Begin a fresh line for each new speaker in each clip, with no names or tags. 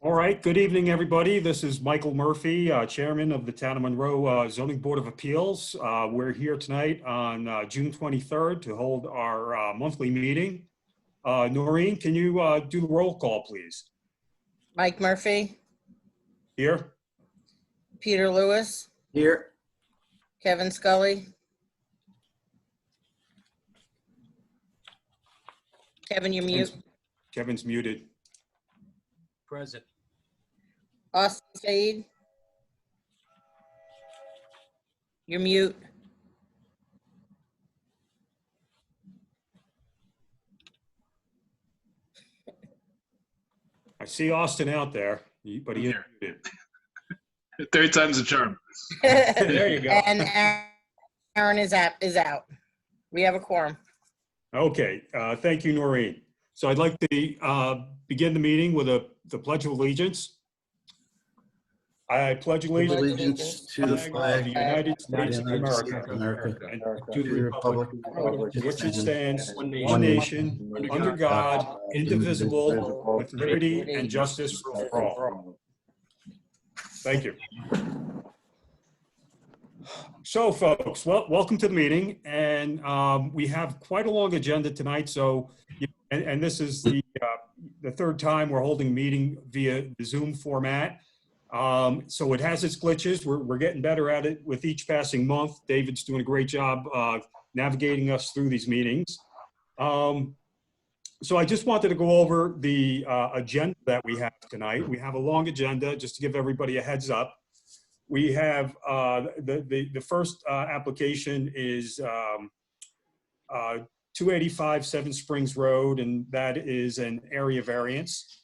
All right, good evening, everybody. This is Michael Murphy, Chairman of the Town of Monroe Zoning Board of Appeals. We're here tonight on June 23rd to hold our monthly meeting. Noreen, can you do the roll call, please?
Mike Murphy,
Here?
Peter Lewis,
Here.
Kevin Scully. Kevin, you're mute.
Kevin's muted.
Present.
Austin Said. You're mute.
I see Austin out there, but he is muted.
Third time's a charm.
There you go.
And Aaron is out. We have a quorum.
Okay, thank you, Noreen. So I'd like to begin the meeting with the Pledge of Allegiance. I pledge allegiance
to the flag
of the United States of
United
America
States of America,
and
to the republic
for which it stands,
one
one nation, under God, indivisible, with liberty and justice for all. Thank you. So, folks, welcome to the meeting, and we have quite a long agenda tonight. So, and this is the third time we're holding a meeting via the Zoom format. So it has its glitches. We're getting better at it with each passing month. David's doing a great job navigating us through these meetings. So I just wanted to go over the agenda that we have tonight. We have a long agenda, just to give everybody a heads up. We have the first application is 285 Seven Springs Road, and that is an area variance.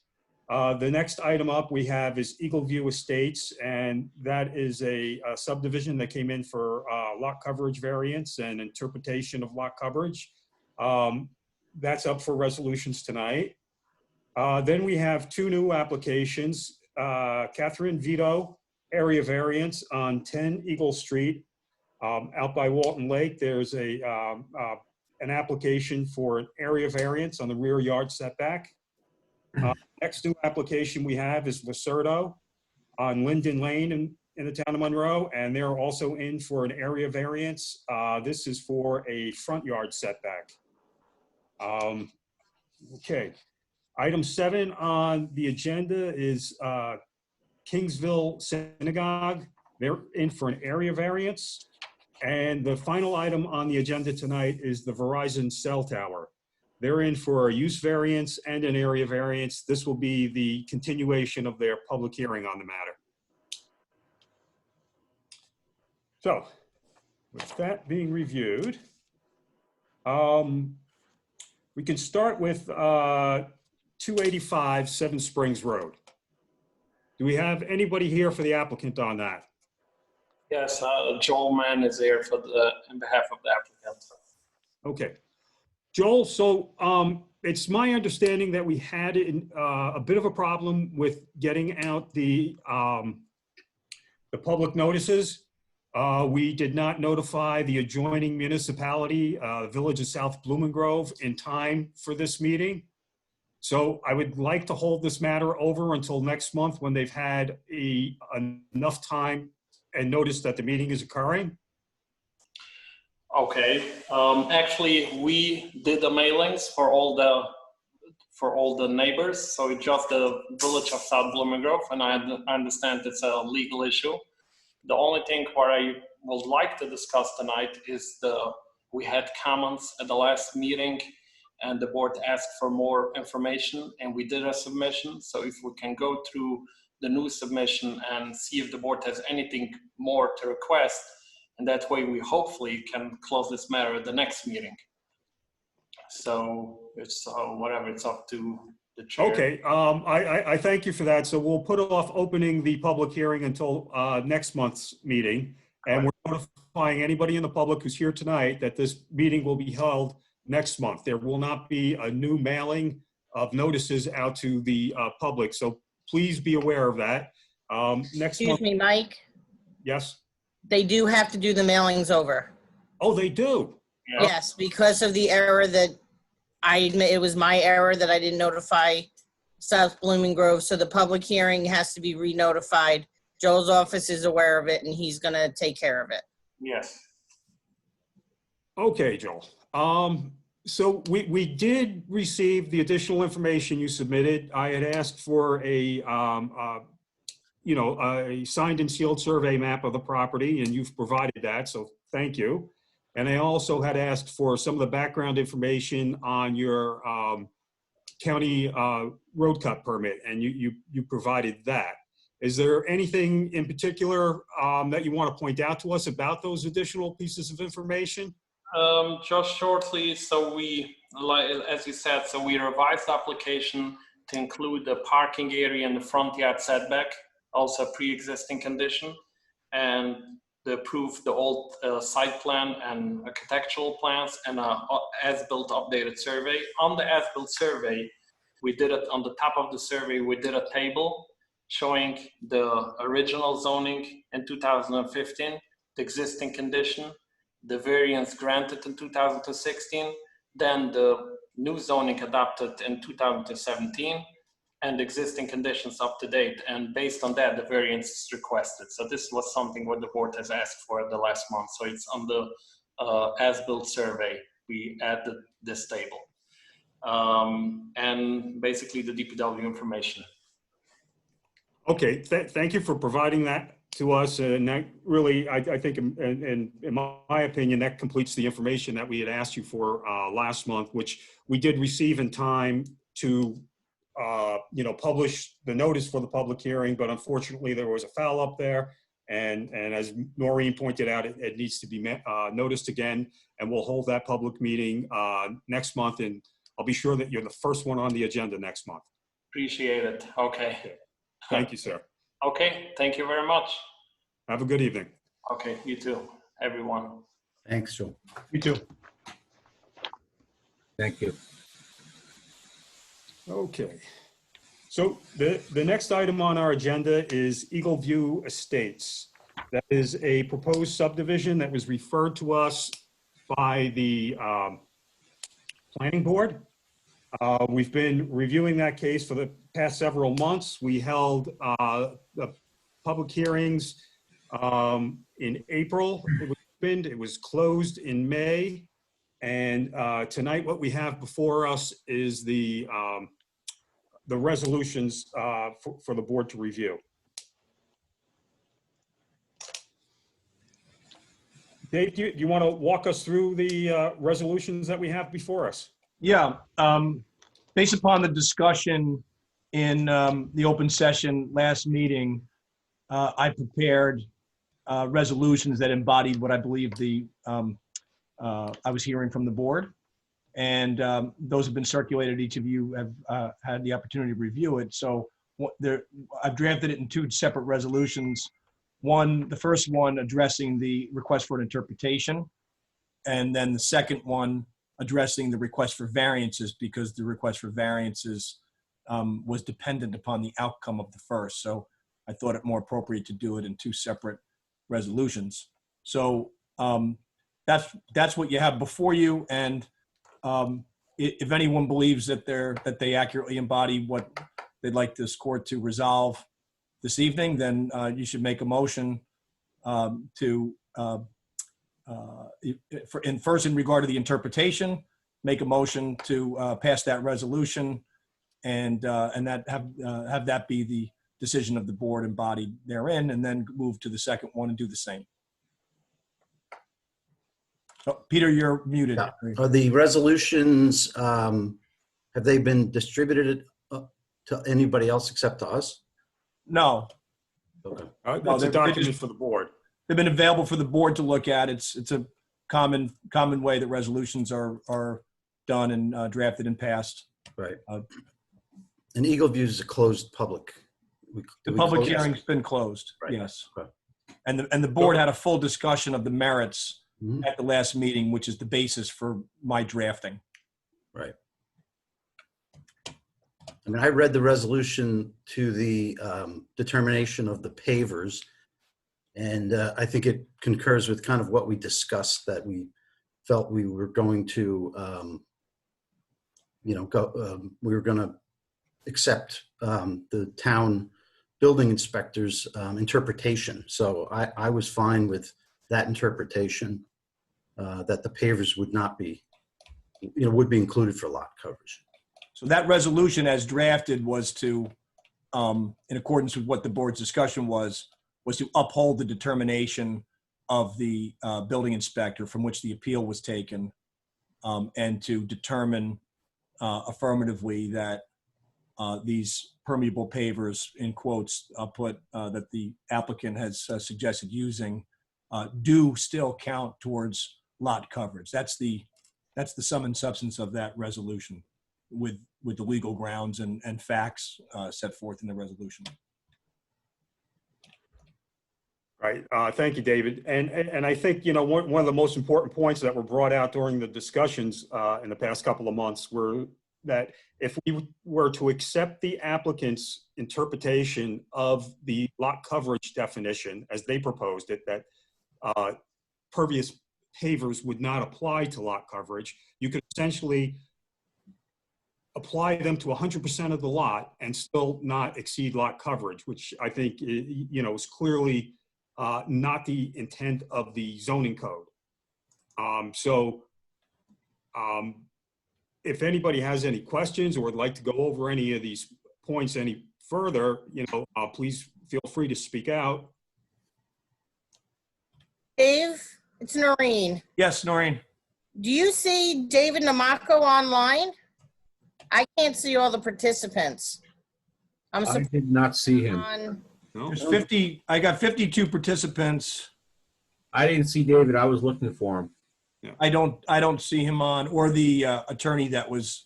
The next item up we have is Eagle View Estates, and that is a subdivision that came in for lot coverage variance and interpretation of lot coverage. That's up for resolutions tonight. Then we have two new applications. Catherine Vito, area variance on 10 Eagle Street, out by Walton Lake. There's an application for an area variance on the rear yard setback. Next new application we have is Lacerdo on Linden Lane in the town of Monroe, and they're also in for an area variance. This is for a front yard setback. Okay. Item 7 on the agenda is Kingsville Synagogue. They're in for an area variance. And the final item on the agenda tonight is the Verizon cell tower. They're in for a use variance and an area variance. This will be the continuation of their public hearing on the matter. So, with that being reviewed, we can start with 285 Seven Springs Road. Do we have anybody here for the applicant on that?
Yes, Joel Mann is here for in behalf of the applicant.
Okay. Joel, so it's my understanding that we had a bit of a problem with getting out the public notices. We did not notify the adjoining municipality, Village of South Blumengrove, in time for this meeting. So I would like to hold this matter over until next month when they've had enough time and notice that the meeting is occurring.
Okay. Actually, we did the mailings for all the neighbors. So it's just the Village of South Blumengrove, and I understand it's a legal issue. The only thing where I would like to discuss tonight is we had comments at the last meeting, and the board asked for more information, and we did a submission. So if we can go through the new submission and see if the board has anything more to request, and that way we hopefully can close this matter at the next meeting. So it's whatever, it's up to the chair.
Okay, I thank you for that. So we'll put off opening the public hearing until next month's meeting. And we're notifying anybody in the public who's here tonight that this meeting will be held next month. There will not be a new mailing of notices out to the public. So please be aware of that. Next month.
Excuse me, Mike.
Yes?
They do have to do the mailings over.
Oh, they do?
Yeah.
Yes, because of the error that it was my error that I didn't notify South Blooming Grove, so the public hearing has to be re-notified. Joel's office is aware of it and he's gonna take care of it.
Yes.
Okay, Joel. So we did receive the additional information you submitted. I had asked for a signed and sealed survey map of the property, and you've provided that, so thank you. And I also had asked for some of the background information on your county road cut permit, and you provided that. Is there anything in particular that you want to point out to us about those additional pieces of information?
Just shortly, so we, as you said, so we revised the application to include the parking area in the front yard setback, also a pre-existing condition, and they approved the old site plan and architectural plans and a as-built updated survey. On the as-built survey, we did it on the top of the survey, we did a table showing the original zoning in 2015, the existing condition, the variance granted in 2016, then the new zoning adopted in 2017, and existing conditions up to date. And based on that, the variance is requested. So this was something what the board has asked for the last month. So it's on the as-built survey, we added this table. And basically the DPW information.
Okay, thank you for providing that to us. And that really, I think, in my opinion, that completes the information that we had asked you for last month, which we did receive in time to, publish the notice for the public hearing. But unfortunately, there was a foul up there. And as Noreen pointed out, it needs to be noticed again. And we'll hold that public meeting next month. And I'll be sure that you're the first one on the agenda next month.
Appreciate it. Okay.
Thank you, sir.
Okay, thank you very much.
Have a good evening.
Okay, you too, everyone.
Thanks, Joel.
You too.
Thank you.
Okay. So the next item on our agenda is Eagle View Estates. That is a proposed subdivision that was referred to us by the planning board. We've been reviewing that case for the past several months. We held the public hearings in April. It was opened. It was closed in May. And tonight, what we have before us is the resolutions for the board to review. Dave, do you want to walk us through the resolutions that we have before us?
Yeah, based upon the discussion in the open session last meeting, I prepared resolutions that embodied what I believe I was hearing from the board. And those have been circulated. Each of you have had the opportunity to review it. So I've drafted it in two separate resolutions. The first one addressing the request for an interpretation, and then the second one addressing the request for variances, because the request for variances was dependent upon the outcome of the first. So I thought it more appropriate to do it in two separate resolutions. So that's what you have before you. And if anyone believes that they accurately embody what they'd like this court to resolve this evening, then you should make a motion first in regard to the interpretation, make a motion to pass that resolution, and that have that be the decision of the board embodied therein, and then move to the second one and do the same. Oh, Peter, you're muted.
Yeah. Are the resolutions, have they been distributed to anybody else except to us?
No.
Okay.
That's a document for the board.
They've been available for the board to look at. It's a common way that resolutions are done and drafted and passed.
Right. And Eagle View is a closed public.
The public hearing's been closed.
Right.
Yes.
Okay.
And the board had a full discussion of the merits
Mhm.
at the last meeting, which is the basis for my drafting.
Right. I mean, I read the resolution to the determination of the pavers, and I think it concurs with kind of what we discussed, that we felt we were going to, we were going to accept the town building inspector's interpretation. So I was fine with that interpretation, that the pavers would not be, would be included for lot coverage.
So that resolution as drafted was to, in accordance with what the board's discussion was to uphold the determination of the building inspector from which the appeal was taken, and to determine affirmatively that these permeable pavers, in quotes, put that the applicant has suggested using, do still count towards lot coverage. That's the sum and substance of that resolution, with the legal grounds and facts set forth in the resolution.
Right. Thank you, David. And I think, one of the most important points that were brought out during the discussions in the past couple of months were that if we were to accept the applicant's interpretation of the lot coverage definition as they proposed it, that pervious pavers would not apply to lot coverage, you could essentially apply them to 100% of the lot and still not exceed lot coverage, which I think, is clearly not the intent of the zoning code. If anybody has any questions or would like to go over any of these points any further, please feel free to speak out.
Dave, it's Noreen.
Yes, Noreen.
Do you see David Namako online? I can't see all the participants. I'm
I did not see him.
on.
No?
There's 50. I got 52 participants.
I didn't see David. I was looking for him.
I don't see him on, or the attorney that was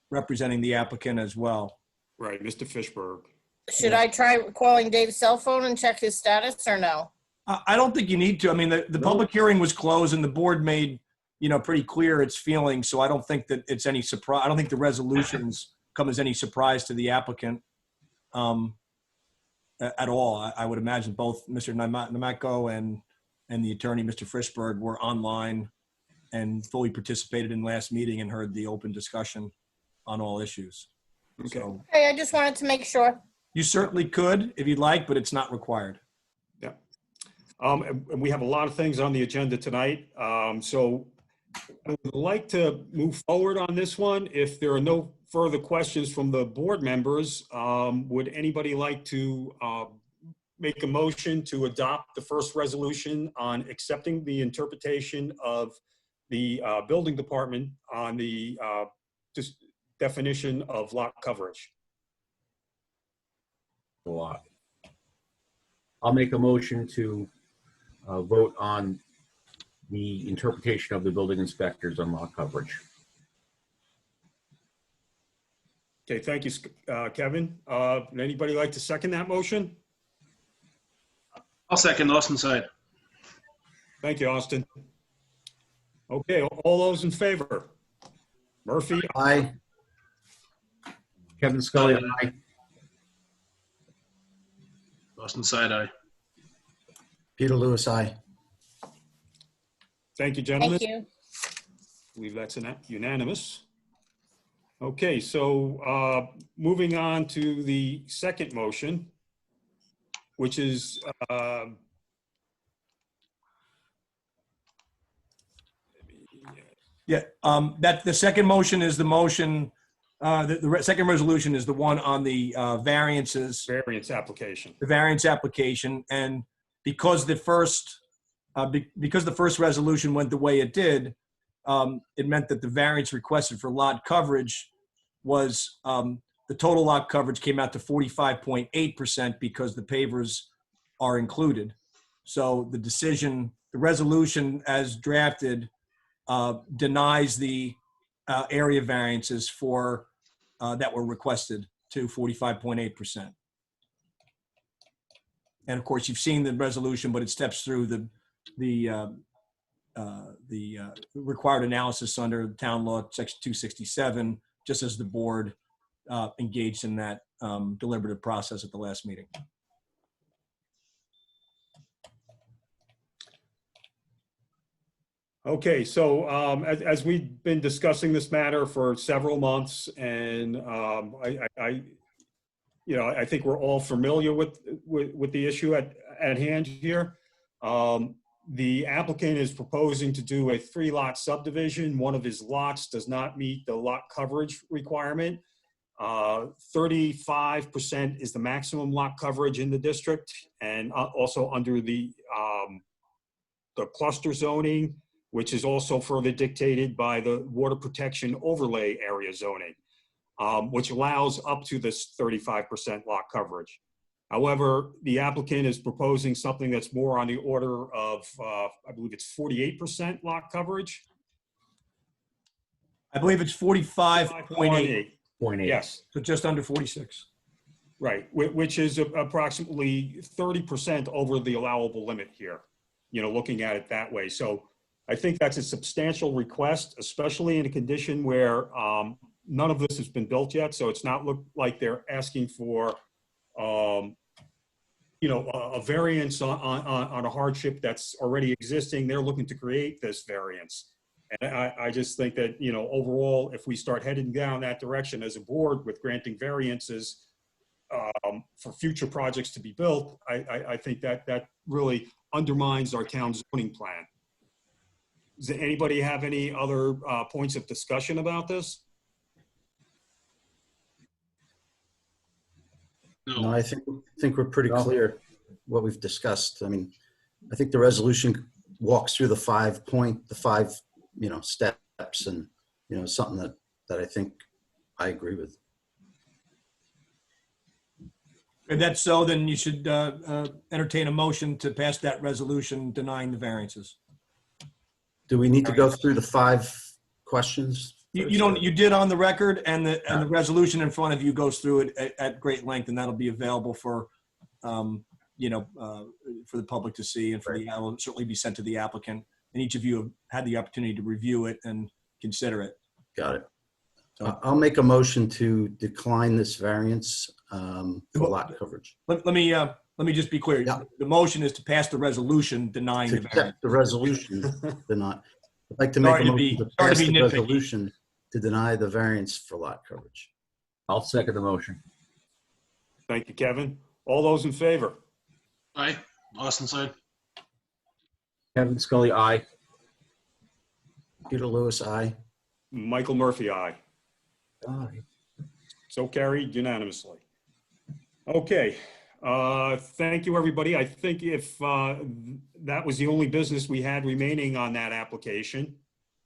representing the applicant as well.
Right, Mr. Fishberg.
Should I try calling Dave's cell phone and check his status or no?
I don't think you need to. I mean, the public hearing was closed and the board made, pretty clear its feelings. So I don't think that it's any surprise. I don't think the resolutions come as any surprise to the applicant at all. I would imagine both Mr. Namako and the attorney, Mr. Frischberg, were online and fully participated in last meeting and heard the open discussion on all issues.
Okay.
So
Hey, I just wanted to make sure.
you certainly could if you'd like, but it's not required.
Yeah. And we have a lot of things on the agenda tonight. So I would like to move forward on this one. If there are no further questions from the board members, would anybody like to make a motion to adopt the first resolution on accepting the interpretation of the building department on the just definition of lot coverage?
A lot. I'll make a motion to vote on the interpretation of the building inspectors on lot coverage.
Okay, thank you, Kevin. Would anybody like to second that motion?
I'll second Austin's side.
Thank you, Austin. Okay, all those in favor? Murphy,
Aye.
Kevin Scully, aye.
Austin's side, aye.
Peter Lewis, aye.
thank you, gentlemen.
Thank you.
I believe that's unanimous. Okay, so moving on to the second motion, which is
Yeah, that the second motion is the motion. The second resolution is the one on the variances,
variance application.
the variance application, and because the first resolution went the way it did, it meant that the variance requested for lot coverage was the total lot coverage came out to 45.8% because the pavers are included. So the resolution as drafted denies the area variances for that were requested to 45.8%. And of course, you've seen the resolution, but it steps through the required analysis under town law section 267, just as the board engaged in that deliberative process at the last meeting.
Okay, so as we've been discussing this matter for several months, and I think we're all familiar with the issue at hand here. The applicant is proposing to do a 3-lot subdivision. One of his lots does not meet the lot coverage requirement. 35% is the maximum lot coverage in the district, and also under the cluster zoning, which is also further dictated by the water protection overlay area zoning, which allows up to this 35% lot coverage. However, the applicant is proposing something that's more on the order of, I believe it's 48% lot coverage.
I believe it's 45.8,
0.8.
Yes,
so just under 46.
right, which is approximately 30% over the allowable limit here, looking at it that way. So I think that's a substantial request, especially in a condition where none of this has been built yet. So it's not look like they're asking for, a variance on a hardship that's already existing. They're looking to create this variance. And I just think that, overall, if we start heading down that direction as a board with granting variances for future projects to be built, I think that really undermines our town zoning plan. Does anybody have any other points of discussion about this?
No,
No.
I think we're pretty clear what we've discussed. I mean, I think the resolution walks through the five steps, and something that I think I agree with.
If that's so, then you should entertain a motion to pass that resolution denying the variances.
Do we need to go through the 5 questions?
You don't. You did on the record, and the resolution in front of you goes through it at great length, and that'll be available for, for the public to see, and will certainly be sent to the applicant. And each of you have had the opportunity to review it and consider it.
Got it.
So,
I'll make a motion to decline this variance for lot coverage.
let me just be clear.
Yeah.
The motion is to pass the resolution denying
To
the variance.
accept the resolution, I'd like to make a
Sorry to
motion
be-
to
sorry to
pass
be
the
nitpicky.
resolution to deny the variance for lot coverage.
I'll second the motion.
Thank you, Kevin. All those in favor?
Aye. Austin side.
Kevin Scully, aye.
Peter Lewis, aye.
Michael Murphy, aye.
Aye.
So carried unanimously. Okay, thank you, everybody. I think if that was the only business we had remaining on that application,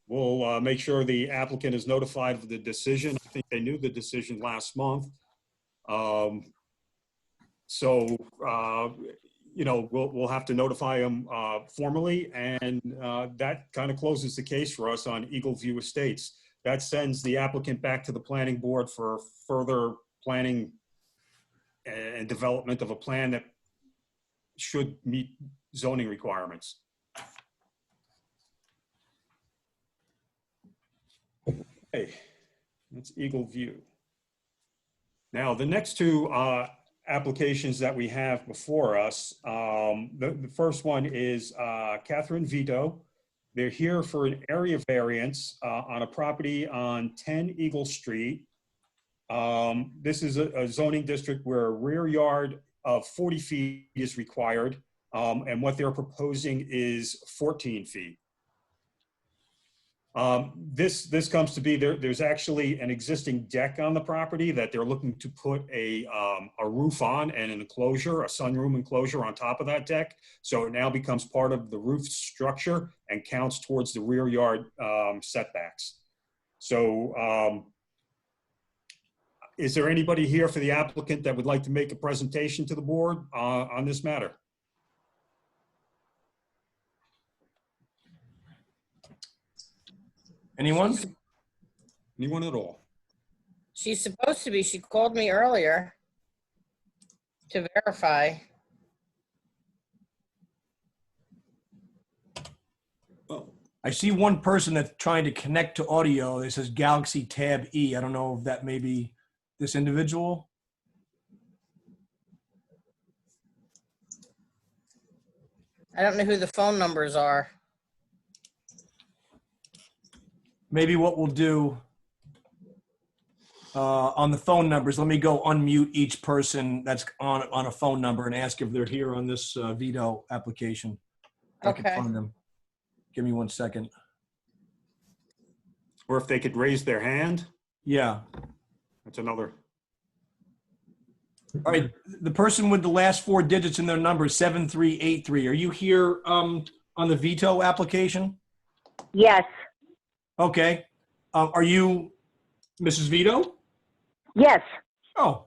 we'll make sure the applicant is notified of the decision. I think they knew the decision last month. We'll have to notify them formally, and that kind of closes the case for us on Eagle View Estates. That sends the applicant back to the planning board for further planning and development of a plan that should meet zoning requirements. Okay, that's Eagle View. Now, the next 2 applications that we have before us, the first one is Catherine Vito. They're here for an area variance on a property on 10 Eagle Street. This is a zoning district where a rear yard of 40 feet is required, and what they're proposing is 14 feet. This comes to be, there's actually an existing deck on the property that they're looking to put a roof on and an enclosure, a sunroom enclosure on top of that deck. So it now becomes part of the roof structure and counts towards the rear yard setbacks. So is there anybody here for the applicant that would like to make a presentation to the board on this matter?
Anyone?
Anyone at all?
She's supposed to be. She called me earlier to verify.
Oh,
I see one person that's trying to connect to audio. It says Galaxy Tab E. I don't know if that may be this individual.
I don't know who the phone numbers are.
maybe what we'll do on the phone numbers, let me go unmute each person that's on a phone number and ask if they're here on this veto application. I can
Okay.
find them. Give me 1 second.
Or if they could raise their hand,
Yeah.
that's another.
All right. The person with the last 4 digits in their number is 7383. Are you here on the veto application?
Yes,
Okay. Are you Mrs. Vito?
yes.
Oh,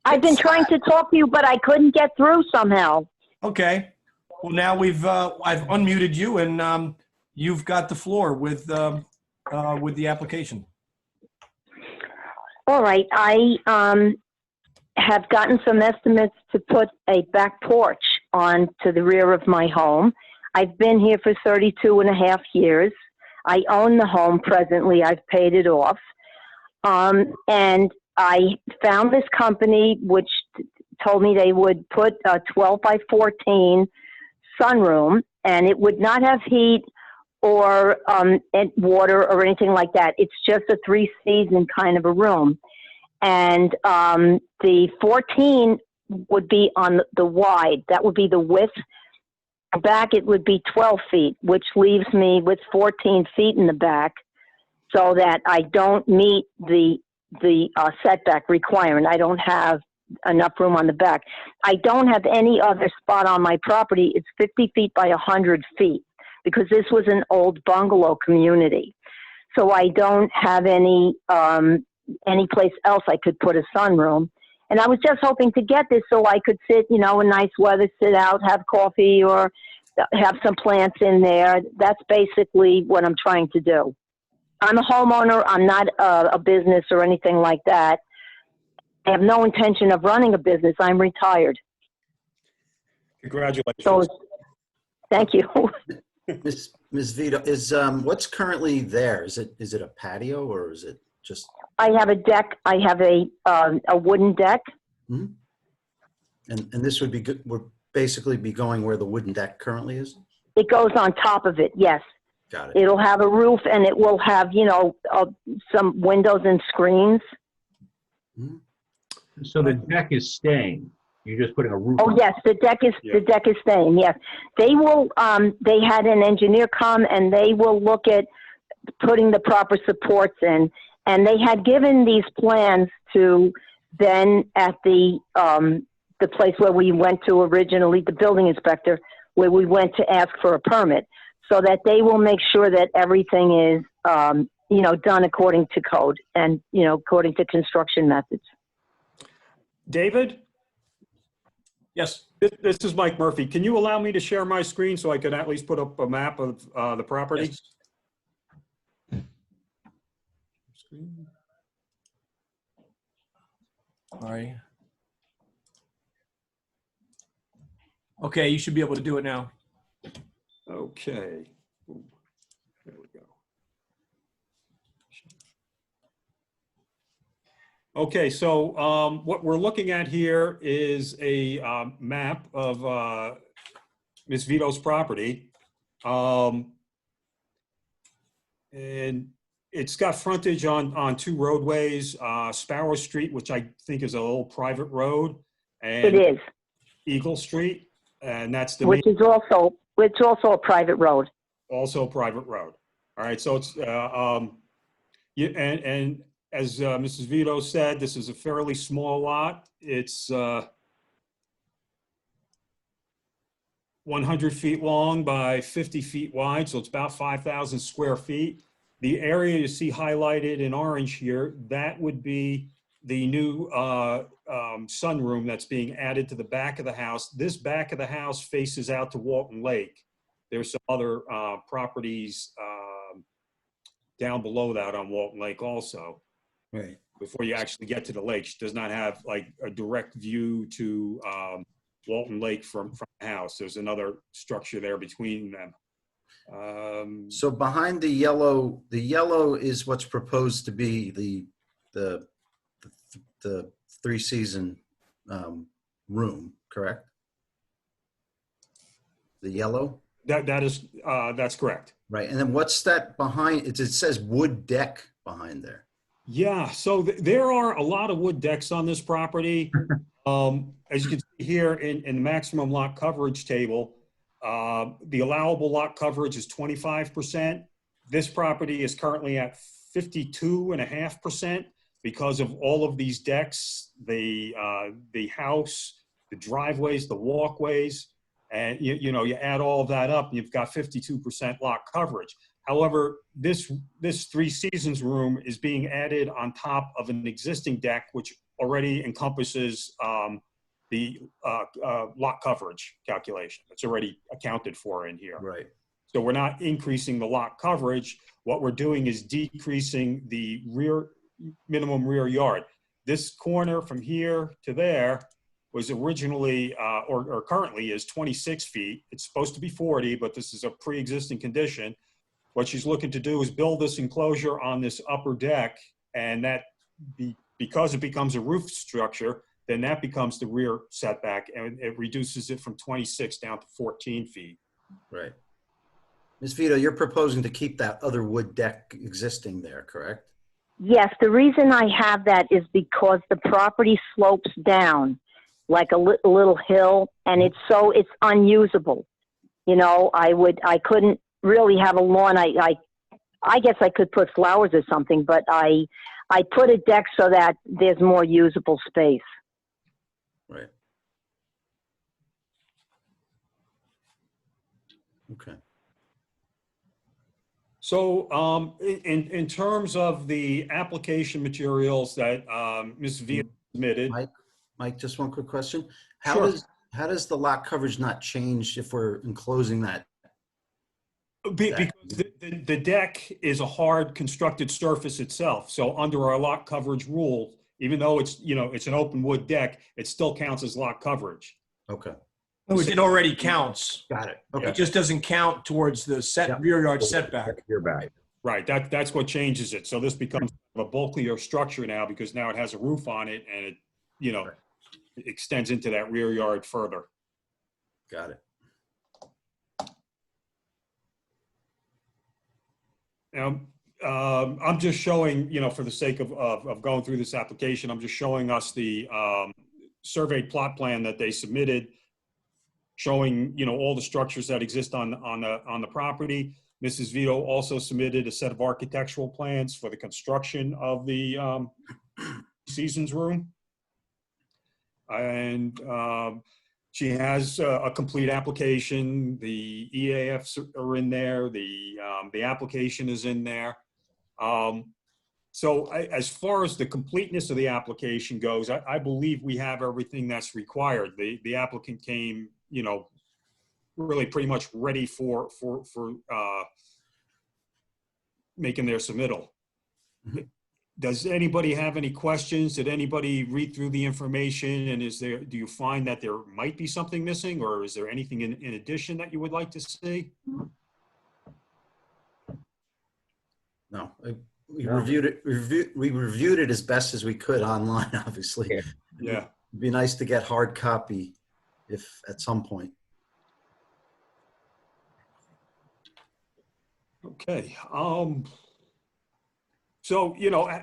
I've been trying to talk to you, but I couldn't get through somehow.
okay. Well, now I've unmuted you, and you've got the floor with the application.
All right, I have gotten some estimates to put a back porch on to the rear of my home. I've been here for 32 and a half years. I own the home presently. I've paid it off. And I found this company which told me they would put a 12 by 14 sunroom, and it would not have heat or water or anything like that. It's just a 3-season kind of a room. And the 14 would be on the wide. That would be the width. Back, it would be 12 feet, which leaves me with 14 feet in the back, so that I don't meet the setback requirement. I don't have enough room on the back. I don't have any other spot on my property. It's 50 feet by 100 feet because this was an old bungalow community. So I don't have any place else I could put a sunroom. And I was just hoping to get this so I could sit, in nice weather, sit out, have coffee, or have some plants in there. That's basically what I'm trying to do. I'm a homeowner. I'm not a business or anything like that. I have no intention of running a business. I'm retired.
Congratulations.
So, thank you.
Ms. Vito, is what's currently there? Is it a patio or is it just?
I have a deck. I have a wooden deck.
Mm-hmm. And this would basically be going where the wooden deck currently is?
It goes on top of it, yes.
Got it.
It'll have a roof, and it will have, some windows and screens.
Mm-hmm.
So the deck is staying. You're just putting a roof
Oh,
on.
yes, the deck is staying, yes. They will, they had an engineer come, and they will look at putting the proper supports in. And they had given these plans to then at the place where we went to originally, the building inspector, where we went to ask for a permit, so that they will make sure that everything is, done according to code and, according to construction methods.
David,
Yes.
this is Mike Murphy. Can you allow me to share my screen so I could at least put up a map of the property?
Yes. All right. Okay, you should be able to do it now.
Okay. Ooh, there we go. Okay, so what we're looking at here is a map of Ms. Vito's property. And it's got frontage on 2 roadways, Sparrow Street, which I think is a little private road,
It
and
is,
Eagle Street, and that's the
which is also a private road.
also a private road. All right, so it's and as Mrs. Vito said, this is a fairly small lot. It's 100 feet long by 50 feet wide, so it's about 5,000 square feet. The area you see highlighted in orange here, that would be the new sunroom that's being added to the back of the house. This back of the house faces out to Walton Lake. There's some other properties down below that on Walton Lake also.
Right.
Before you actually get to the lake, she does not have like a direct view to Walton Lake from the house. There's another structure there between them.
So behind the yellow is what's proposed to be the 3-season room, correct? The yellow?
That's correct.
Right. And then what's that behind? It says wood deck behind there.
Yeah, so there are a lot of wood decks on this property. As you can see here in the maximum lot coverage table, the allowable lot coverage is 25%. This property is currently at 52.5% because of all of these decks, the house, the driveways, the walkways, and you add all of that up, you've got 52% lot coverage. However, this Three Seasons room is being added on top of an existing deck, which already encompasses the lot coverage calculation. It's already accounted for in here.
Right.
So we're not increasing the lot coverage. What we're doing is decreasing the minimum rear yard. This corner from here to there was originally, or currently is 26 feet. It's supposed to be 40, but this is a pre-existing condition. What she's looking to do is build this enclosure on this upper deck, and that because it becomes a roof structure, then that becomes the rear setback, and it reduces it from 26 down to 14 feet.
Right. Ms. Vito, you're proposing to keep that other wood deck existing there, correct?
Yes, the reason I have that is because the property slopes down like a little hill, and it's unusable. I couldn't really have a lawn. I guess I could put flowers or something, but I put a deck so that there's more usable space.
Right. Okay.
So in terms of the application materials that Ms. Vito submitted.
Mike, just one quick question.
Sure.
How does the lot coverage not change if we're enclosing that?
Because the deck is a hard constructed surface itself. So under our lot coverage rule, even though it's an open wood deck, it still counts as lot coverage.
Okay.
It already counts.
Got it. Okay.
It just doesn't count towards the rear yard setback.
You're back.
Right. That's what changes it. So this becomes a bulkier structure now because now it has a roof on it, and it it extends into that rear yard further.
Got it.
Now, I'm just showing, for the sake of going through this application, I'm just showing us the surveyed plot plan that they submitted, showing, all the structures that exist on the property. Mrs. Vito also submitted a set of architectural plans for the construction of the Seasons room. And she has a complete application. The EAFs are in there. The application is in there. So as far as the completeness of the application goes, I believe we have everything that's required. The applicant came, really pretty much ready for making their submittal. Mm-hmm. Does anybody have any questions? Did anybody read through the information? And do you find that there might be something missing, or is there anything in addition that you would like to see?
No, we reviewed it. We reviewed it as best as we could online, obviously.
Yeah.
It'd be nice to get hard copy if at some point.
Okay. So,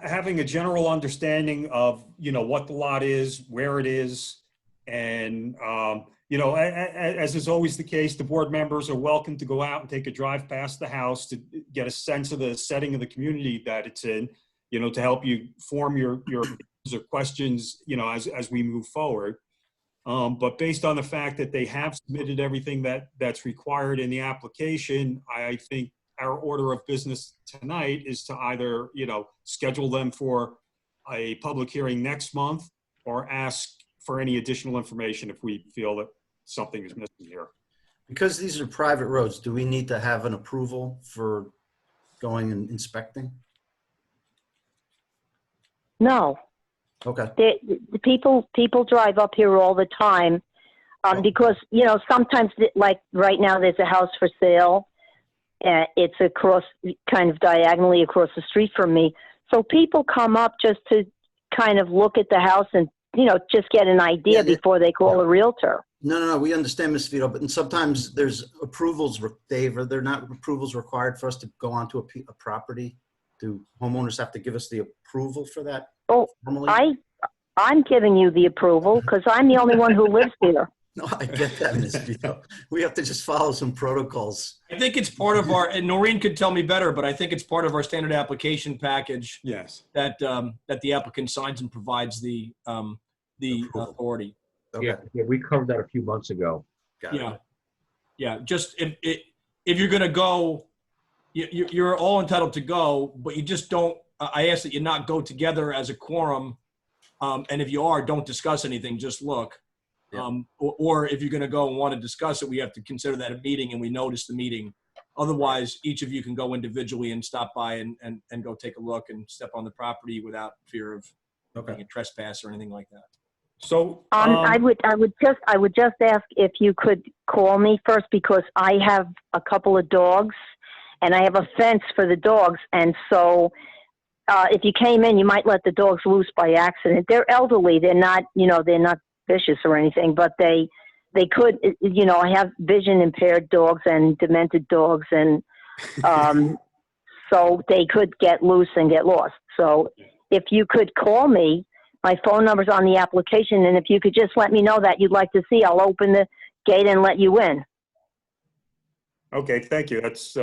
having a general understanding of, what the lot is, where it is, and, as is always the case, the board members are welcome to go out and take a drive past the house to get a sense of the setting of the community that it's in, to help you form your questions, as we move forward. But based on the fact that they have submitted everything that's required in the application, I think our order of business tonight is to either, schedule them for a public hearing next month or ask for any additional information if we feel that something is missing here.
Because these are private roads, do we need to have an approval for going and inspecting?
No.
Okay.
The people drive up here all the time because, sometimes, like right now, there's a house for sale. It's kind of diagonally across the street from me. So people come up just to kind of look at the house and, just get an idea before they call a realtor.
No, we understand, Ms. Vito, but sometimes there's approvals, Dave, are there not approvals required for us to go onto a property? Do homeowners have to give us the approval for that
Oh,
formally?
I'm giving you the approval because I'm the only one who lives here.
No, I get that, Ms. Vito. We have to just follow some protocols.
I think it's part of our, and Noreen could tell me better, but I think it's part of our standard application package
Yes.
that the applicant signs and provides the
Approval.
authority.
Okay,
Yeah, we covered that a few months ago.
got it.
Yeah. Just if you're going to go, you're all entitled to go, but you just don't, I ask that you not go together as a quorum. And if you are, don't discuss anything, just look.
Yeah.
Or if you're going to go and want to discuss it, we have to consider that a meeting and we notice the meeting. Otherwise, each of you can go individually and stop by and go take a look and step on the property without fear of being a trespass or anything like that.
So,
I would just ask if you could call me first because I have a couple of dogs and I have a fence for the dogs. And so if you came in, you might let the dogs loose by accident. They're elderly. They're not vicious or anything, but they could, I have vision impaired dogs and demented dogs. And so they could get loose and get lost. So if you could call me, my phone number's on the application, and if you could just let me know that you'd like to see, I'll open the gate and let you in.
okay, thank you. That's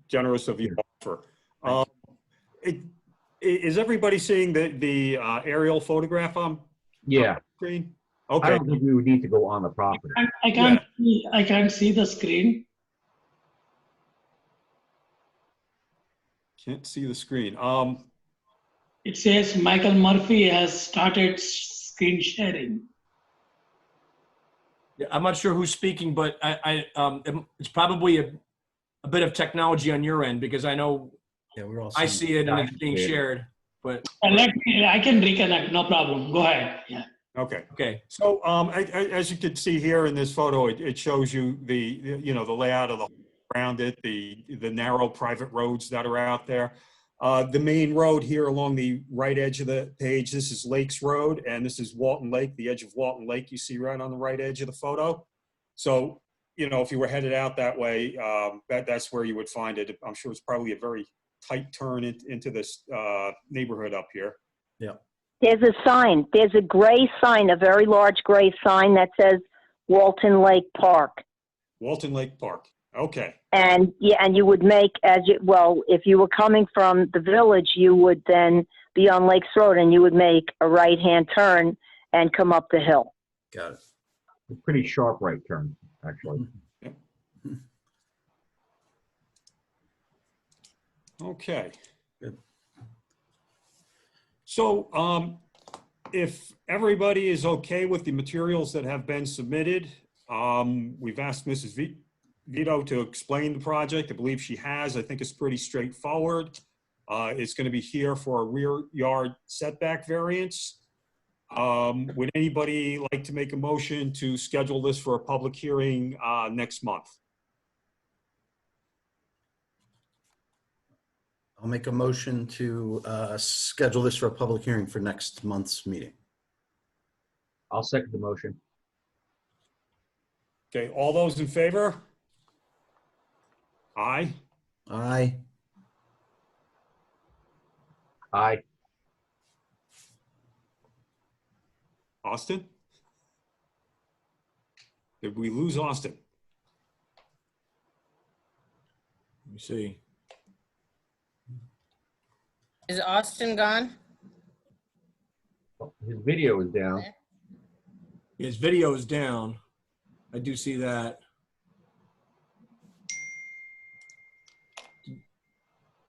generous of you to offer. Is everybody seeing the aerial photograph on
Yeah,
screen?
I
Okay,
don't think we would need to go on the property.
I can't see the screen.
can't see the screen.
It says Michael Murphy has started screen sharing.
Yeah, I'm not sure who's speaking, but it's probably a bit of technology on your end because I know
Yeah, we're all
I
seeing
see it and it's being shared, but
I can reconnect, no problem. Go ahead. Yeah.
Okay. So as you can see here in this photo, it shows you the layout of the around it, the narrow private roads that are out there. The main road here along the right edge of the page, this is Lakes Road, and this is Walton Lake, the edge of Walton Lake you see right on the right edge of the photo. So, if you were headed out that way, that's where you would find it. I'm sure it's probably a very tight turn into this neighborhood up here.
Yeah.
There's a sign. There's a gray sign, a very large gray sign that says Walton Lake Park.
Walton Lake Park. Okay.
And you would make if you were coming from the village, you would then be on Lakes Road and you would make a right-hand turn and come up the hill.
Got it.
A pretty sharp right turn, actually.
Okay.
Good.
So if everybody is okay with the materials that have been submitted, we've asked Mrs. Vito to explain the project. I believe she has. I think it's pretty straightforward. It's going to be here for a rear yard setback variance. Would anybody like to make a motion to schedule this for a public hearing next month?
I'll make a motion to schedule this for a public hearing for next month's meeting.
I'll second the motion.
Okay, all those in favor? Aye.
Aye.
Aye.
Austin? Did we lose Austin?
let me see.
Is Austin gone?
His video is down.
His video is down. I do see that.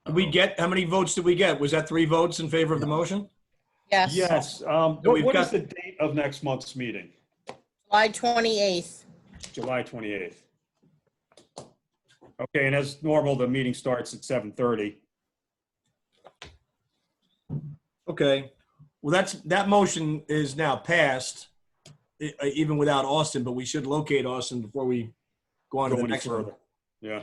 Did we get, how many votes did we get? Was that 3 votes in favor of the motion?
Yes.
Yes.
we've
What is
got-
the date of next month's meeting?
July 28th.
July 28th. Okay, and as normal, the meeting starts at 7:30.
Okay. Well, that motion is now passed, even without Austin, but we should locate Austin before we go on to
Go
the
any
next one.
further. Yeah.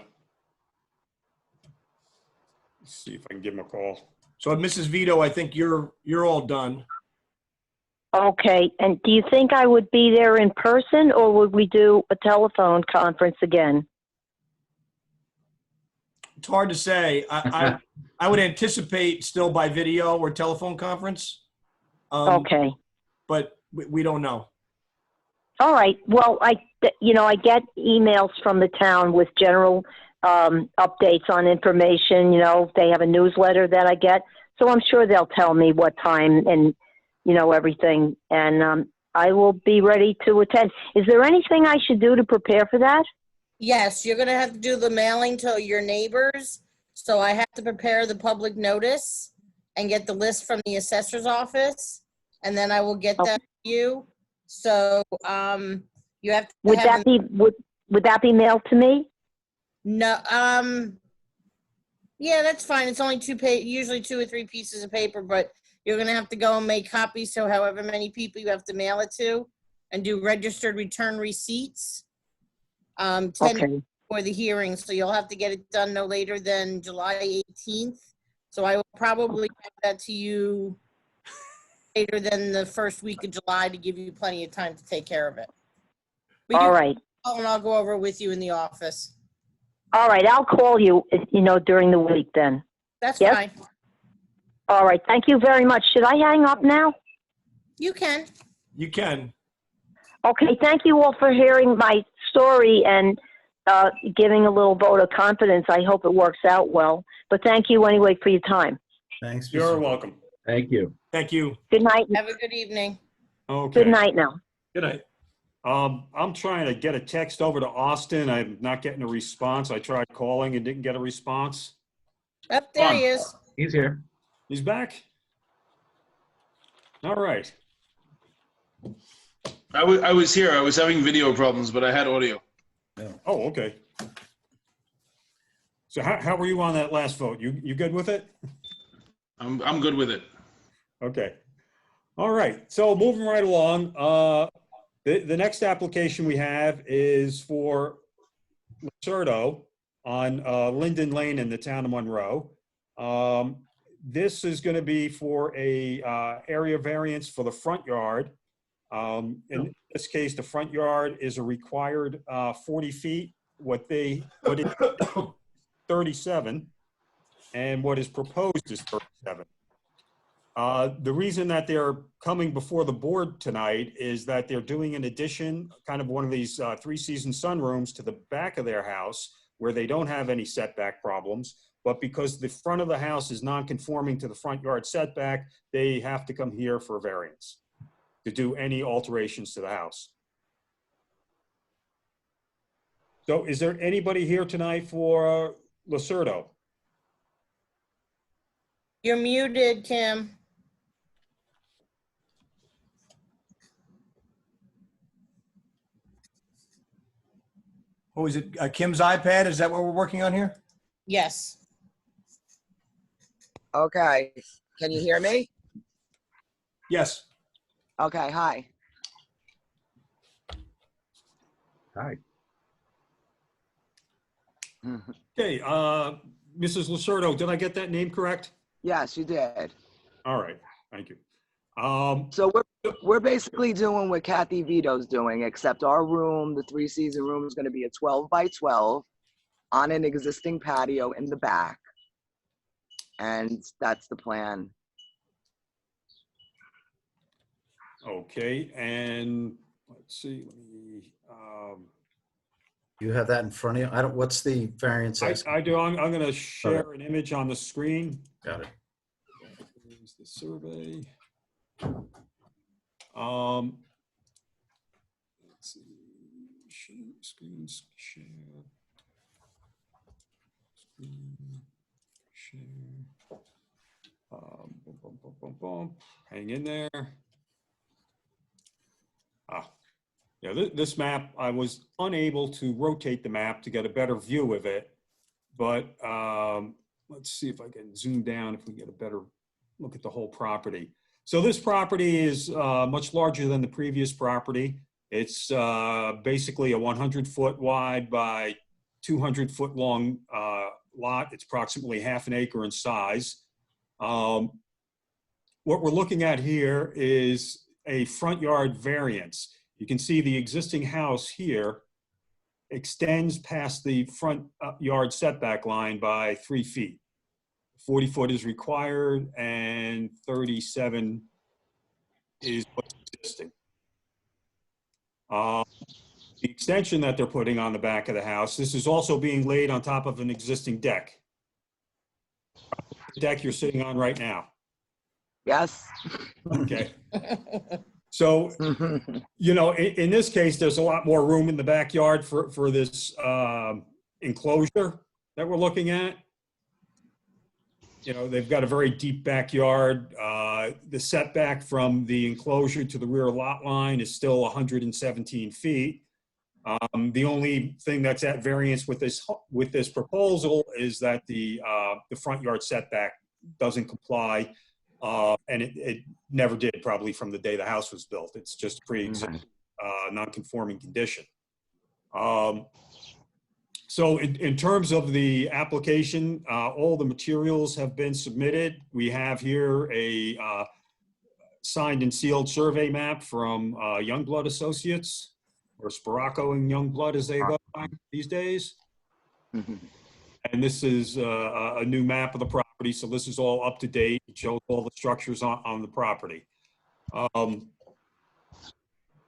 Let's see if I can give him a call.
So Mrs. Vito, I think you're all done.
Okay, and do you think I would be there in person, or would we do a telephone conference again?
It's hard to say. I would anticipate still by video or telephone conference.
Okay.
But we don't know.
All right. Well, I get emails from the town with general updates on information. They have a newsletter that I get. So I'm sure they'll tell me what time and, everything. And I will be ready to attend. Is there anything I should do to prepare for that?
Yes, you're gonna have to do the mailing to your neighbors. So I have to prepare the public notice and get the list from the assessor's office, and then I will get that to you. So you have to
Would that be mailed to me?
No, yeah, that's fine. It's only usually 2 or 3 pieces of paper, but you're gonna have to go and make copies. So however many people you have to mail it to, and do registered return receipts. 10
Okay.
for the hearing, so you'll have to get it done no later than July 18th. So I will probably have that to you later than the first week of July to give you plenty of time to take care of it.
All right.
And I'll go over with you in the office.
All right. I'll call you, during the week then.
That's
Yes?
fine.
All right. Thank you very much. Should I hang up now?
You can.
You can.
Okay. Thank you all for hearing my story and giving a little vote of confidence. I hope it works out well. But thank you anyway for your time.
Thanks.
You're welcome.
Thank you.
Thank you.
Good night.
Have a good evening.
Okay.
Good night now.
Good night.
I'm trying to get a text over to Austin. I'm not getting a response. I tried calling and didn't get a response.
Up there he is.
He's here.
He's back? All right.
I was here. I was having video problems, but I had audio.
Oh, okay. So how were you on that last vote? You good with it?
I'm good with it.
Okay. All right. So moving right along, the next application we have is for Lacerdo on Linden Lane in the town of Monroe. This is going to be for a area variance for the front yard. In this case, the front yard is a required 40 feet. What is 37, and what is proposed is 37. The reason that they're coming before the board tonight is that they're doing an addition, kind of one of these 3-season sunrooms to the back of their house where they don't have any setback problems. But because the front of the house is non-conforming to the front yard setback, they have to come here for a variance to do any alterations to the house. So is there anybody here tonight for Lacerdo?
You're muted, Kim.
Oh, is it Kim's iPad? Is that what we're working on here?
Yes.
Okay. Can you hear me?
Yes.
Okay. Hi.
Hi.
Okay, Mrs. Lacerdo, did I get that name correct?
Yes, you did.
All right, thank you.
So we're basically doing what Kathy Vito's doing, except our room, the 3-season room, is going to be a 12 by 12 on an existing patio in the back. And that's the plan.
Okay, and let's see,
You have that in front of you? what's the variance?
I do, I'm gonna share an image on the screen.
Got it.
Here's the survey. Let's see, screen share. Screen share. Boom, boom, boom, boom, boom. Hang in there. Yeah, this map, I was unable to rotate the map to get a better view of it, but let's see if I can zoom down if we get a better look at the whole property. So this property is much larger than the previous property. It's basically a 100-foot wide by 200-foot long lot. It's approximately half an acre in size. What we're looking at here is a front yard variance. You can see the existing house here extends past the front yard setback line by 3 feet. 40 foot is required and 37 is what's existing. The extension that they're putting on the back of the house, this is also being laid on top of an existing deck. The deck you're sitting on right now.
Yes.
Okay. So, you know, in this case, there's a lot more room in the backyard for this enclosure that we're looking at. You know, they've got a very deep backyard. The setback from the enclosure to the rear lot line is still 117 feet. The only thing that's at variance with this proposal is that the front yard setback doesn't comply, and it never did, probably from the day the house was built. It's just pre-existing non-conforming condition. So in terms of the application, all the materials have been submitted. We have here a signed and sealed survey map from Youngblood Associates, or Sparaco and Youngblood as they go by these days. And this is a new map of the property, so this is all up to date. It shows all the structures on the property.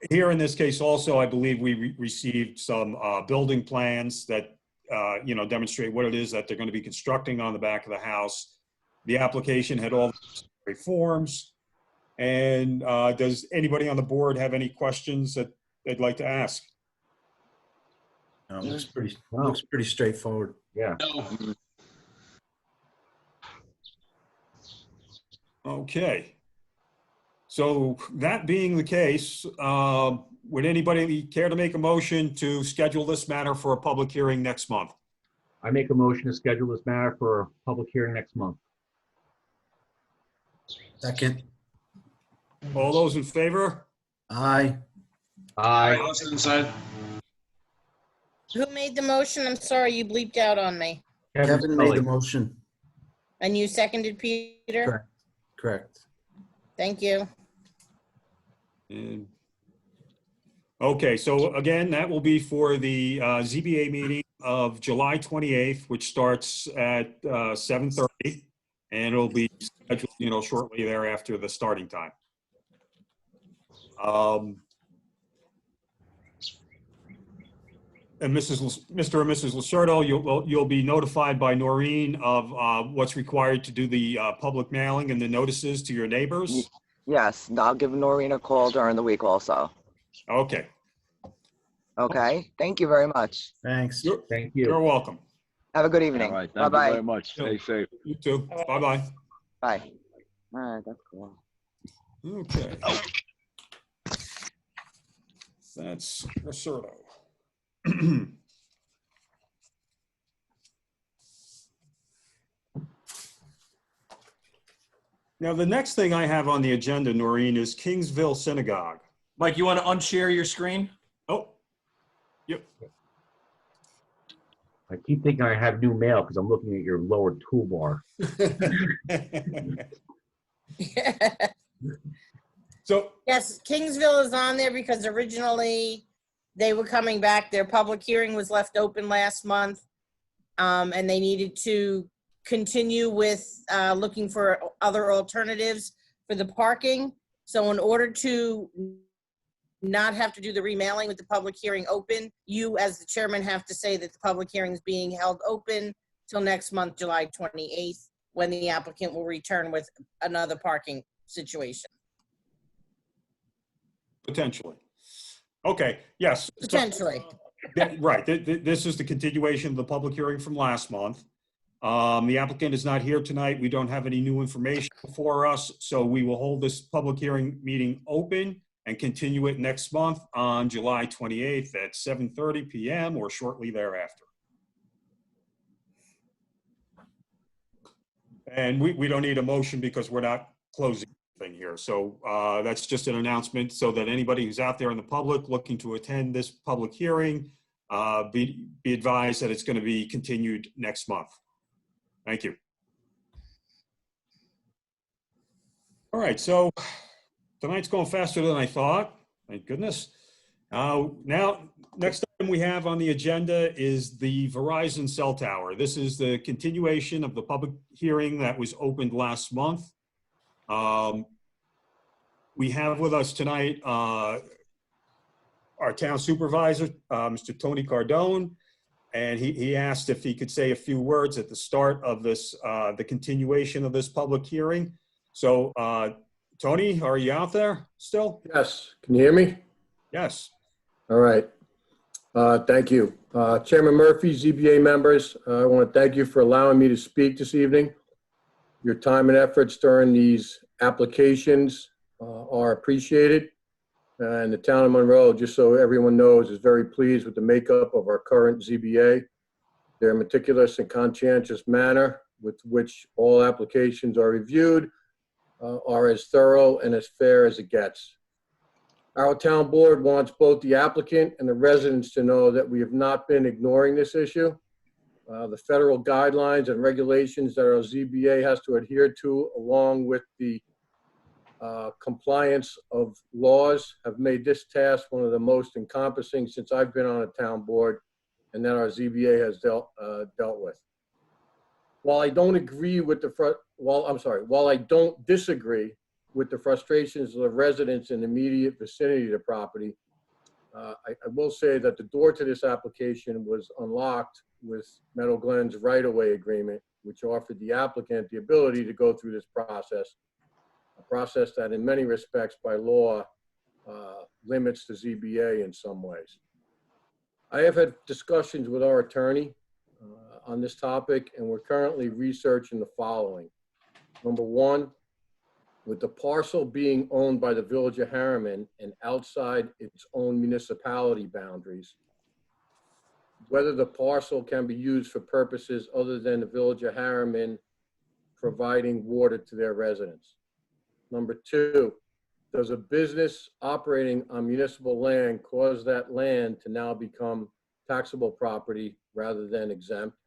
Here in this case also, I believe we received some building plans that you know, demonstrate what it is that they're going to be constructing on the back of the house. The application had all the necessary forms. And does anybody on the board have any questions that they'd like to ask?
Looks pretty straightforward.
Yeah.
No.
Okay. So that being the case, would anybody care to make a motion to schedule this matter for a public hearing next month?
I make a motion to schedule this matter for a public hearing next month.
Second.
All those in favor?
Aye.
Aye.
Austin inside.
Who made the motion? I'm sorry, you bleeped out on me.
Kevin made the motion.
And you seconded, Peter?
Correct. Correct.
Thank you.
And- Okay, so again, that will be for the ZBA meeting of July 28th, which starts at 7:30, and it'll be scheduled, you know, shortly thereafter the starting time. And Mr. and Mrs. Lucerto, you'll be notified by Noreen of what's required to do the public mailing and the notices to your neighbors.
Yes, I'll give Noreen a call during the week also.
Okay,
Okay, thank you very much.
Thanks.
Thank
you're
you.
welcome.
Have a good evening.
All right, thank you very
Bye-bye.
much. Stay safe.
You too. Bye-bye.
Bye. All right, that's cool.
Okay. That's Lucerto. Now, the next thing I have on the agenda, Noreen, is Kingsville Synagogue.
Mike, you want to unshare your screen?
Oh, yep.
I keep thinking I have new mail because I'm looking at your lower toolbar.
So,
Yes, Kingsville is on there because originally they were coming back. Their public hearing was left open last month. And they needed to continue with looking for other alternatives for the parking. So in order to not have to do the remailing with the public hearing open, you as the chairman have to say that the public hearing is being held open till next month, July 28th, when the applicant will return with another parking situation.
potentially. Okay, yes. So-
Potentially.
Right, this is the continuation of the public hearing from last month. The applicant is not here tonight. We don't have any new information for us, so we will hold this public hearing meeting open and continue it next month on July 28th at 7:30 PM or shortly thereafter. And we don't need a motion because we're not closing anything here. So that's just an announcement so that anybody who's out there in the public looking to attend this public hearing, be advised that it's going to be continued next month. Thank you. All right, so tonight's going faster than I thought. Thank goodness. Now, next item we have on the agenda is the Verizon cell tower. This is the continuation of the public hearing that was opened last month. We have with us tonight our town supervisor, Mr. Tony Cardone, and he asked if he could say a few words at the start of this, the continuation of this public hearing. So, Tony, are you out there still?
Yes. Can you hear me?
Yes.
All right. Thank you. Chairman Murphy, ZBA members, I want to thank you for allowing me to speak this evening. Your time and efforts during these applications are appreciated. And the town of Monroe, just so everyone knows, is very pleased with the makeup of our current ZBA. Their meticulous and conscientious manner with which all applications are reviewed are as thorough and as fair as it gets. Our town board wants both the applicant and the residents to know that we have not been ignoring this issue. The federal guidelines and regulations that our ZBA has to adhere to, along with the compliance of laws, have made this task one of the most encompassing since I've been on a town board and that our ZBA has dealt with. While I don't disagree with the frustrations of the residents in the immediate vicinity of the property, I will say that the door to this application was unlocked with Meadow Glen's right-of-way agreement, which offered the applicant the ability to go through this process, a process that in many respects by law limits the ZBA in some ways. I have had discussions with our attorney on this topic, and we're currently researching the following. Number one, with the parcel being owned by the Village of Harriman and outside its own municipality boundaries, whether the parcel can be used for purposes other than the Village of Harriman providing water to their residents. Number two, does a business operating on municipal land cause that land to now become taxable property rather than exempt?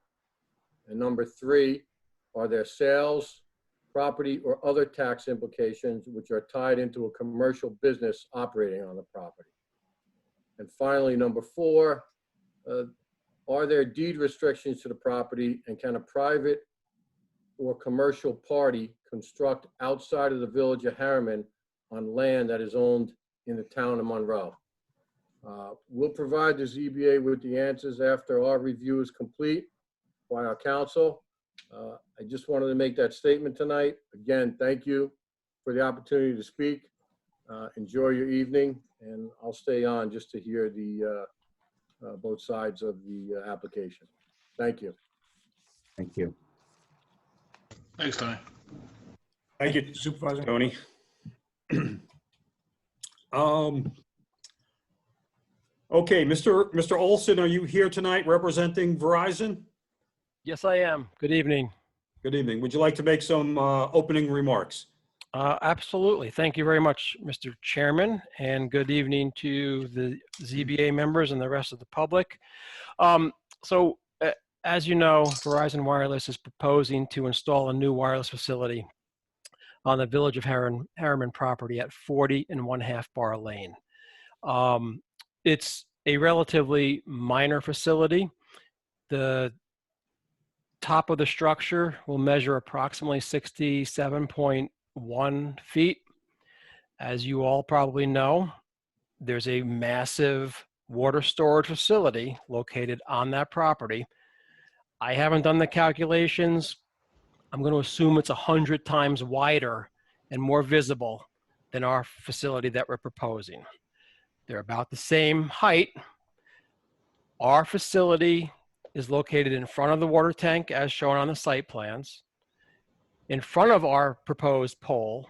And number three, are there sales, property, or other tax implications which are tied into a commercial business operating on the property? And finally, number four, are there deed restrictions to the property, and can a private or commercial party construct outside of the Village of Harriman on land that is owned in the town of Monroe? We'll provide the ZBA with the answers after our review is complete by our counsel. I just wanted to make that statement tonight. Again, thank you for the opportunity to speak. Enjoy your evening, and I'll stay on just to hear the both sides of the application. Thank you.
Thank you.
Thanks, Tony.
Thank you,
Supervisor.
Tony. Okay, Mr. Olson, are you here tonight representing Verizon?
Yes, I am. Good evening.
Good evening. Would you like to make some opening remarks?
Absolutely. Thank you very much, Mr. Chairman, and good evening to the ZBA members and the rest of the public. As you know, Verizon Wireless is proposing to install a new wireless facility on the Village of Harriman property at 40 1/2 Bar Lane. It's a relatively minor facility. The top of the structure will measure approximately 67.1 feet. As you all probably know, there's a massive water storage facility located on that property. I haven't done the calculations. I'm going to assume it's 100 times wider and more visible than our facility that we're proposing. They're about the same height. Our facility is located in front of the water tank as shown on the site plans. In front of our proposed pole,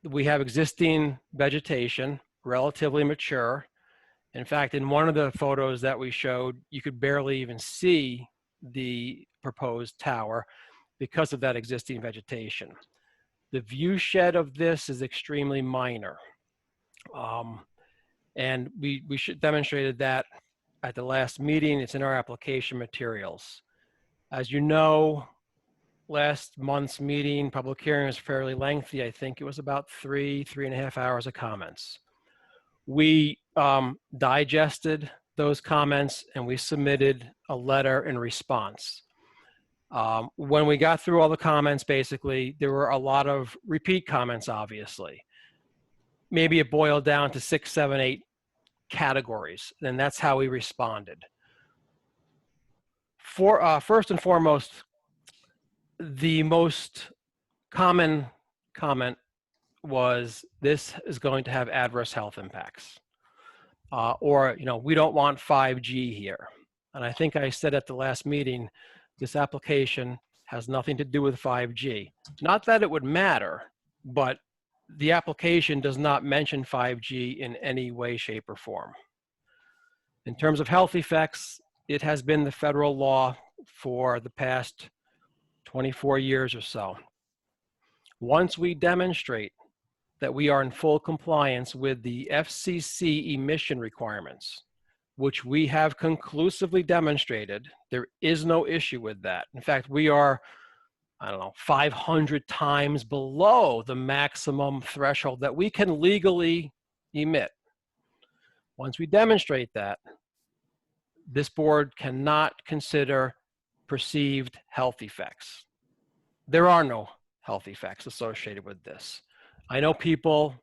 we have existing vegetation, relatively mature. In fact, in one of the photos that we showed, you could barely even see the proposed tower because of that existing vegetation. The view shed of this is extremely minor. And we demonstrated that at the last meeting. It's in our application materials. As you know, last month's meeting, public hearing was fairly lengthy. I think it was about 3.5 hours of comments. We digested those comments and we submitted a letter in response. When we got through all the comments, basically, there were a lot of repeat comments, obviously. Maybe it boiled down to 6, 7, 8 categories, and that's how we responded. First and foremost, the most common comment was, this is going to have adverse health impacts. Or, we don't want 5G here. And I think I said at the last meeting, this application has nothing to do with 5G. Not that it would matter, but the application does not mention 5G in any way, shape, or form. In terms of health effects, it has been the federal law for the past 24 years or so. Once we demonstrate that we are in full compliance with the FCC emission requirements, which we have conclusively demonstrated, there is no issue with that. In fact, we are, 500 times below the maximum threshold that we can legally emit. Once we demonstrate that, this board cannot consider perceived health effects. There are no health effects associated with this. I know people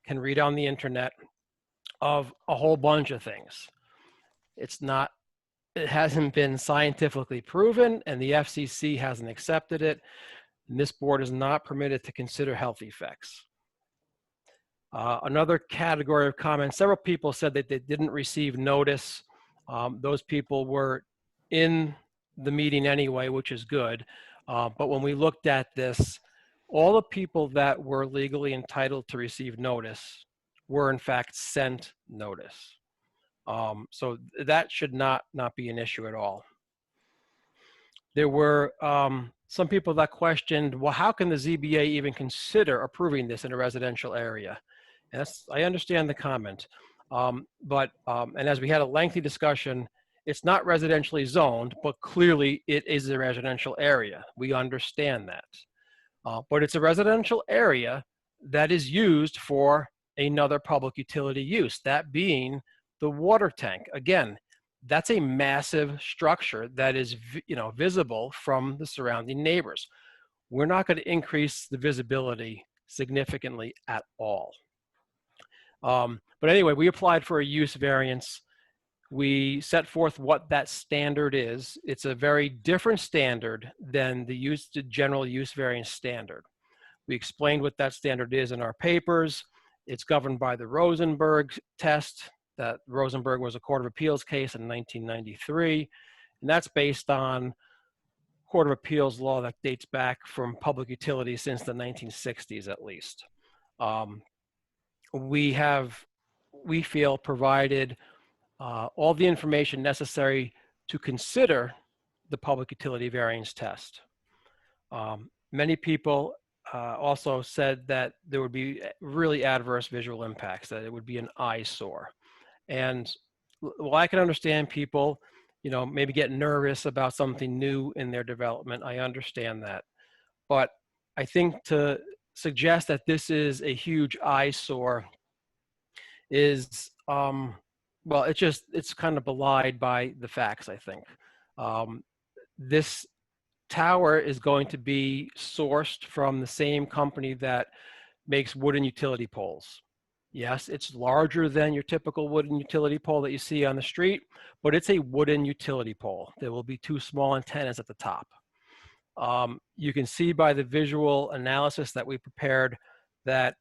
can read on the internet of a whole bunch of things. It hasn't been scientifically proven, and the FCC hasn't accepted it. And this board is not permitted to consider health effects. Another category of comments, several people said that they didn't receive notice. Those people were in the meeting anyway, which is good. But when we looked at this, all the people that were legally entitled to receive notice were in fact sent notice. So that should not be an issue at all. There were some people that questioned, well, how can the ZBA even consider approving this in a residential area? And I understand the comment, and as we had a lengthy discussion, it's not residentially zoned, but clearly it is a residential area. We understand that. But it's a residential area that is used for another public utility use, that being the water tank. Again, that's a massive structure that is visible from the surrounding neighbors. We're not going to increase the visibility significantly at all. But anyway, we applied for a use variance. We set forth what that standard is. It's a very different standard than the general use variance standard. We explained what that standard is in our papers. It's governed by the Rosenberg test. That Rosenberg was a Court of Appeals case in 1993. And that's based on Court of Appeals law that dates back from public utilities since the 1960s at least. We feel provided all the information necessary to consider the public utility variance test. Many people also said that there would be really adverse visual impacts, that it would be an eyesore. And while I can understand people, maybe get nervous about something new in their development, I understand that. But I think to suggest that this is a huge eyesore is, well, it's kind of belied by the facts, I think. This tower is going to be sourced from the same company that makes wooden utility poles. Yes, it's larger than your typical wooden utility pole that you see on the street, but it's a wooden utility pole. There will be 2 small antennas at the top. You can see by the visual analysis that we prepared that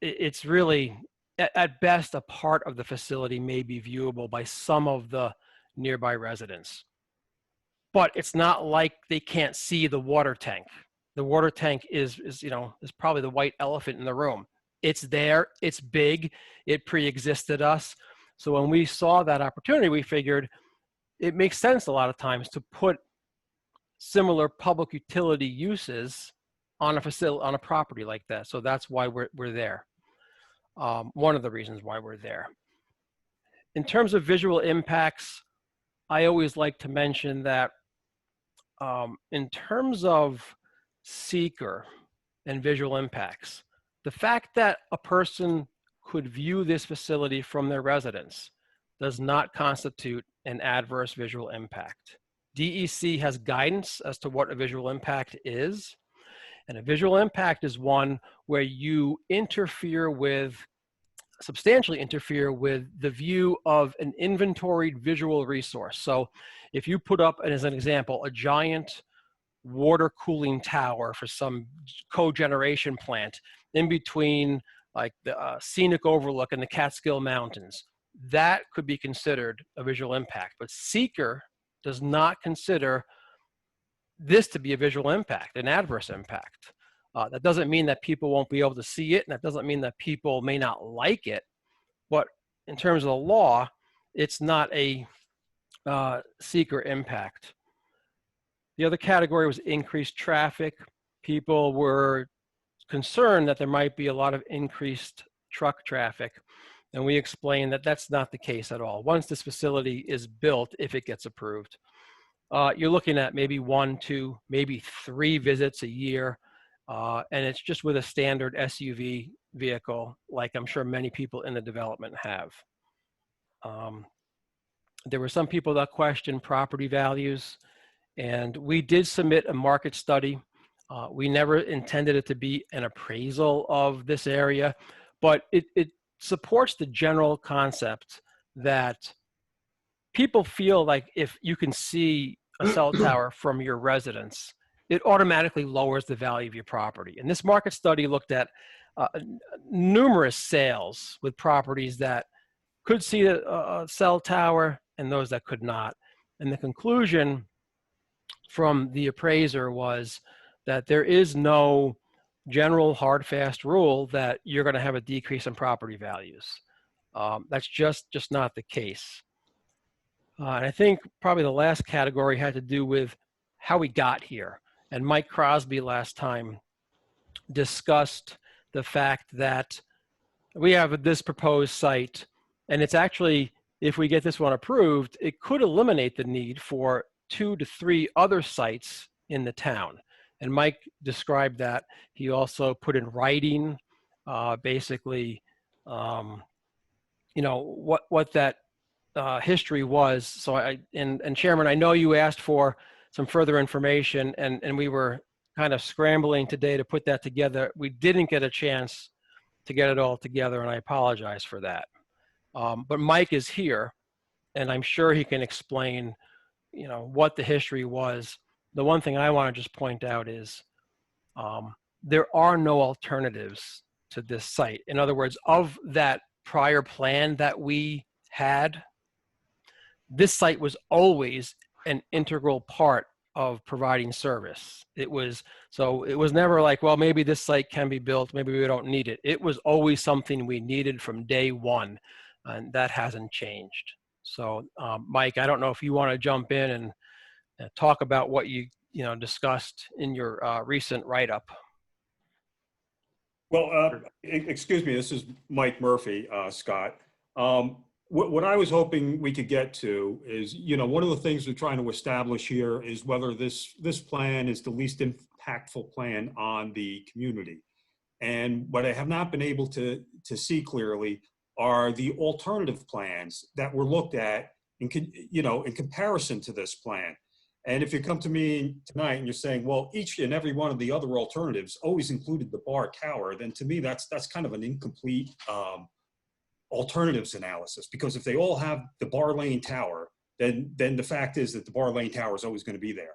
it's really, at best, a part of the facility may be viewable by some of the nearby residents. But it's not like they can't see the water tank. The water tank is probably the white elephant in the room. It's there, it's big, it pre-existed us. So when we saw that opportunity, we figured it makes sense a lot of times to put similar public utility uses on a facility, on a property like that. So that's why we're there. One of the reasons why we're there. In terms of visual impacts, I always like to mention that In terms of seeker and visual impacts, the fact that a person could view this facility from their residence does not constitute an adverse visual impact. DEC has guidance as to what a visual impact is, and a visual impact is one where you substantially interfere with the view of an inventoried visual resource. So if you put up, as an example, a giant water cooling tower for some cogeneration plant in between like the scenic overlook in the Catskill Mountains, that could be considered a visual impact. But seeker does not consider this to be a visual impact, an adverse impact. That doesn't mean that people won't be able to see it, and that doesn't mean that people may not like it. But in terms of the law, it's not a seeker impact. The other category was increased traffic. People were concerned that there might be a lot of increased truck traffic. And we explained that that's not the case at all. Once this facility is built, if it gets approved, you're looking at maybe 1, 2, maybe 3 visits a year. And it's just with a standard SUV vehicle, like I'm sure many people in the development have. There were some people that questioned property values, and we did submit a market study. We never intended it to be an appraisal of this area, but it supports the general concept that people feel like if you can see a cell tower from your residence, it automatically lowers the value of your property. And this market study looked at numerous sales with properties that could see a cell tower and those that could not. And the conclusion from the appraiser was that there is no general hard fast rule that you're going to have a decrease in property values. That's just not the case. And I think probably the last category had to do with how we got here. And Mike Crosby last time discussed the fact that we have this proposed site, and it's actually, if we get this one approved, it could eliminate the need for 2 to 3 other sites in the town. And Mike described that. He also put in writing, basically, you know, what that history was. So and Chairman, I know you asked for some further information, and we were kind of scrambling today to put that together. We didn't get a chance to get it all together, and I apologize for that. But Mike is here, and I'm sure he can explain, you know, what the history was. The one thing I want to just point out is there are no alternatives to this site. In other words, of that prior plan that we had, this site was always an integral part of providing service. It was never like, well, maybe this site can be built, maybe we don't need it. It was always something we needed from day one, and that hasn't changed. So Mike, I don't know if you want to jump in and talk about what you discussed in your recent write-up.
Well, excuse me, this is Mike Murphy, Scott. What I was hoping we could get to is, one of the things we're trying to establish here is whether this plan is the least impactful plan on the community. And what I have not been able to see clearly are the alternative plans that were looked at in comparison to this plan. And if you come to me tonight and you're saying, well, each and every one of the other alternatives always included the bar tower, then to me, that's kind of an incomplete alternatives analysis, because if they all have the bar lane tower, then the fact is that the bar lane tower is always going to be there.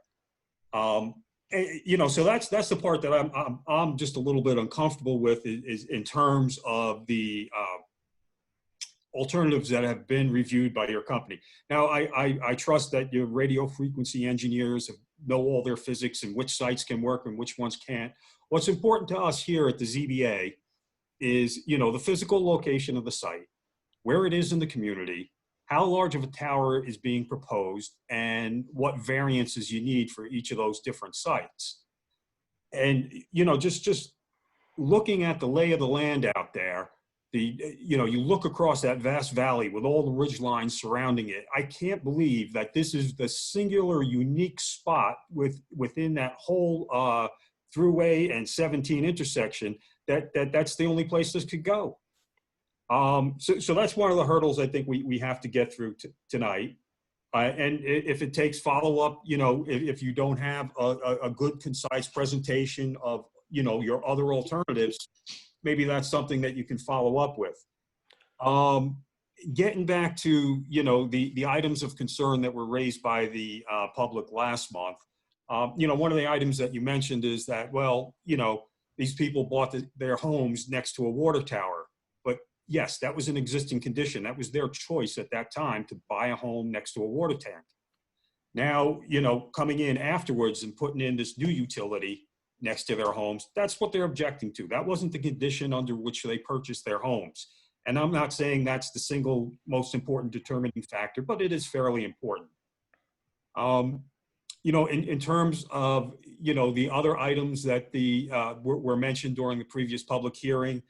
So that's the part that I'm just a little bit uncomfortable with is in terms of the alternatives that have been reviewed by your company. Now, I trust that your radio frequency engineers know all their physics and which sites can work and which ones can't. What's important to us here at the ZBA is, the physical location of the site, where it is in the community, how large of a tower is being proposed, and what variances you need for each of those different sites. And, just looking at the lay of the land out there, you look across that vast valley with all the ridge lines surrounding it. I can't believe that this is the singular, unique spot within that whole Thruway and 17 intersection that's the only place this could go. So that's one of the hurdles I think we have to get through tonight. And if it takes follow-up, if you don't have a good, concise presentation of, your other alternatives, maybe that's something that you can follow up with. Getting back to, the items of concern that were raised by the public last month, one of the items that you mentioned is that, well, these people bought their homes next to a water tower. But yes, that was an existing condition. That was their choice at that time to buy a home next to a water tank. Now, coming in afterwards and putting in this new utility next to their homes, that's what they're objecting to. That wasn't the condition under which they purchased their homes. And I'm not saying that's the single most important determining factor, but it is fairly important. In terms of, the other items that were mentioned during the previous public hearing,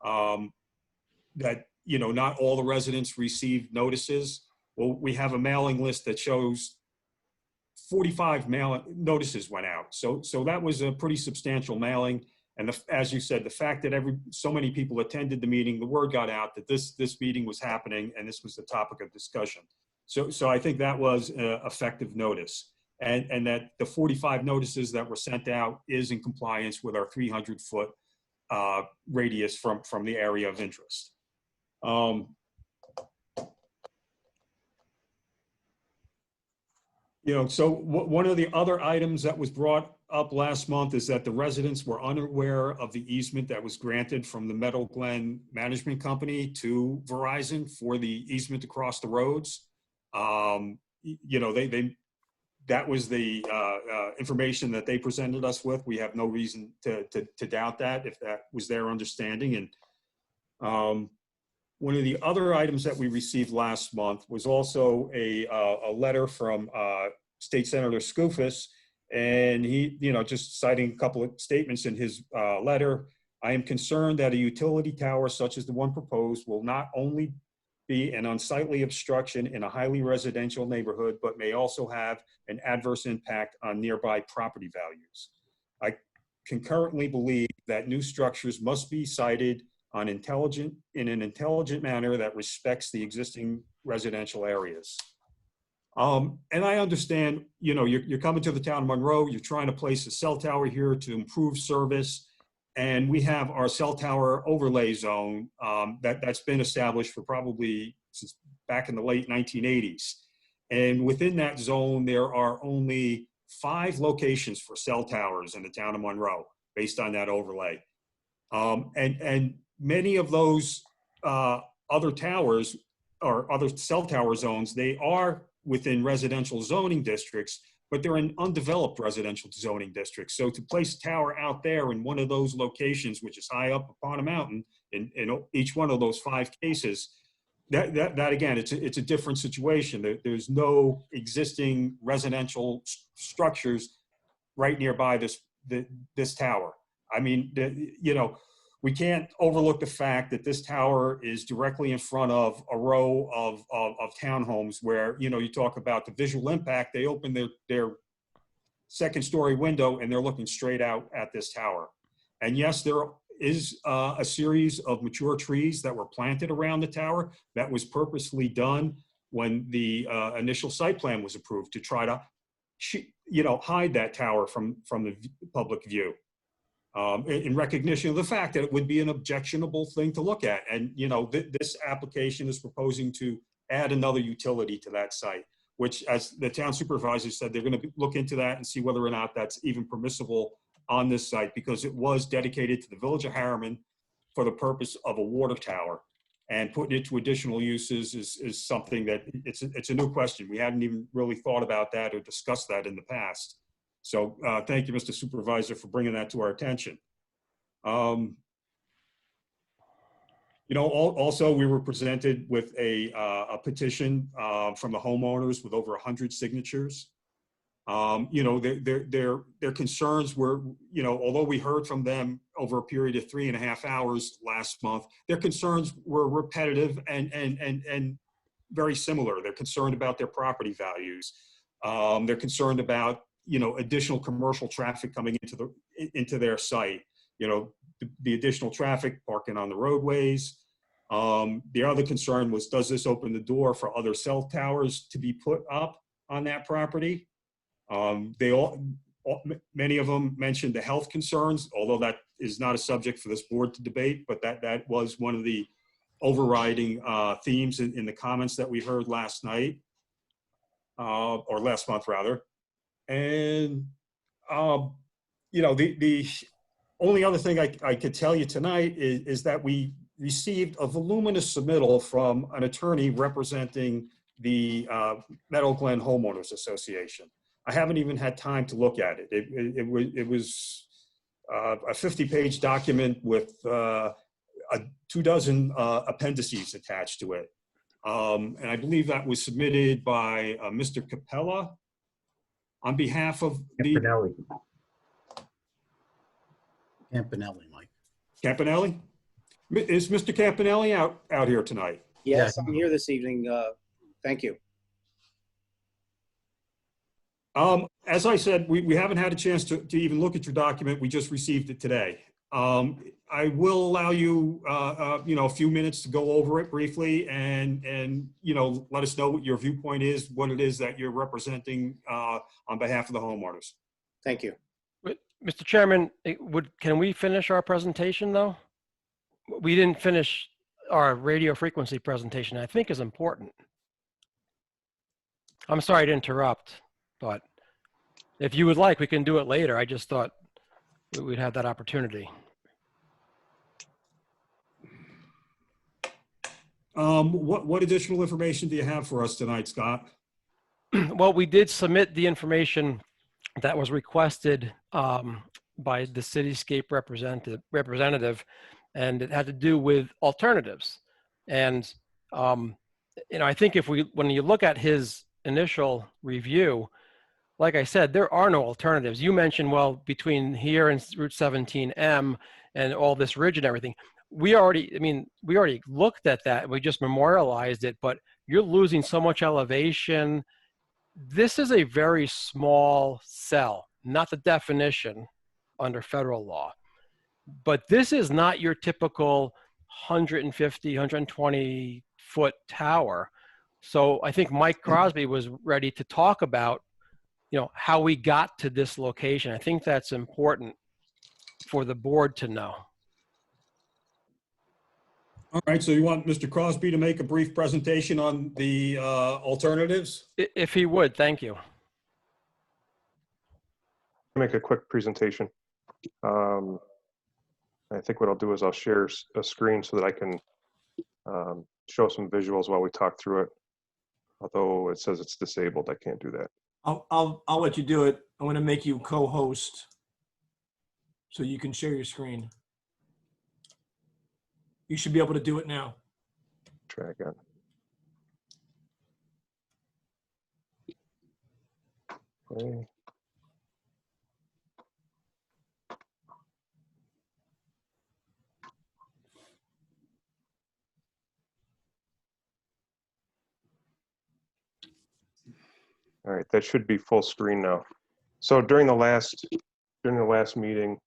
that, not all the residents received notices. Well, we have a mailing list that shows 45 notices went out. So that was a pretty substantial mailing. And as you said, the fact that so many people attended the meeting, the word got out that this meeting was happening and this was the topic of discussion. So I think that was effective notice. And that the 45 notices that were sent out is in compliance with our 300-foot radius from the area of interest. So one of the other items that was brought up last month is that the residents were unaware of the easement that was granted from the Meadow Glen Management Company to Verizon for the easement across the roads. That was the information that they presented us with. We have no reason to doubt that if that was their understanding. And one of the other items that we received last month was also a letter from State Senator Skoufis, and he, just citing a couple of statements in his letter. I am concerned that a utility tower such as the one proposed will not only be an unsightly obstruction in a highly residential neighborhood, but may also have an adverse impact on nearby property values. I concurrently believe that new structures must be sited in an intelligent manner that respects the existing residential areas. And I understand, you're coming to the town of Monroe, you're trying to place a cell tower here to improve service. And we have our cell tower overlay zone that's been established for probably since back in the late 1980s. And within that zone, there are only 5 locations for cell towers in the town of Monroe based on that overlay. And many of those other towers or other cell tower zones, they are within residential zoning districts, but they're in undeveloped residential zoning districts. So to place a tower out there in one of those locations, which is high up upon a mountain, in each one of those 5 cases, that again, it's a different situation. There's no existing residential structures right nearby this tower. I mean, we can't overlook the fact that this tower is directly in front of a row of townhomes where, you talk about the visual impact. They open their second-story window and they're looking straight out at this tower. And yes, there is a series of mature trees that were planted around the tower. That was purposely done when the initial site plan was approved to try to, hide that tower from the public view. In recognition of the fact that it would be an objectionable thing to look at. And, this application is proposing to add another utility to that site, which, as the town supervisor said, they're going to look into that and see whether or not that's even permissible on this site, because it was dedicated to the village of Harriman for the purpose of a water tower. And putting it to additional uses is something that it's a new question. We hadn't even really thought about that or discussed that in the past. So thank you, Mr. Supervisor, for bringing that to our attention. Also, we were presented with a petition from the homeowners with over 100 signatures. You know, their concerns were, you know, although we heard from them over a period of 3.5 hours last month, their concerns were repetitive and very similar. They're concerned about their property values. They're concerned about, you know, additional commercial traffic coming into their site. You know, the additional traffic parking on the roadways. The other concern was, does this open the door for other cell towers to be put up on that property? Many of them mentioned the health concerns, although that is not a subject for this board to debate, but that was one of the overriding themes in the comments that we heard last night, or last month rather. And, you know, the only other thing I could tell you tonight is that we received a voluminous submittal from an attorney representing the Meadow Glen Homeowners Association. I haven't even had time to look at it. It was a 50-page document with 24 appendices attached to it. And I believe that was submitted by Mr. Capella on behalf of the...
Campanelli, Mike.
Campanelli? Is Mr. Campanelli out here tonight?
Yes,
Yeah.
I'm here this evening. Thank you.
As I said, we haven't had a chance to even look at your document. We just received it today. I will allow you, you know, a few minutes to go over it briefly and you know, let us know what your viewpoint is, what it is that you're representing on behalf of the homeowners.
Thank you.
Mr. Chairman, can we finish our presentation though? We didn't finish our radio frequency presentation, I think is important. I'm sorry to interrupt, but if you would like, we can do it later. I just thought we'd have that opportunity.
What additional information do you have for us tonight, Scott?
Well, we did submit the information that was requested by the Cityscape representative, and it had to do with alternatives. And you know, I think when you look at his initial review, like I said, there are no alternatives. You mentioned, well, between here and Route 17M and all this ridge and everything, we already looked at that. We just memorialized it, but you're losing so much elevation. This is a very small cell, not the definition under federal law. But this is not your typical 150, 120 foot tower. So I think Mike Crosby was ready to talk about, you know, how we got to this location. I think that's important for the board to know.
All right, so you want Mr. Crosby to make a brief presentation on the alternatives?
If he would, thank you.
Make a quick presentation. I think what I'll do is I'll share a screen so that I can show some visuals while we talk through it. Although it says it's disabled, I can't do that.
I'll let you do it. I'm going to make you co-host so you can share your screen. You should be able to do it now.
Try again. Okay. All right, that should be full screen now. So during the last meeting,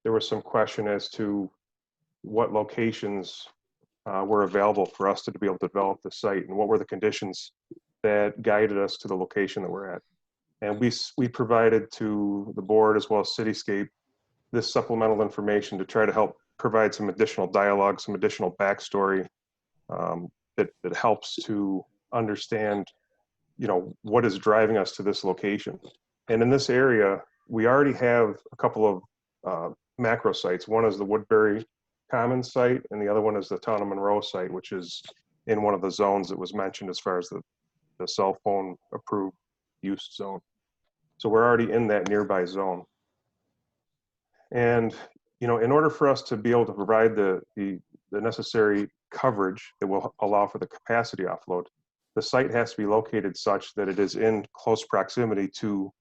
there was some question as to what locations were available for us to be able to develop the site and what were the conditions that guided us to the location that we're at. And we provided to the board as well as Cityscape this supplemental information to try to help provide some additional dialogue, some additional backstory that helps to understand, you know, what is driving us to this location. And in this area, we already have a couple of macro sites. One is the Woodbury Commons site, and the other one is the town of Monroe site, which is in one of the zones that was mentioned as far as the cell phone approved use zone. So we're already in that nearby zone. And, you know, in order for us to be able to provide the necessary coverage that will allow for the capacity offload, the site has to be located such that it is in close proximity to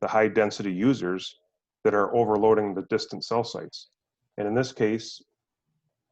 the high density users that are overloading the distant cell sites. And in this case,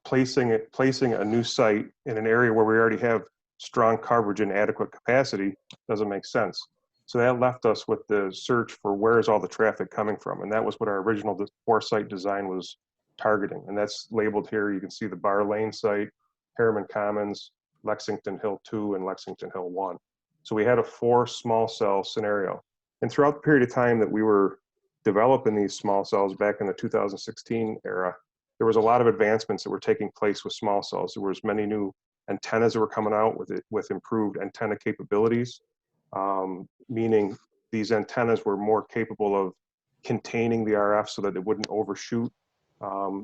placing a new site in an area where we already have strong coverage and adequate capacity doesn't make sense. So that left us with the search for where is all the traffic coming from. And that was what our original 4-site design was targeting. And that's labeled here. You can see the Bar Lane site, Harriman Commons, Lexington Hill 2, and Lexington Hill 1. So we had a 4 small cell scenario. And throughout the period of time that we were developing these small cells back in the 2016 era, there was a lot of advancements that were taking place with small cells. There was many new antennas that were coming out with improved antenna capabilities, meaning these antennas were more capable of containing the RF so that it wouldn't overshoot.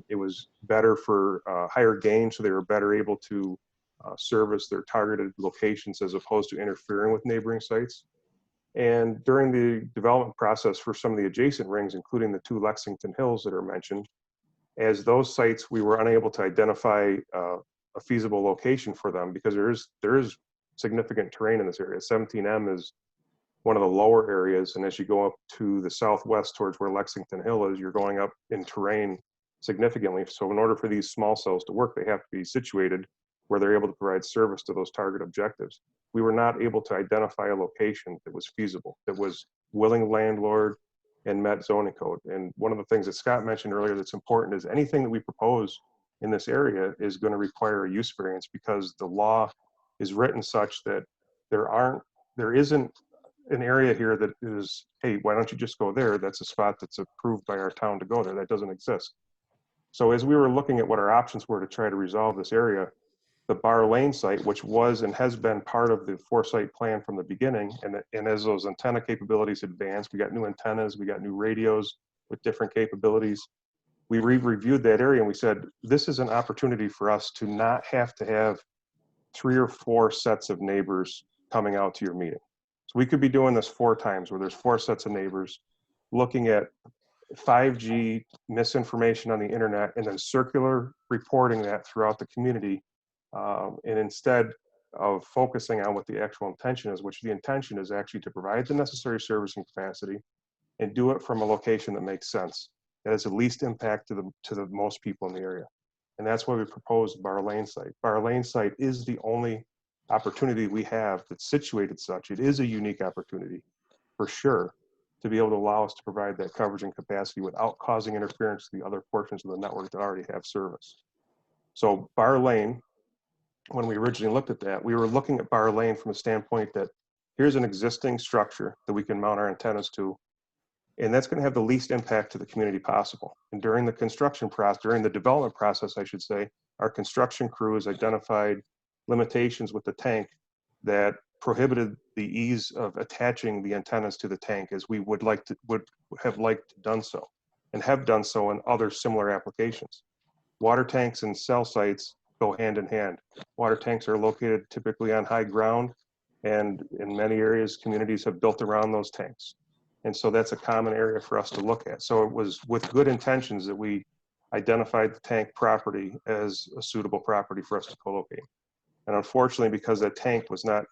It was better for higher gain, so they were better able to service their targeted locations as opposed to interfering with neighboring sites. And during the development process for some of the adjacent rings, including the 2 Lexington Hills that are mentioned, as those sites, we were unable to identify a feasible location for them because there is significant terrain in this area. 17M is one of the lower areas, and as you go up to the southwest towards where Lexington Hill is, you're going up in terrain significantly. So in order for these small cells to work, they have to be situated where they're able to provide service to those target objectives. We were not able to identify a location that was feasible, that was willing landlord and met zoning code. And one of the things that Scott mentioned earlier that's important is anything that we propose in this area is going to require a use variance because the law is written such that there isn't an area here that is, hey, why don't you just go there? That's a spot that's approved by our town to go there. That doesn't exist. So as we were looking at what our options were to try to resolve this area, the Bar Lane site, which was and has been part of the 4-site plan from the beginning, and as those antenna capabilities advanced, we got new antennas, we got new radios with different capabilities. We reviewed that area and we said, this is an opportunity for us to not have to have 3 or 4 sets of neighbors coming out to your meeting. So we could be doing this 4 times where there's 4 sets of neighbors looking at 5G misinformation on the internet and then circular reporting that throughout the community. And instead of focusing on what the actual intention is, which the intention is actually to provide the necessary servicing capacity and do it from a location that makes sense, that has the least impact to the most people in the area. And that's why we proposed Bar Lane site. Bar Lane site is the only opportunity we have that's situated such. It is a unique opportunity for sure to be able to allow us to provide that coverage and capacity without causing interference to the other portions of the network that already have service. So Bar Lane, when we originally looked at that, we were looking at Bar Lane from a standpoint that here's an existing structure that we can mount our antennas to, and that's going to have the least impact to the community possible. And during the construction process, during the development process, I should say, our construction crew has identified limitations with the tank that prohibited the ease of attaching the antennas to the tank as we would have liked done so, and have done so in other similar applications. Water tanks and cell sites go hand in hand. Water tanks are located typically on high ground, and in many areas, communities have built around those tanks. And so that's a common area for us to look at. So it was with good intentions that we identified the tank property as a suitable property for us to co-locate. And unfortunately, because that tank was not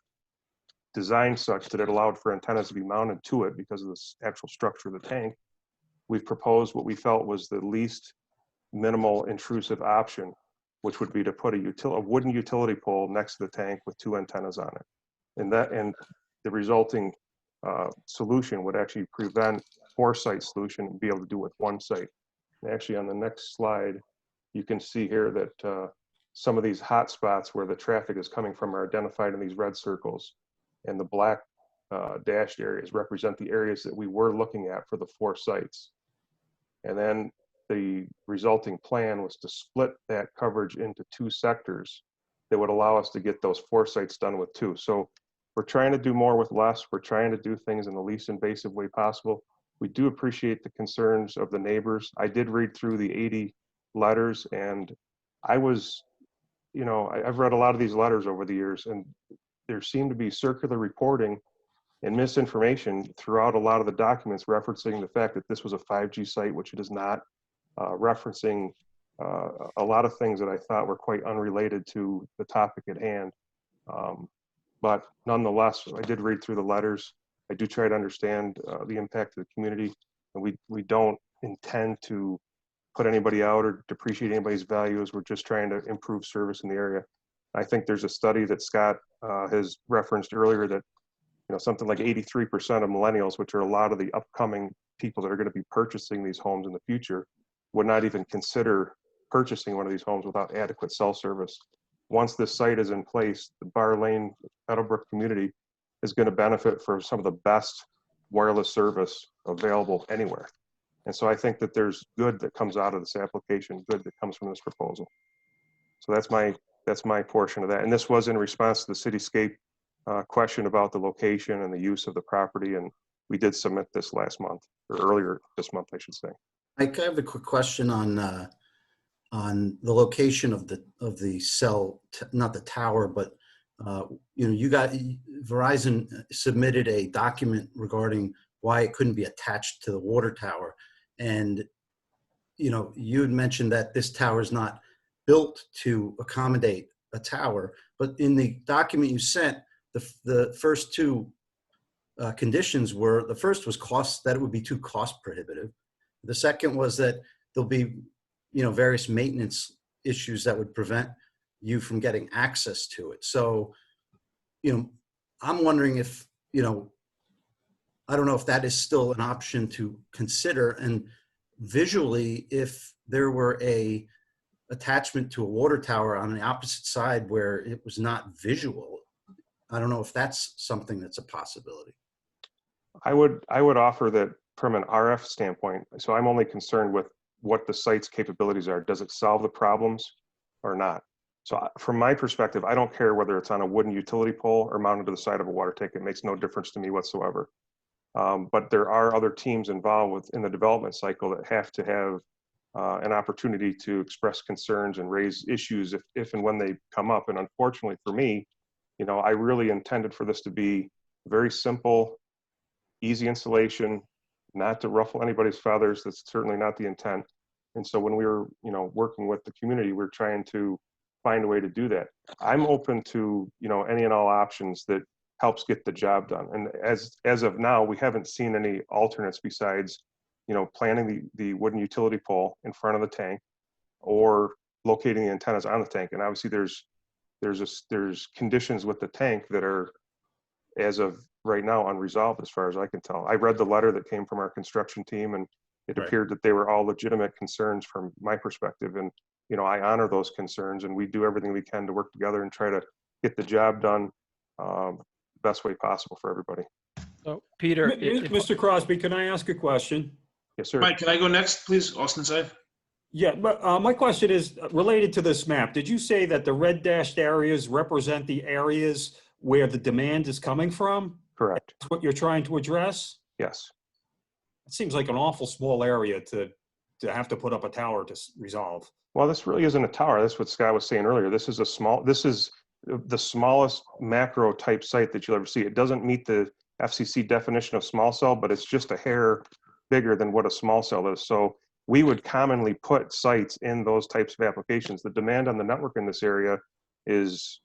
designed such that it allowed for antennas to be mounted to it because of the actual structure of the tank, we've proposed what we felt was the least minimal intrusive option, which would be to put a wooden utility pole next to the tank with 2 antennas on it. And the resulting solution would actually prevent 4-site solution and be able to do it with 1 site. And actually, on the next slide, you can see here that some of these hot spots where the traffic is coming from are identified in these red circles, and the black dashed areas represent the areas that we were looking at for the 4 sites. And then the resulting plan was to split that coverage into 2 sectors that would allow us to get those 4 sites done with 2. So we're trying to do more with less. We're trying to do things in the least invasive way possible. We do appreciate the concerns of the neighbors. I did read through the 80 letters, and I was, I've read a lot of these letters over the years, and there seemed to be circular reporting and misinformation throughout a lot of the documents referencing the fact that this was a 5G site, which it is not, referencing a lot of things that I thought were quite unrelated to the topic at hand. But nonetheless, I did read through the letters, I do try to understand the impact of the community, and we don't intend to put anybody out or depreciate anybody's values. We're just trying to improve service in the area. I think there's a study that Scott has referenced earlier that, you know, something like 83% of millennials, which are a lot of the upcoming people that are going to be purchasing these homes in the future, would not even consider purchasing one of these homes without adequate cell service. Once this site is in place, the Bar Lane, Meadowbrook community is going to benefit from some of the best wireless service available anywhere. And so I think that there's good that comes out of this application, good that comes from this proposal. So that's my portion of that. And this was in response to the Cityscape question about the location and the use of the property. And we did submit this last month, or earlier this month, I should say.
Mike, I have a quick question on the location of the cell, not the tower, but you know, Verizon submitted a document regarding why it couldn't be attached to the water tower. And, you know, you had mentioned that this tower is not built to accommodate a tower, but in the document you sent, the first two conditions were, the first was cost, that it would be too cost prohibitive. The second was that there'll be, you know, various maintenance issues that would prevent you from getting access to it. So, you know, I'm wondering if, you know, I don't know if that is still an option to consider. And visually, if there were a attachment to a water tower on the opposite side where it was not visual, I don't know if that's something that's a possibility.
I would offer that from an RF standpoint. So I'm only concerned with what the site's capabilities are. Does it solve the problems or not? So from my perspective, I don't care whether it's on a wooden utility pole or mounted to the side of a water tank. It makes no difference to me whatsoever. But there are other teams involved in the development cycle that have to have an opportunity to express concerns and raise issues if and when they come up. And unfortunately for me, you know, I really intended for this to be very simple, easy installation, not to ruffle anybody's feathers. That's certainly not the intent. And so when we were, you know, working with the community, we're trying to find a way to do that. I'm open to, you know, any and all options that helps get the job done. And as of now, we haven't seen any alternates besides, you know, planting the wooden utility pole in front of the tank or locating the antennas on the tank. And obviously there's conditions with the tank that are, as of right now, unresolved as far as I can tell. I read the letter that came from our construction team, and it appeared that they were all legitimate concerns from my perspective. And, you know, I honor those concerns, and we do everything we can to work together and try to get the job done best way possible for everybody.
So, Peter,
Mr. Crosby, can I ask a question?
Yes, sir.
Mike, can I go next, please? Austin side.
Yeah, but my question is related to this map. Did you say that the red dashed areas represent the areas where the demand is coming from?
Correct.
That's what you're trying to address?
Yes.
It seems like an awful small area to have to put up a tower to resolve.
Well, this really isn't a tower. That's what Scott was saying earlier. This is the smallest macro type site that you'll ever see. It doesn't meet the FCC definition of small cell, but it's just a hair bigger than what a small cell is. So we would commonly put sites in those types of applications. The demand on the network in this area is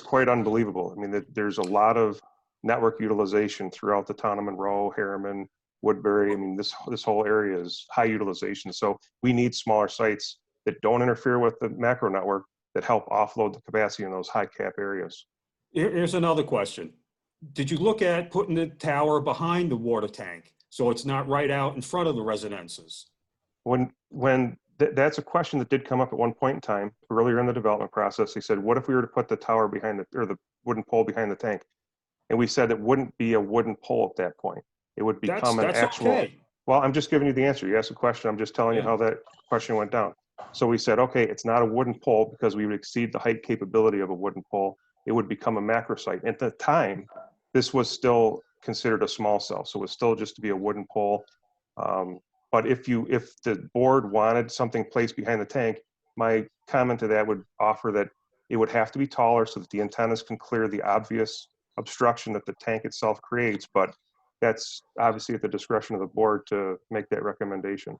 quite unbelievable. I mean, there's a lot of network utilization throughout the town of Monroe, Harriman, Woodbury. I mean, this whole area is high utilization. So we need smaller sites that don't interfere with the macro network, that help offload the capacity in those high cap areas.
Here's another question. Did you look at putting the tower behind the water tank so it's not right out in front of the residences?
That's a question that did come up at one point in time earlier in the development process. They said, what if we were to put the tower behind the wooden pole behind the tank? And we said it wouldn't be a wooden pole at that point. It would become an actual.
Okay.
Well, I'm just giving you the answer. You asked a question. I'm just telling you how that question went down. So we said, okay, it's not a wooden pole because we would exceed the height capability of a wooden pole. It would become a macro site. At the time, this was still considered a small cell. So it was still just to be a wooden pole. But if the board wanted something placed behind the tank, my comment to that would offer that it would have to be taller so that the antennas can clear the obvious obstruction that the tank itself creates. But that's obviously at the discretion of the board to make that recommendation.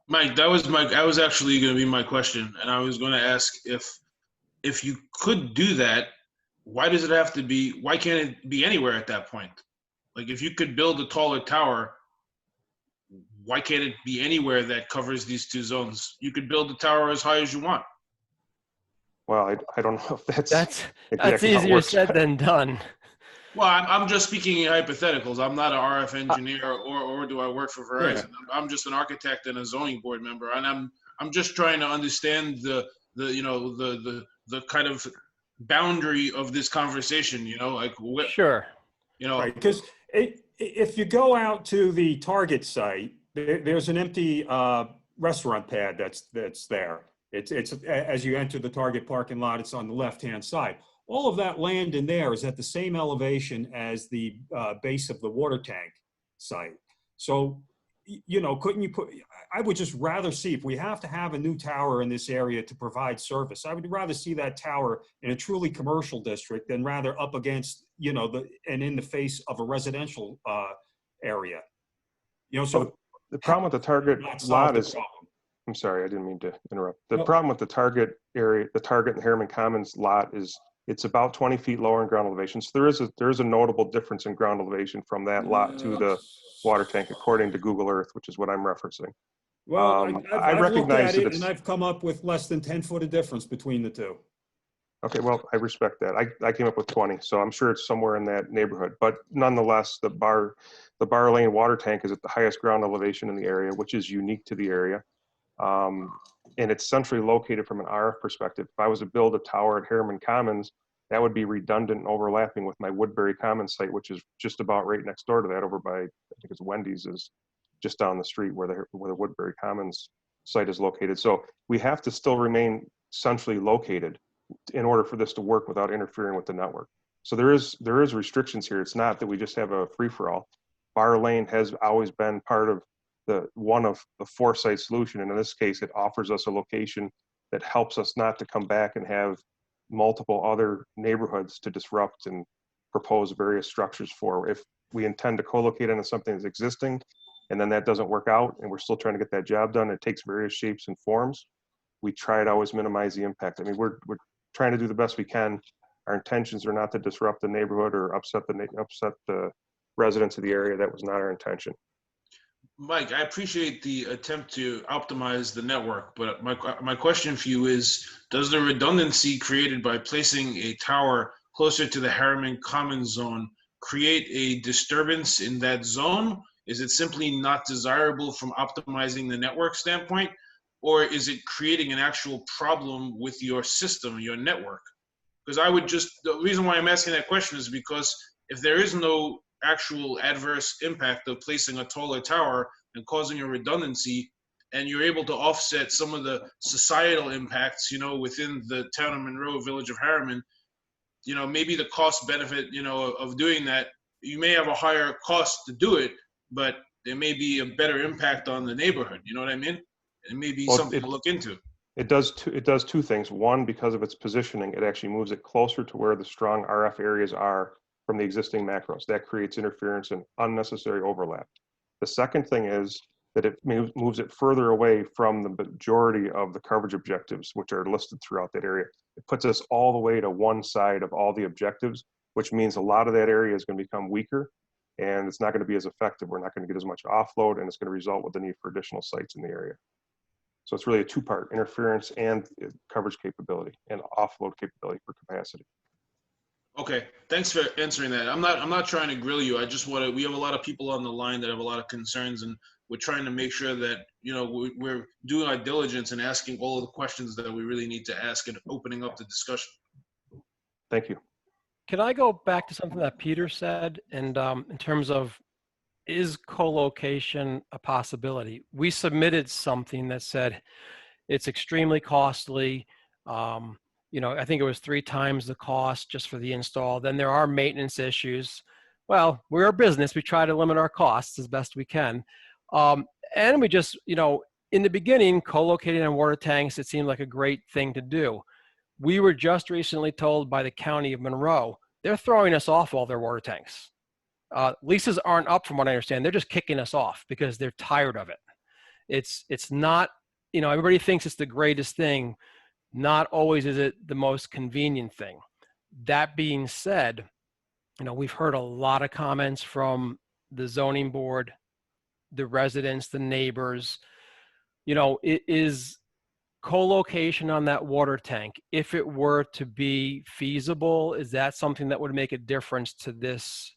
Mike, that was actually going to be my question, and I was going to ask if you could do that, why does it have to be? Why can't it be anywhere at that point? Like if you could build a taller tower, why can't it be anywhere that covers these two zones? You could build a tower as high as you want.
Well, I don't know if that's
That's
exactly how it
easier
works.
said than done.
Well, I'm just speaking in hypotheticals. I'm not an RF engineer, or do I work for Verizon. I'm just an architect and a zoning board member, and I'm just trying to understand the kind of boundary of this conversation. You know, like what,
Sure.
you know,
Right, because if you go out to the Target site, there's an empty restaurant pad that's there. It's as you enter the Target parking lot, it's on the left-hand side. All of that land in there is at the same elevation as the base of the water tank site. So, you know, couldn't you put, I would just rather see, if we have to have a new tower in this area to provide service, I would rather see that tower in a truly commercial district than rather up against, you know, and in the face of a residential area. You know, so
The problem with the Target
not solve
lot
the
is,
problem.
I'm sorry, I didn't mean to interrupt. The
No.
problem with the Target area, the Target and Harriman Commons lot is it's about 20 feet lower in ground elevation. So there is a notable difference in ground elevation from that lot to the water tank, according to Google Earth, which is what I'm referencing.
Well,
I
I've looked
recognize
at
that
it
it's,
and I've come up with less than 10 foot of difference between the two.
okay, well, I respect that. I came up with 20, so I'm sure it's somewhere in that neighborhood. But nonetheless, the bar lane water tank is at the highest ground elevation in the area, which is unique to the area. And it's centrally located from an RF perspective. If I was to build a tower at Harriman Commons, that would be redundant and overlapping with my Woodbury Commons site, which is just about right next door to that, over by, I think it's Wendy's, is just down the street where the Woodbury Commons site is located. So we have to still remain centrally located in order for this to work without interfering with the network. So there is restrictions here. It's not that we just have a free-for-all. Bar Lane has always been part of one of the 4-site solution, and in this case, it offers us a location that helps us not to come back and have multiple other neighborhoods to disrupt and propose various structures for. If we intend to co-locate into something that's existing, and then that doesn't work out, and we're still trying to get that job done, it takes various shapes and forms. We try to always minimize the impact. I mean, we're trying to do the best we can. Our intentions are not to disrupt the neighborhood or upset the residents of the area. That was not our intention.
Mike, I appreciate the attempt to optimize the network, but my question for you is, does the redundancy created by placing a tower closer to the Harriman Commons zone create a disturbance in that zone? Is it simply not desirable from optimizing the network standpoint, or is it creating an actual problem with your system, your network? Because the reason why I'm asking that question is because if there is no actual adverse impact of placing a taller tower and causing a redundancy, and you're able to offset some of the societal impacts, you know, within the town of Monroe, village of Harriman, you know, maybe the cost benefit, you know, of doing that, you may have a higher cost to do it, but there may be a better impact on the neighborhood. You know what I mean? It may be something to look into.
It does two things. One, because of its positioning, it actually moves it closer to where the strong RF areas are from the existing macros. That creates interference and unnecessary overlap. The second thing is that it moves it further away from the majority of the coverage objectives, which are listed throughout that area. It puts us all the way to one side of all the objectives, which means a lot of that area is going to become weaker, and it's not going to be as effective. We're not going to get as much offload, and it's going to result with the need for additional sites in the area. So it's really a two-part: interference and coverage capability and offload capability for capacity.
Okay, thanks for answering that. I'm not trying to grill you. I just we have a lot of people on the line that have a lot of concerns, and we're trying to make sure that, you know, we're doing our diligence and asking all of the questions that we really need to ask and opening up the discussion.
Thank you.
Can I go back to something that Peter said, and in terms of, is co-location a possibility? We submitted something that said it's extremely costly. You know, I think it was 3 times the cost just for the install. Then there are maintenance issues. Well, we're a business. We try to limit our costs as best we can. And we just, you know, in the beginning, co-locating on water tanks, it seemed like a great thing to do. We were just recently told by the county of Monroe, they're throwing us off all their water tanks. Leases aren't up from what I understand. They're just kicking us off because they're tired of it. It's not, you know, everybody thinks it's the greatest thing. Not always is it the most convenient thing. That being said, You know, we've heard a lot of comments from the zoning board, the residents, the neighbors. You know, it is co-location on that water tank, if it were to be feasible, is that something that would make a difference to this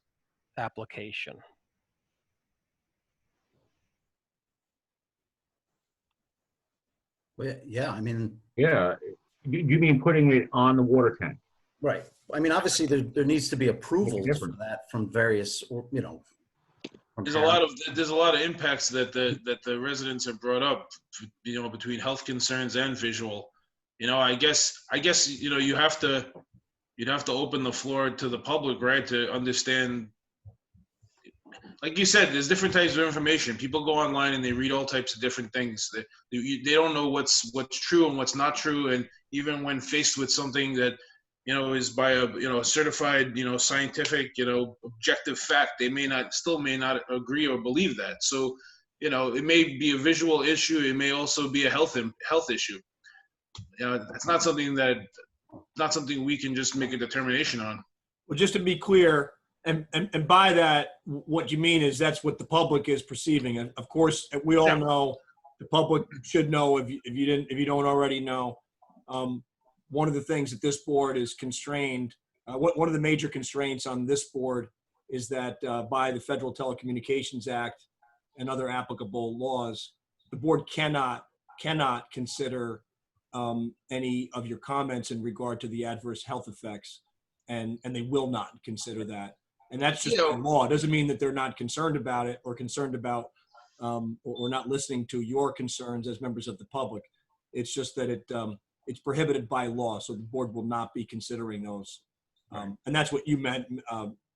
application?
Well, yeah, I mean,
Yeah, you mean putting it on the water tank?
right. I mean, obviously, there needs to be
Make a
approvals for
difference.
that from various, you know, from
There's a lot of impacts that the residents have brought up, you know, between health concerns and visual. You know, I guess you know you'd have to open the floor to the public, right, to understand. Like you said, there's different types of information. People go online and they read all types of different things. They don't know what's true and what's not true. And even when faced with something that, you know, is by a, you know, certified, you know, scientific, you know, objective fact, they may not agree or believe that. So, you know, it may be a visual issue. It may also be a health issue. You know, it's not something we can just make a determination on.
Well, just to be clear, and by that, what you mean is that's what the public is perceiving. And of course, we all know, the public should know if you don't already know. One of the things that this board is constrained, one of the major constraints on this board is that by the Federal Telecommunications Act and other applicable laws, the board cannot consider any of your comments in regard to the adverse health effects, and they will not consider that. And that's just by law. It doesn't mean that they're not concerned about it or concerned about or not listening to your concerns as members of the public. It's just that it's prohibited by law, so the board will not be considering those. And that's what you meant,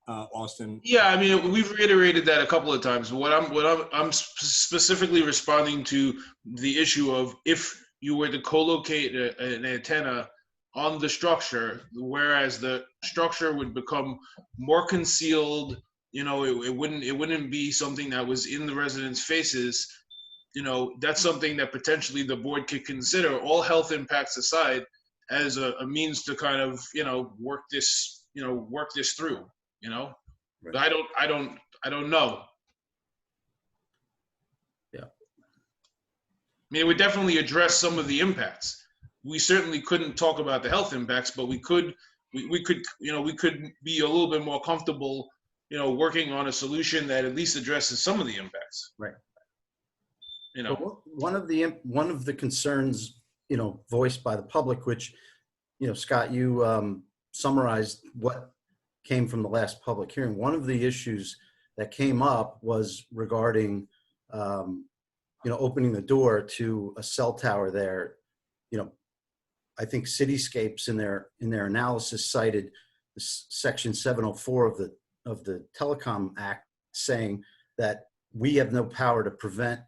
Austin.
Yeah, I mean, we've reiterated that a couple of times. I'm specifically responding to the issue of if you were to co-locate an antenna on the structure, whereas the structure would become more concealed. You know, it wouldn't be something that was in the residents' faces. You know, that's something that potentially the board could consider, all health impacts aside, as a means to kind of, you know, work this through. You know, right. But I don't know.
Yeah.
I mean, it would definitely address some of the impacts. We certainly couldn't talk about the health impacts, but we could be a little bit more comfortable, you know, working on a solution that at least addresses some of the impacts.
Right.
You know,
well, one of the concerns, you know, voiced by the public, which, you know, Scott, you summarized what came from the last public hearing. One of the issues that came up was regarding, you know, opening the door to a cell tower there. You know, I think Cityscapes in their analysis cited Section 704 of the Telecom Act, saying that we have no power to prevent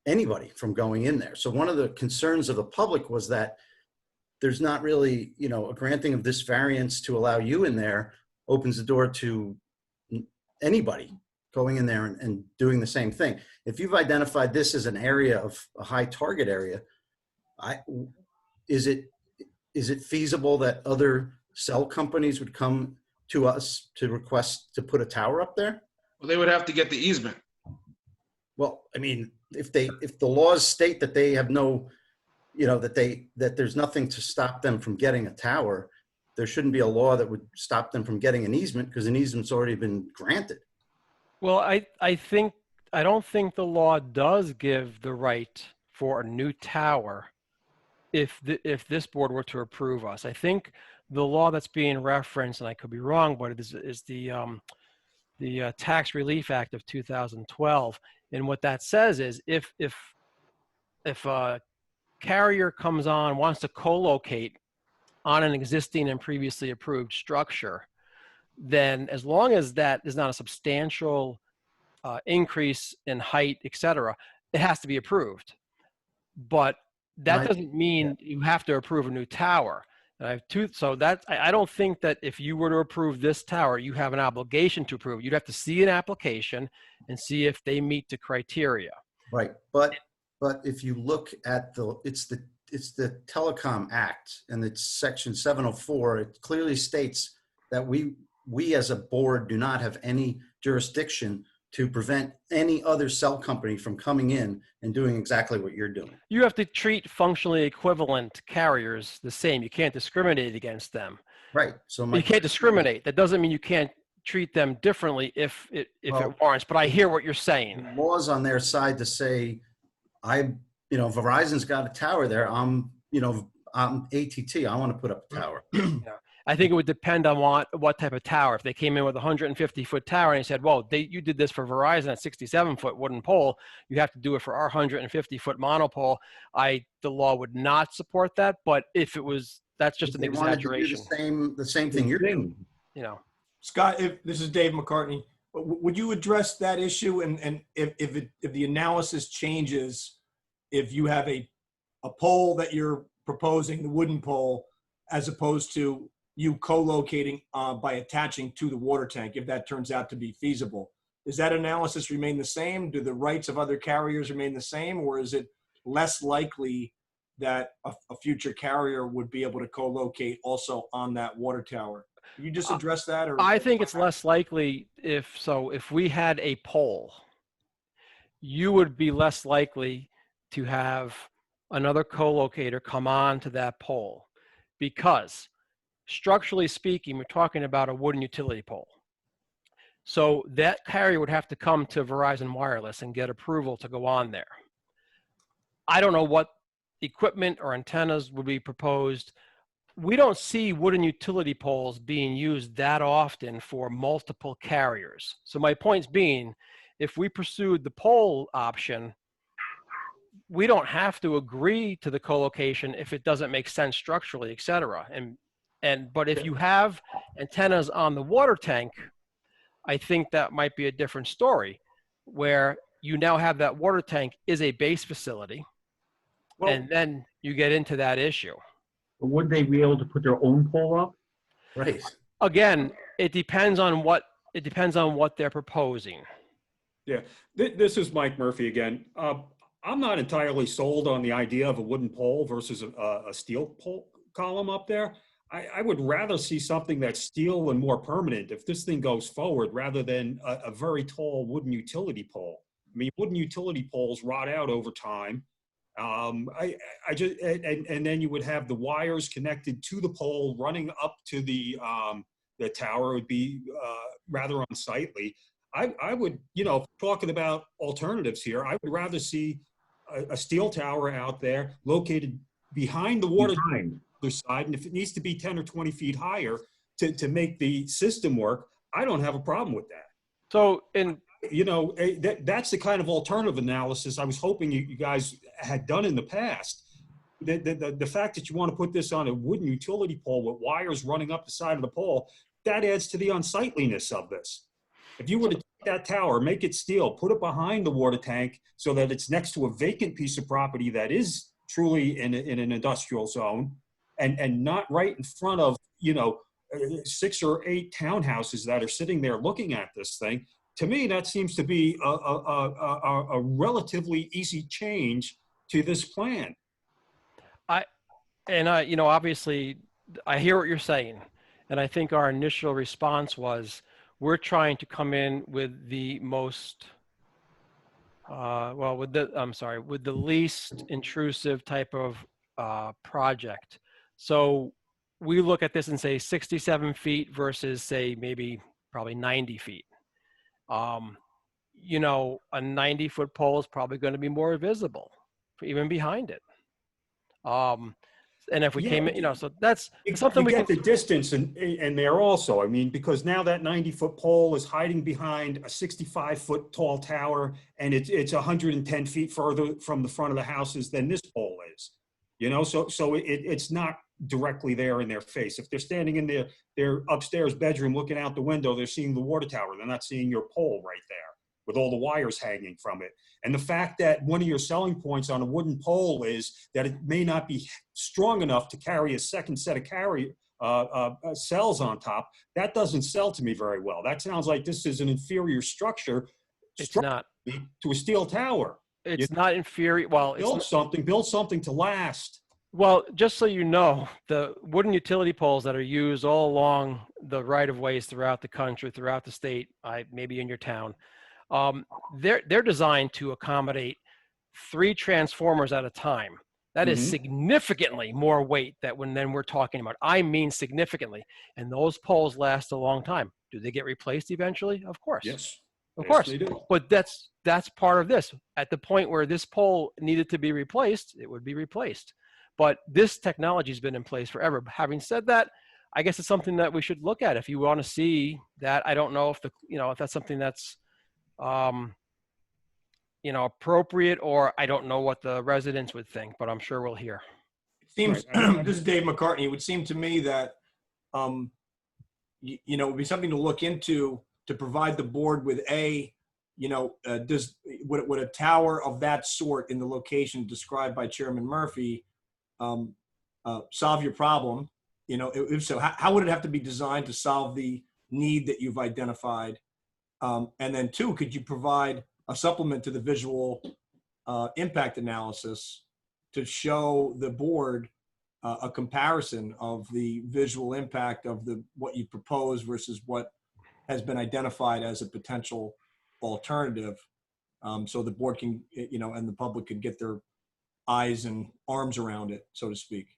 anybody from going in there. So one of the concerns of the public was that there's not really, you know, a granting of this variance to allow you in there opens the door to anybody going in there and doing the same thing. If you've identified this as an area of a high target area, is it feasible that other cell companies would come to us to request to put a tower up there?
Well, they would have to get the easement.
Well, I mean, if the laws state that they have no, you know, that there's nothing to stop them from getting a tower, there shouldn't be a law that would stop them from getting an easement, because an easement's already been granted.
Well, I don't think the law does give the right for a new tower if this board were to approve us. I think the law that's being referenced, and I could be wrong, but it is the Tax Relief Act of 2012. And what that says is if a carrier comes on, wants to co-locate on an existing and previously approved structure, then as long as that is not a substantial increase in height, et cetera, it has to be approved. But that doesn't mean you have to approve a new tower. And I don't think that if you were to approve this tower, you have an obligation to approve. You'd have to see an application and see if they meet the criteria.
Right, but if you look at it's the Telecom Act, and it's Section 704. It clearly states that we we as a board do not have any jurisdiction to prevent any other cell company from coming in and doing exactly what you're doing.
You have to treat functionally equivalent carriers the same. You can't discriminate against them.
Right. So
You can't discriminate. That doesn't mean you can't treat them differently if it warrants. But I hear what you're saying.
Laws on their side to say, Verizon's got a tower there. I'm ATT. I want to put up a tower.
I think it would depend on what type of tower. If they came in with a 150-foot tower and they said, well, you did this for Verizon at 67-foot wooden pole, you have to do it for our 150-foot monopole. The law would not support that. But if it was, that's just an exaggeration.
The same thing you're doing.
Scott, if this is Dave McCartney, would you address that issue? And if the analysis changes, if you have a pole that you're proposing, the wooden pole, as opposed to you co-locating by attaching to the water tank, if that turns out to be feasible, does that analysis remain the same? Do the rights of other carriers remain the same, or is it less likely that a future carrier would be able to co-locate also on that water tower? Can you just address that? Or
I think it's less likely if we had a pole, you would be less likely to have another co-locator come on to that pole, because structurally speaking, we're talking about a wooden utility pole. So that carrier would have to come to Verizon Wireless and get approval to go on there. I don't know what equipment or antennas would be proposed. We don't see wooden utility poles being used that often for multiple carriers. So my point's being, if we pursued the pole option, we don't have to agree to the co-location if it doesn't make sense structurally, et cetera. But if you have antennas on the water tank, I think that might be a different story, where you now have that water tank is a base facility, and then you get into that issue.
But would they be able to put their own pole up?
Right.
Again, it depends on what they're proposing.
Yeah, this is Mike Murphy again. I'm not entirely sold on the idea of a wooden pole versus a steel pole column up there. I would rather see something that's steel and more permanent if this thing goes forward, rather than a very tall wooden utility pole. I mean, wooden utility poles rot out over time. And then you would have the wires connected to the pole running up to the tower. It would be rather unsightly. I would, talking about alternatives here, I would rather see a steel tower out there located behind the water side, and if it needs to be 10 or 20 feet higher to make the system work, I don't have a problem with that.
So,
that's the kind of alternative analysis I was hoping you guys had done in the past. The fact that you want to put this on a wooden utility pole with wires running up the side of the pole, that adds to the unsightliness of this. If you were to take that tower, make it steel, put it behind the water tank so that it's next to a vacant piece of property that is truly in an industrial zone, and not right in front of, 6 or 8 townhouses that are sitting there looking at this thing, to me, that seems to be a relatively easy change to this plan.
Obviously, I hear what you're saying. And I think our initial response was, we're trying to come in with the most, with the least intrusive type of project. So we look at this and say 67 feet versus, say, probably 90 feet. A 90-foot pole is probably going to be more visible, even behind it. And if we came in, so that's something we
get the distance and there also, because now that 90-foot pole is hiding behind a 65-foot tall tower, and it's 110 feet further from the front of the houses than this pole is, so it's not directly there in their face. If they're standing in their upstairs bedroom looking out the window, they're seeing the water tower. They're not seeing your pole right there with all the wires hanging from it. And the fact that one of your selling points on a wooden pole is that it may not be strong enough to carry a second set of cells on top, that doesn't sell to me very well. That sounds like this is an inferior structure.
It's not.
To a steel tower.
It's not inferior. Well,
build something to last.
Well, just so you know, the wooden utility poles that are used all along the right-of-ways throughout the country, throughout the state, maybe in your town, they're designed to accommodate 3 transformers at a time. That is
Mhm.
significantly more weight than we're talking about. I mean significantly. And those poles last a long time. Do they get replaced eventually? Of course.
Yes.
Of
Yes,
course.
they do.
But that's part of this. At the point where this pole needed to be replaced, it would be replaced. But this technology has been in place forever. Having said that, I guess it's something that we should look at. If you want to see that, I don't know if if that's something that's appropriate, or I don't know what the residents would think, but I'm sure we'll hear.
It seems,
Right.
this is Dave McCartney. It would seem to me that, it would be something to look into to provide the board with would a tower of that sort in the location described by Chairman Murphy solve your problem? If so, how would it have to be designed to solve the need that you've identified? And then 2, could you provide a supplement to the visual impact analysis to show the board a comparison of the visual impact of what you propose versus what has been identified as a potential alternative, so the board can, and the public could get their eyes and arms around it, so to speak.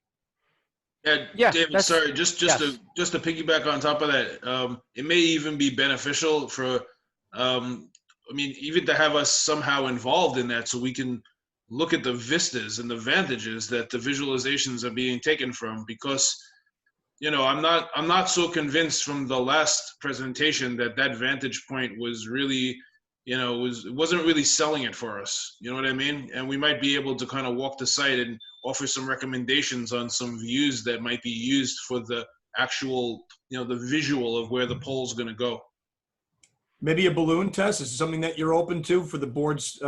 Yeah, David, sorry, just
yes.
to piggyback on top of that, it may even be beneficial for, even to have us somehow involved in that, so we can look at the vistas and the advantages that the visualizations are being taken from. Because, I'm not so convinced from the last presentation that vantage point was really, it wasn't really selling it for us. You know what I mean? And we might be able to kind of walk the site and offer some recommendations on some views that might be used for the actual, the visual of where the pole's going to go.
Maybe a balloon test. Is it something that you're open to for the board's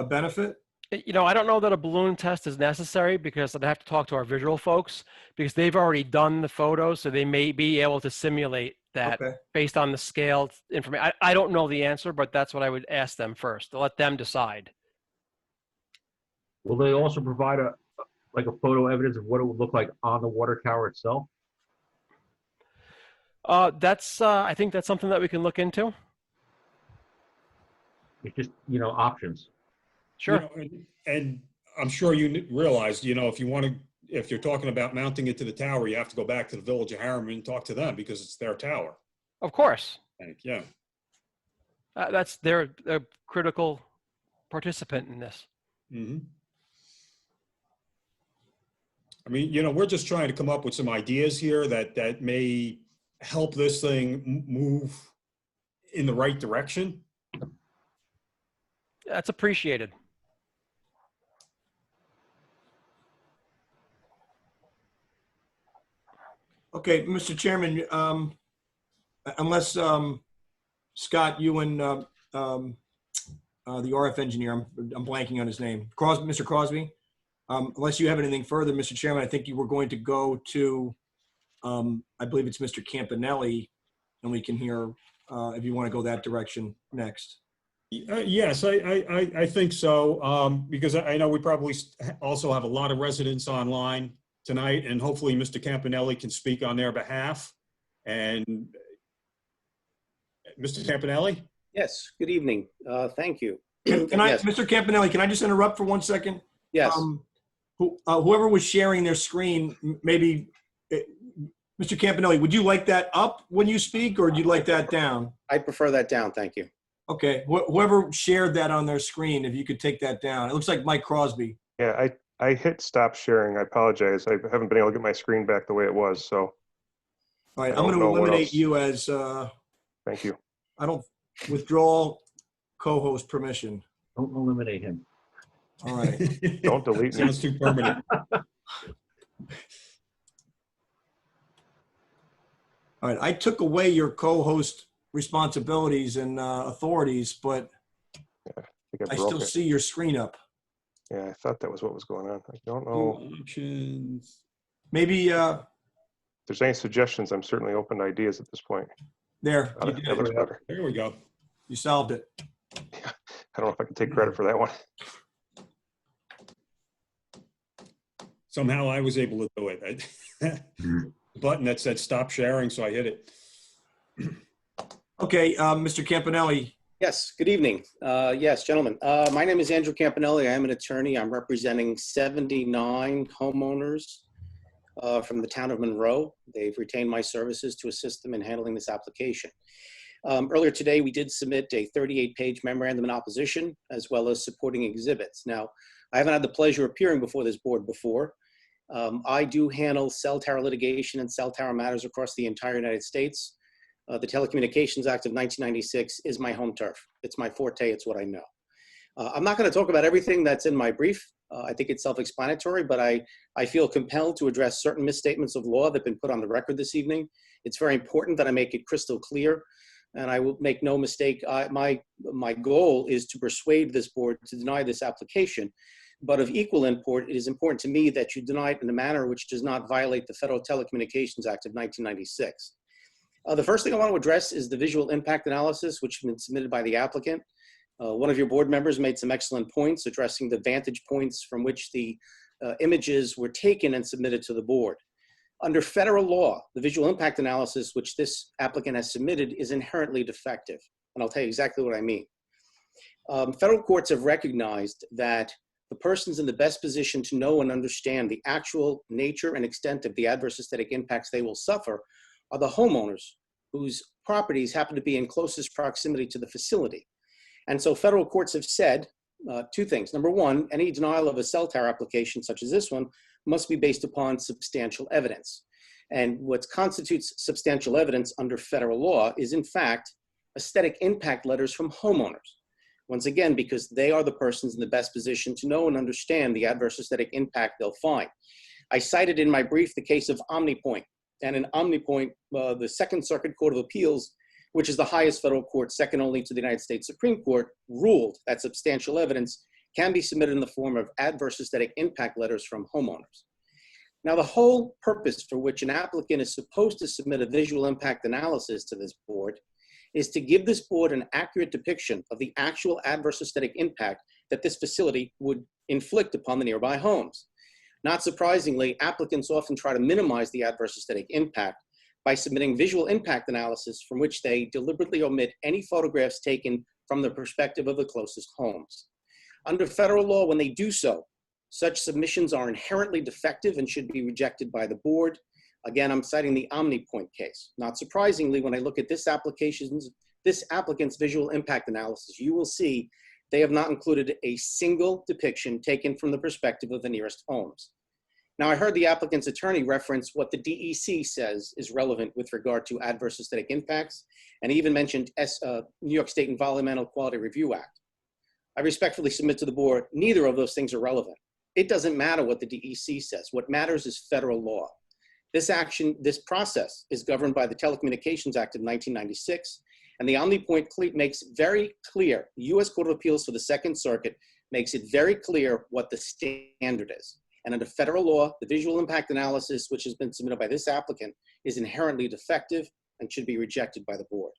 benefit?
I don't know that a balloon test is necessary, because I'd have to talk to our visual folks, because they've already done the photos, so they may be able to simulate that based on the scale information. I don't know the answer, but that's what I would ask them first, to let them decide.
Will they also provide a photo evidence of what it would look like on the water tower itself?
I think that's something that we can look into.
It's just, options.
Sure.
And I'm sure you realize, if you're talking about mounting it to the tower, you have to go back to the Village of Harriman and talk to them, because it's their tower.
Of course.
Yeah.
They're a critical participant in this.
Mm-hmm. We're just trying to come up with some ideas here that may help this thing move in the right direction.
That's appreciated.
Okay, Mr. Chairman, unless Scott, you and the RF engineer, I'm blanking on his name, Mr. Crosby, unless you have anything further, Mr. Chairman, I think you were going to go to, I believe it's Mr. Campanelli, and we can hear if you want to go that direction next.
Yes, I think so, because I know we probably also have a lot of residents online tonight, and hopefully Mr. Campanelli can speak on their behalf. And Mr. Campanelli?
Yes, good evening. Thank you.
Mr. Campanelli, can I just interrupt for 1 second?
Yes.
Whoever was sharing their screen, maybe, Mr. Campanelli, would you like that up when you speak, or would you like that down?
I prefer that down, thank you.
Okay, whoever shared that on their screen, if you could take that down. It looks like Mike Crosby.
Yeah, I hit stop sharing. I apologize. I haven't been able to get my screen back the way it was, so.
All right, I'm going to eliminate you as.
Thank you.
I don't withdraw co-host permission.
Don't eliminate him.
All right.
Don't delete me.
Sounds too permanent.
All right, I took away your co-host responsibilities and authorities, but I still see your screen up.
Yeah, I thought that was what was going on. I don't know.
Options.
Maybe
if there's any suggestions, I'm certainly open to ideas at this point.
There,
you did it. Better.
There we go.
You solved it.
Yeah, I don't know if I can take credit for that one.
Somehow I was able to do it. Button that said stop sharing, so I hit it.
Okay, Mr. Campanelli.
Yes, good evening. Yes, gentlemen. My name is Andrew Campanelli. I am an attorney. I'm representing 79 homeowners from the town of Monroe. They've retained my services to assist them in handling this application. Earlier today, we did submit a 38-page memorandum in opposition, as well as supporting exhibits. Now, I haven't had the pleasure of appearing before this board before. I do handle cell tower litigation and cell tower matters across the entire United States. The Telecommunications Act of 1996 is my home turf. It's my forte. It's what I know. I'm not going to talk about everything that's in my brief. I think it's self-explanatory, but I feel compelled to address certain misstatements of law that have been put on the record this evening. It's very important that I make it crystal clear, and I will make no mistake. My goal is to persuade this board to deny this application, but of equal import, it is important to me that you deny it in a manner which does not violate the Federal Telecommunications Act of 1996. The first thing I want to address is the visual impact analysis, which has been submitted by the applicant. One of your board members made some excellent points addressing the vantage points from which the images were taken and submitted to the board. Under federal law, the visual impact analysis, which this applicant has submitted, is inherently defective. And I'll tell you exactly what I mean. Federal courts have recognized that the persons in the best position to know and understand the actual nature and extent of the adverse aesthetic impacts they will suffer are the homeowners whose properties happen to be in closest proximity to the facility. And so federal courts have said two things. Number one, any denial of a cell tower application such as this one must be based upon substantial evidence. And what constitutes substantial evidence under federal law is in fact aesthetic impact letters from homeowners. Once again, because they are the persons in the best position to know and understand the adverse aesthetic impact they'll find. I cited in my brief the case of OmniPoint. And in OmniPoint, the Second Circuit Court of Appeals, which is the highest federal court, second only to the United States Supreme Court, ruled that substantial evidence can be submitted in the form of adverse aesthetic impact letters from homeowners. Now, the whole purpose for which an applicant is supposed to submit a visual impact analysis to this board is to give this board an accurate depiction of the actual adverse aesthetic impact that this facility would inflict upon the nearby homes. Not surprisingly, applicants often try to minimize the adverse aesthetic impact by submitting visual impact analysis from which they deliberately omit any photographs taken from the perspective of the closest homes. Under federal law, when they do so, such submissions are inherently defective and should be rejected by the board. Again, I'm citing the OmniPoint case. Not surprisingly, when I look at this applicant's visual impact analysis, you will see they have not included a single depiction taken from the perspective of the nearest homes. Now, I heard the applicant's attorney reference what the DEC says is relevant with regard to adverse aesthetic impacts, and he even mentioned New York State Environmental Quality Review Act. I respectfully submit to the board, neither of those things are relevant. It doesn't matter what the DEC says. What matters is federal law. This process is governed by the Telecommunications Act of 1996, and the OmniPoint makes very clear, the U.S. Court of Appeals for the Second Circuit makes it very clear what the standard is. And under federal law, the visual impact analysis, which has been submitted by this applicant, is inherently defective and should be rejected by the board.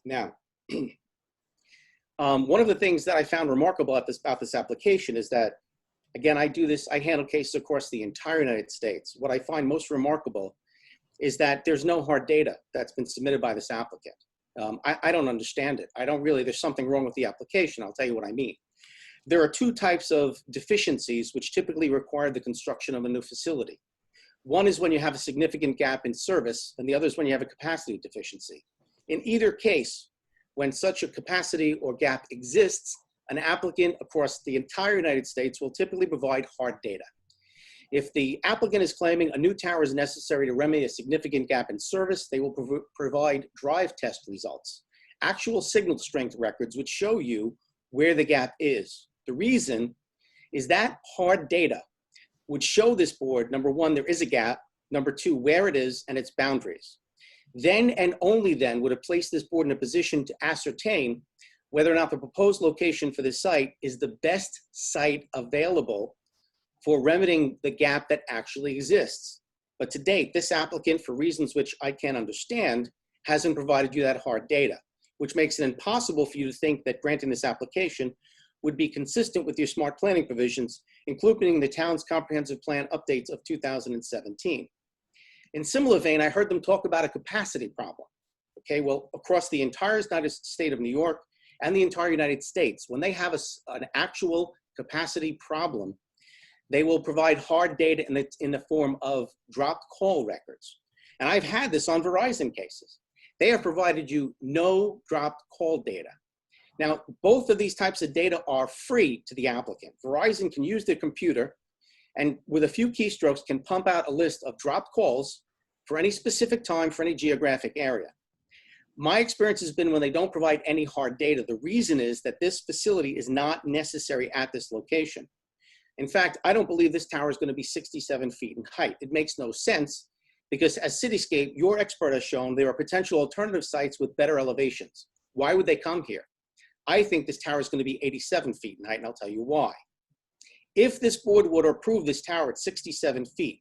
Now, one of the things that I found remarkable about this application is that, again, I handle cases across the entire United States. What I find most remarkable is that there's no hard data that's been submitted by this applicant. I don't understand it. There's something wrong with the application. I'll tell you what I mean. There are two types of deficiencies which typically require the construction of a new facility. One is when you have a significant gap in service, and the other is when you have a capacity deficiency. In either case, when such a capacity or gap exists, an applicant across the entire United States will typically provide hard data. If the applicant is claiming a new tower is necessary to remedy a significant gap in service, they will provide drive test results, actual signal strength records which show you where the gap is. The reason is that hard data would show this board, number one, there is a gap, number two, where it is and its boundaries. Then and only then would it place this board in a position to ascertain whether or not the proposed location for this site is the best site available for remedying the gap that actually exists. But to date, this applicant, for reasons which I can't understand, hasn't provided you that hard data, which makes it impossible for you to think that granting this application would be consistent with your smart planning provisions, including the town's comprehensive plan updates of 2017. In similar vein, I heard them talk about a capacity problem. Okay, well, across the entire United State of New York and the entire United States, when they have an actual capacity problem, they will provide hard data in the form of dropped call records. And I've had this on Verizon cases. They have provided you no dropped call data. Now, both of these types of data are free to the applicant. Verizon can use their computer and with a few keystrokes can pump out a list of dropped calls for any specific time for any geographic area. My experience has been when they don't provide any hard data, the reason is that this facility is not necessary at this location. In fact, I don't believe this tower is going to be 67 feet in height. It makes no sense because as Cityscape, your expert has shown there are potential alternative sites with better elevations. Why would they come here? I think this tower is going to be 87 feet in height, and I'll tell you why. If this board would approve this tower at 67 feet,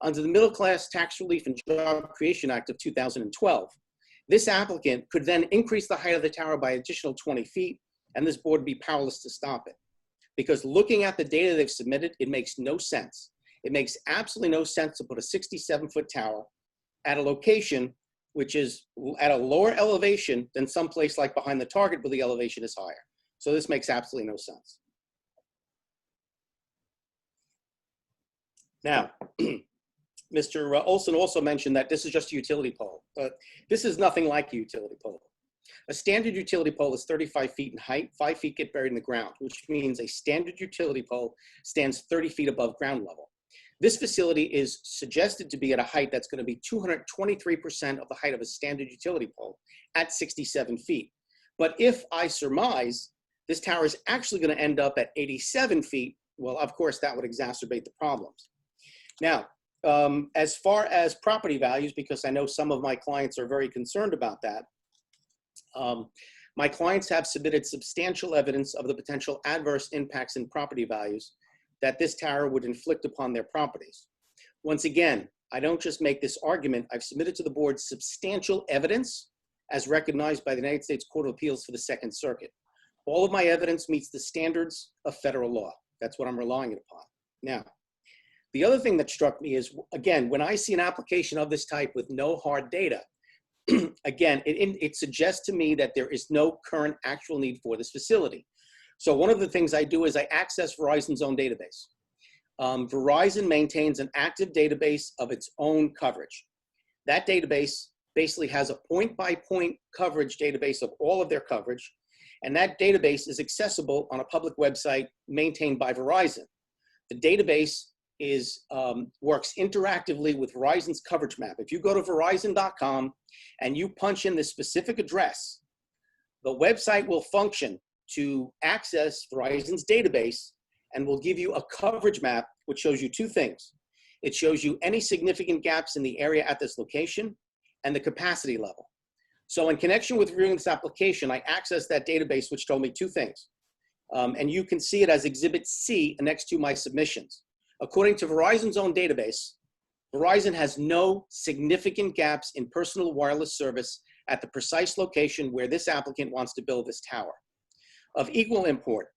under the Middle Class Tax Relief and Job Creation Act of 2012, this applicant could then increase the height of the tower by additional 20 feet, and this board would be powerless to stop it. Because looking at the data they've submitted, it makes no sense. It makes absolutely no sense to put a 67-foot tower at a location which is at a lower elevation than someplace like behind the target where the elevation is higher. So this makes absolutely no sense. Now, Mr. Olson also mentioned that this is just a utility pole, but this is nothing like a utility pole. A standard utility pole is 35 feet in height, 5 feet get buried in the ground, which means a standard utility pole stands 30 feet above ground level. This facility is suggested to be at a height that's going to be 223% of the height of a standard utility pole at 67 feet. But if I surmise this tower is actually going to end up at 87 feet, well, of course, that would exacerbate the problems. Now, as far as property values, because I know some of my clients are very concerned about that, my clients have submitted substantial evidence of the potential adverse impacts in property values that this tower would inflict upon their properties. Once again, I don't just make this argument, I've submitted to the board substantial evidence as recognized by the United States Court of Appeals for the Second Circuit. All of my evidence meets the standards of federal law. That's what I'm relying upon. Now, the other thing that struck me is, again, when I see an application of this type with no hard data, again, it suggests to me that there is no current actual need for this facility. So one of the things I do is I access Verizon's own database. Verizon maintains an active database of its own coverage. That database basically has a point-by-point coverage database of all of their coverage, and that database is accessible on a public website maintained by Verizon. The database works interactively with Verizon's coverage map. If you go to verizon.com and you punch in the specific address, the website will function to access Verizon's database and will give you a coverage map which shows you two things. It shows you any significant gaps in the area at this location and the capacity level. So in connection with reviewing this application, I accessed that database which told me two things. And you can see it as Exhibit C next to my submissions. According to Verizon's own database, Verizon has no significant gaps in personal wireless service at the precise location where this applicant wants to build this tower. Of equal import,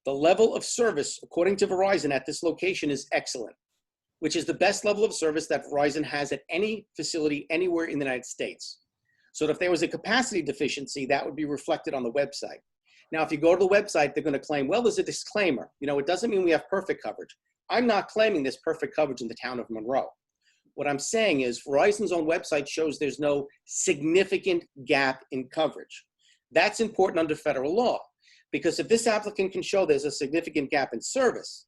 the level of service, according to Verizon at this location, is excellent, which is the best level of service that Verizon has at any facility anywhere in the United States. So if there was a capacity deficiency, that would be reflected on the website. Now, if you go to the website, they're going to claim, well, there's a disclaimer. You know, it doesn't mean we have perfect coverage. I'm not claiming this perfect coverage in the town of Monroe. What I'm saying is Verizon's own website shows there's no significant gap in coverage. That's important under federal law, because if this applicant can show there's a significant gap in service,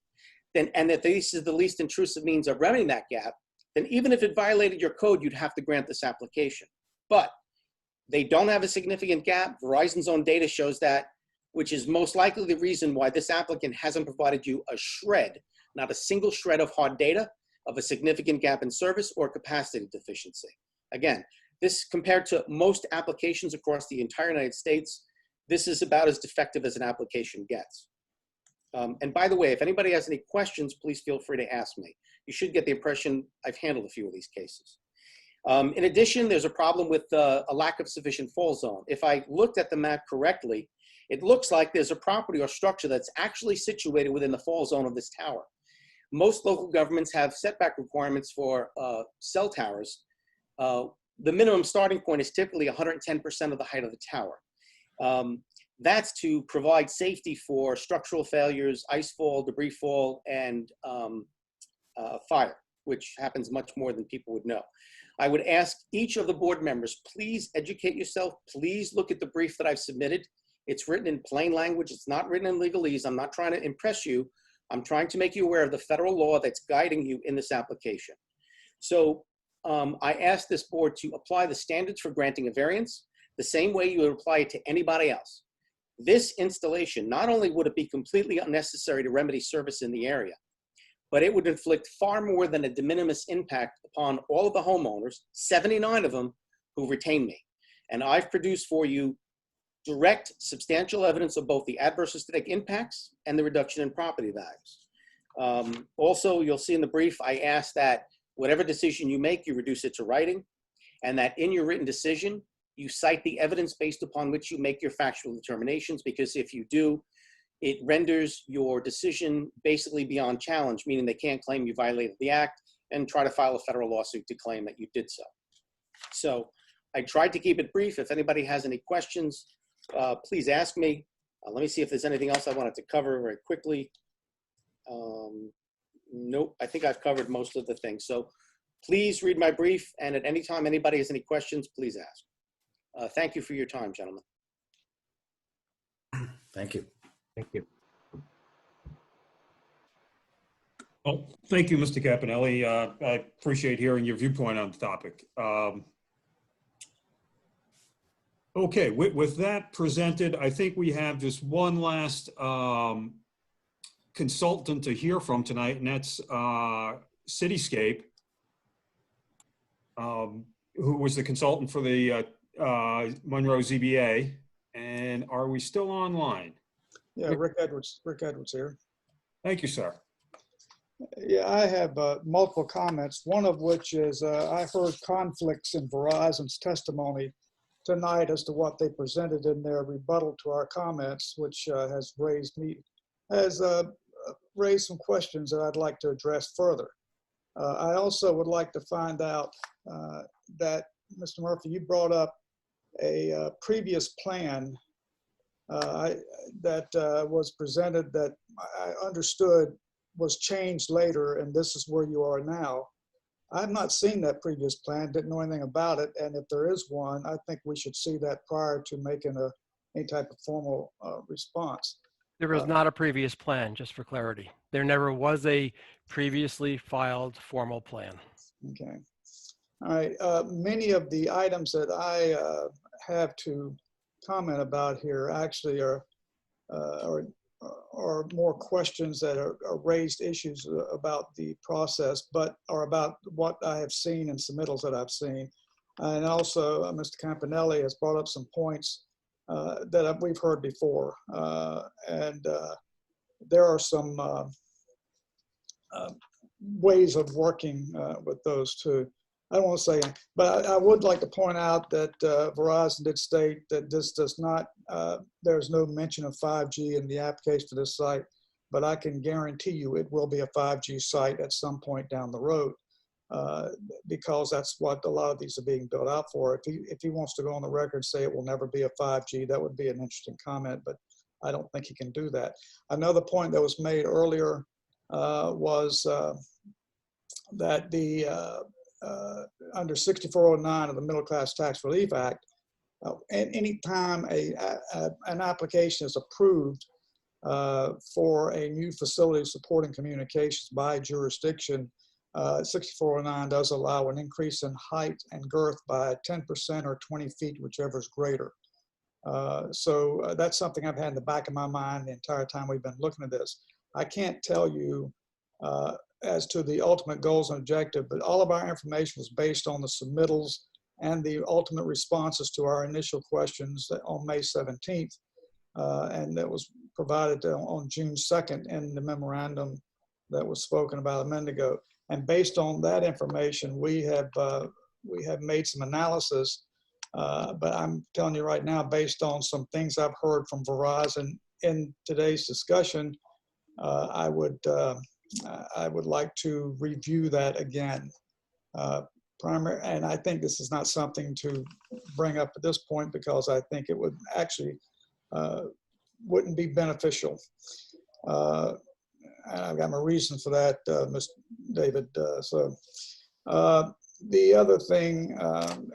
then, and that this is the least intrusive means of remedying that gap, then even if it violated your code, you'd have to grant this application. But they don't have a significant gap. Verizon's own data shows that, which is most likely the reason why this applicant hasn't provided you a shred, not a single shred of hard data of a significant gap in service or capacity deficiency. Again, this compared to most applications across the entire United States, this is about as defective as an application gets. And by the way, if anybody has any questions, please feel free to ask me. You should get the impression I've handled a few of these cases. In addition, there's a problem with a lack of sufficient fall zone. If I looked at the map correctly, It looks like there's a property or structure that's actually situated within the fall zone of this tower. Most local governments have setback requirements for cell towers. The minimum starting point is typically 110% of the height of the tower. That's to provide safety for structural failures, ice fall, debris fall, and fire, which happens much more than people would know. I would ask each of the board members, please educate yourself. Please look at the brief that I've submitted. It's written in plain language. It's not written in legalese. I'm not trying to impress you. I'm trying to make you aware of the federal law that's guiding you in this application. So I asked this board to apply the standards for granting a variance the same way you would apply it to anybody else. This installation, not only would it be completely unnecessary to remedy service in the area, but it would inflict far more than a de minimis impact upon all of the homeowners, 79 of them, who retain me. And I've produced for you direct, substantial evidence of both the adverse aesthetic impacts and the reduction in property values. Also, you'll see in the brief, I asked that whatever decision you make, you reduce it to writing, and that in your written decision, you cite the evidence based upon which you make your factual determinations, because if you do, it renders your decision basically beyond challenge, meaning they can't claim you violated the act and try to file a federal lawsuit to claim that you did so. So I tried to keep it brief. If anybody has any questions, please ask me. Let me see if there's anything else I wanted to cover very quickly. Nope, I think I've covered most of the things. So please read my brief, and at any time anybody has any questions, please ask. Thank you for your time, gentlemen.
Thank you.
Thank you.
Well, thank you, Mr. Campanelli. I appreciate hearing your viewpoint on the topic. Okay, with that presented, I think we have just one last consultant to hear from tonight, and that's Cityscape, who was the consultant for the Monroe ZBA. And are we still online?
Yeah, Rick Edwards here.
Thank you, sir.
Yeah, I have multiple comments, one of which is I heard conflicts in Verizon's testimony tonight as to what they presented in their rebuttal to our comments, which has raised some questions that I'd like to address further. I also would like to find out that, Mr. Murphy, you brought up a previous plan that was presented that I understood was changed later, and this is where you are now. I've not seen that previous plan, didn't know anything about it, and if there is one, I think we should see that prior to making any type of formal response.
There was not a previous plan, just for clarity. There never was a previously filed formal plan.
Okay. All right. Many of the items that I have to comment about here actually are more questions that are raised issues about the process, but are about what I have seen and submittals that I've seen. And also, Mr. Campanelli has brought up some points that we've heard before. And there are some ways of working with those too. I don't want to say, but I would like to point out that Verizon did state that this does not, there's no mention of 5G in the application for this site, but I can guarantee you it will be a 5G site at some point down the road, because that's what a lot of these are being built out for. If he wants to go on the record and say it will never be a 5G, that would be an interesting comment, but I don't think he can do that. Another point that was made earlier was that the under 6409 of the Middle Class Tax Relief Act, any time an application is approved for a new facility supporting communications by jurisdiction, 6409 does allow an increase in height and girth by 10% or 20 feet, whichever is greater. So that's something I've had in the back of my mind the entire time we've been looking at this. I can't tell you as to the ultimate goals and objective, but all of our information was based on the submittals and the ultimate responses to our initial questions on May 17th. And that was provided on June 2nd in the memorandum that was spoken about a minute ago. And based on that information, we have made some analysis But I'm telling you right now, based on some things I've heard from Verizon in today's discussion, I would like to review that again. And I think this is not something to bring up at this point because I think it would actually wouldn't be beneficial. And I've got my reason for that, Mr. David. The other thing,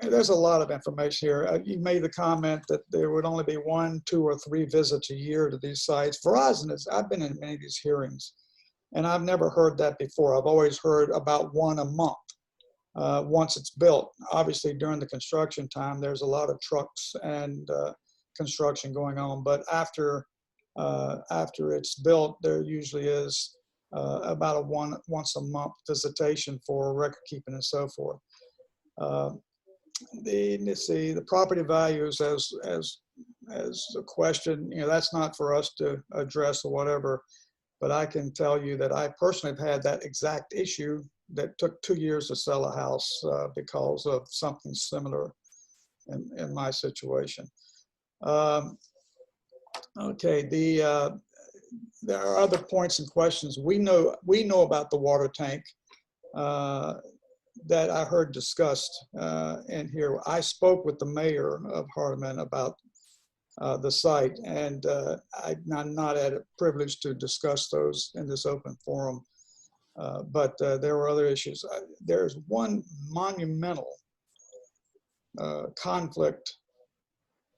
there's a lot of information here. You made the comment that there would only be 1, 2, or 3 visits a year to these sites. Verizon I've been in many of these hearings, and I've never heard that before. I've always heard about 1 a month once it's built. Obviously, during the construction time, there's a lot of trucks and construction going on, but after it's built, there usually is about a once a month visitation for record keeping and so forth. Let's see, the property values as a question, that's not for us to address or whatever, but I can tell you that I personally have had that exact issue that took 2 years to sell a house because of something similar in my situation. Okay, there are other points and questions. We know about the water tank that I heard discussed in here. I spoke with the mayor of Hardeman about the site, and I'm not at a privilege to discuss those in this open forum, but there were other issues. There's one monumental conflict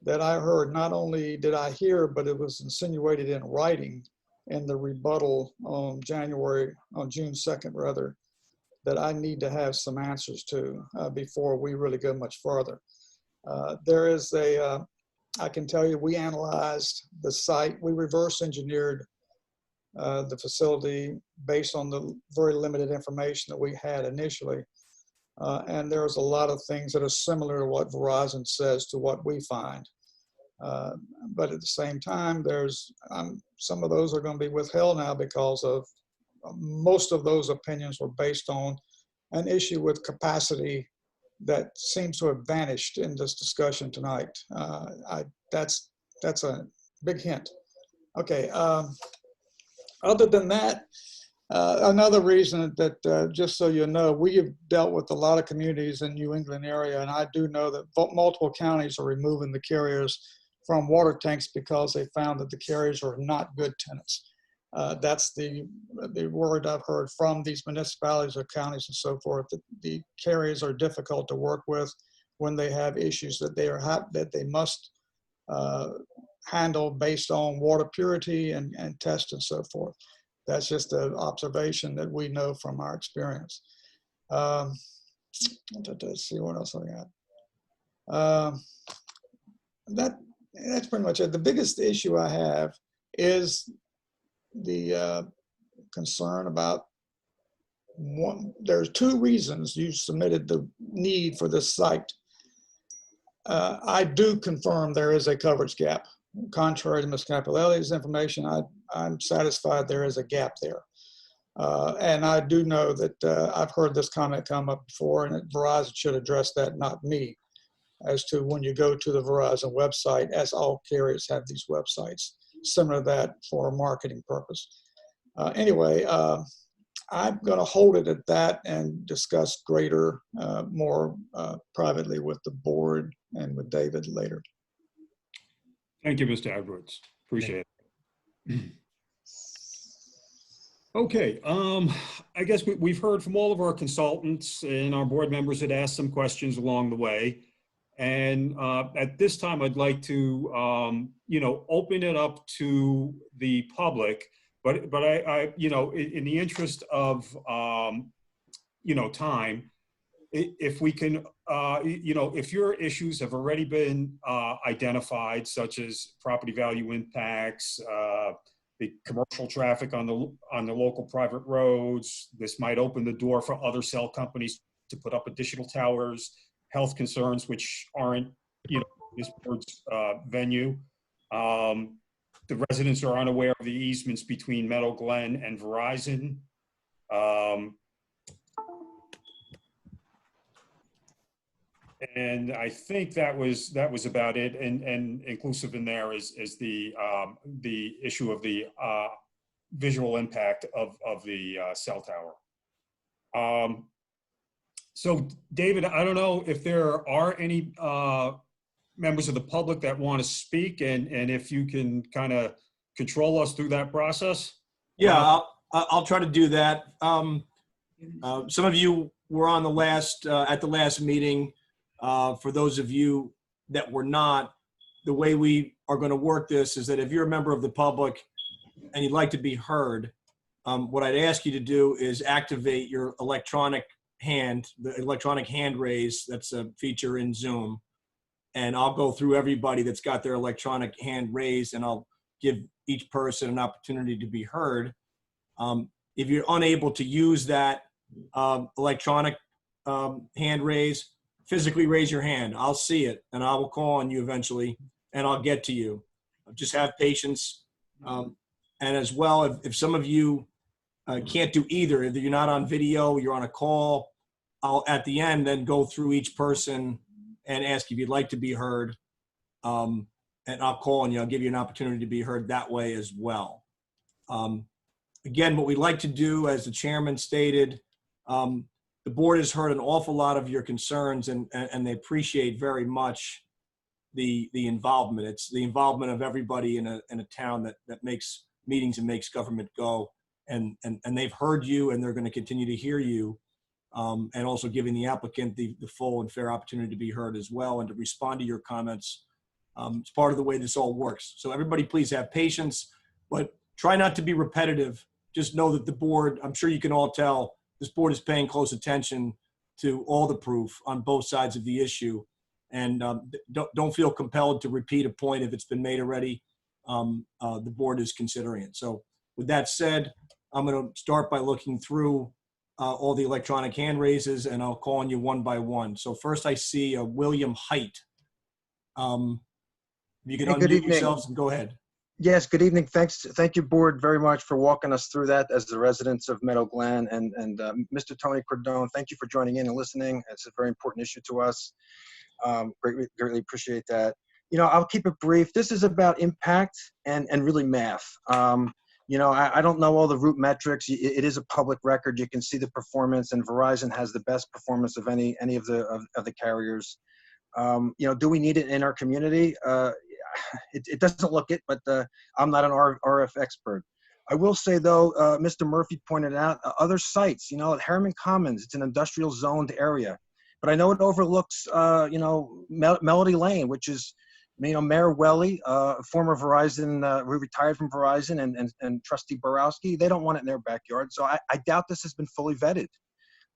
that I heard. Not only did I hear, but it was insinuated in writing in the rebuttal on June 2nd, rather, that I need to have some answers to before we really go much farther. There is I can tell you, we analyzed the site. We reverse engineered the facility based on the very limited information that we had initially. And there's a lot of things that are similar to what Verizon says to what we find. But at the same time, there's some of those are going to be withheld now because of most of those opinions were based on an issue with capacity that seems to have vanished in this discussion tonight. That's a big hint. Okay. Other than that, another reason that, just so you know, we have dealt with a lot of communities in New England area, and I do know that multiple counties are removing the carriers from water tanks because they found that the carriers are not good tenants. That's the word I've heard from these municipalities or counties and so forth, that the carriers are difficult to work with when they have issues that they must handle based on water purity and test and so forth. That's just an observation that we know from our experience. Let's see what else I got. That's pretty much it. The biggest issue I have is the concern about there's 2 reasons you submitted the need for this site. I do confirm there is a coverage gap. Contrary to Ms. Capelletti's information, I'm satisfied there is a gap there. And I do know that I've heard this comment come up before, and that Verizon should address that, not me, as to when you go to the Verizon website, as all carriers have these websites, similar to that for a marketing purpose. Anyway, I'm going to hold it at that and discuss greater, more privately with the board and with David later.
Thank you, Mr. Edwards. Appreciate it. Okay, I guess we've heard from all of our consultants, and our board members had asked some questions along the way. And at this time, I'd like to, open it up to the public. But I in the interest of, time, if we can, if your issues have already been identified, such as property value impacts, the commercial traffic on the local private roads, this might open the door for other cell companies to put up additional towers, health concerns which aren't, this board's venue. The residents are unaware of the easements between Meadow Glen and Verizon. And I think that was about it. And inclusive in there is the issue of the visual impact of the cell tower. So David, I don't know if there are any members of the public that want to speak, and if you can kind of control us through that process.
Yeah, I'll try to do that. Some of you were on the last at the last meeting. For those of you that were not, the way we are going to work this is that if you're a member of the public and you'd like to be heard, what I'd ask you to do is activate your electronic hand, the electronic hand raise. That's a feature in Zoom. And I'll go through everybody that's got their electronic hand raised, and I'll give each person an opportunity to be heard. If you're unable to use that electronic hand raise, physically raise your hand. I'll see it, and I will call on you eventually, and I'll get to you. Just have patience. And as well, if some of you can't do either, if you're not on video, you're on a call, I'll at the end then go through each person and ask if you'd like to be heard. And I'll call on you. I'll give you an opportunity to be heard that way as well. Again, what we'd like to do, as the chairman stated, the board has heard an awful lot of your concerns, and they appreciate very much the involvement. It's the involvement of everybody in a town that makes meetings and makes government go. And they've heard you, and they're going to continue to hear you, and also giving the applicant the full and fair opportunity to be heard as well and to respond to your comments. It's part of the way this all works. So everybody, please have patience, but try not to be repetitive. Just know that the board, I'm sure you can all tell, this board is paying close attention to all the proof on both sides of the issue. And don't feel compelled to repeat a point if it's been made already. The board is considering it. So with that said, I'm going to start by looking through all the electronic hand raises, and I'll call on you one by one. So first I see William Height. You can unmute yourselves and go ahead.
Yes, good evening. Thank you, board, very much for walking us through that as the residents of Meadow Glen. And Mr. Tony Cordone, thank you for joining in and listening. It's a very important issue to us. Greatly appreciate that. You know, I'll keep it brief. This is about impact and really math. You know, I don't know all the root metrics. It is a public record. You can see the performance, and Verizon has the best performance of any of the carriers. You know, do we need it in our community? It doesn't look it, but I'm not an RF expert. I will say, though, Mr. Murphy pointed out other sites. You know, at Harriman Commons, it's an industrial zoned area. But I know it overlooks, you know, Melody Lane, which is, you know, Mayor Welly, former Verizon, who retired from Verizon, and Trustee Borowski. They don't want it in their backyard. So I doubt this has been fully vetted.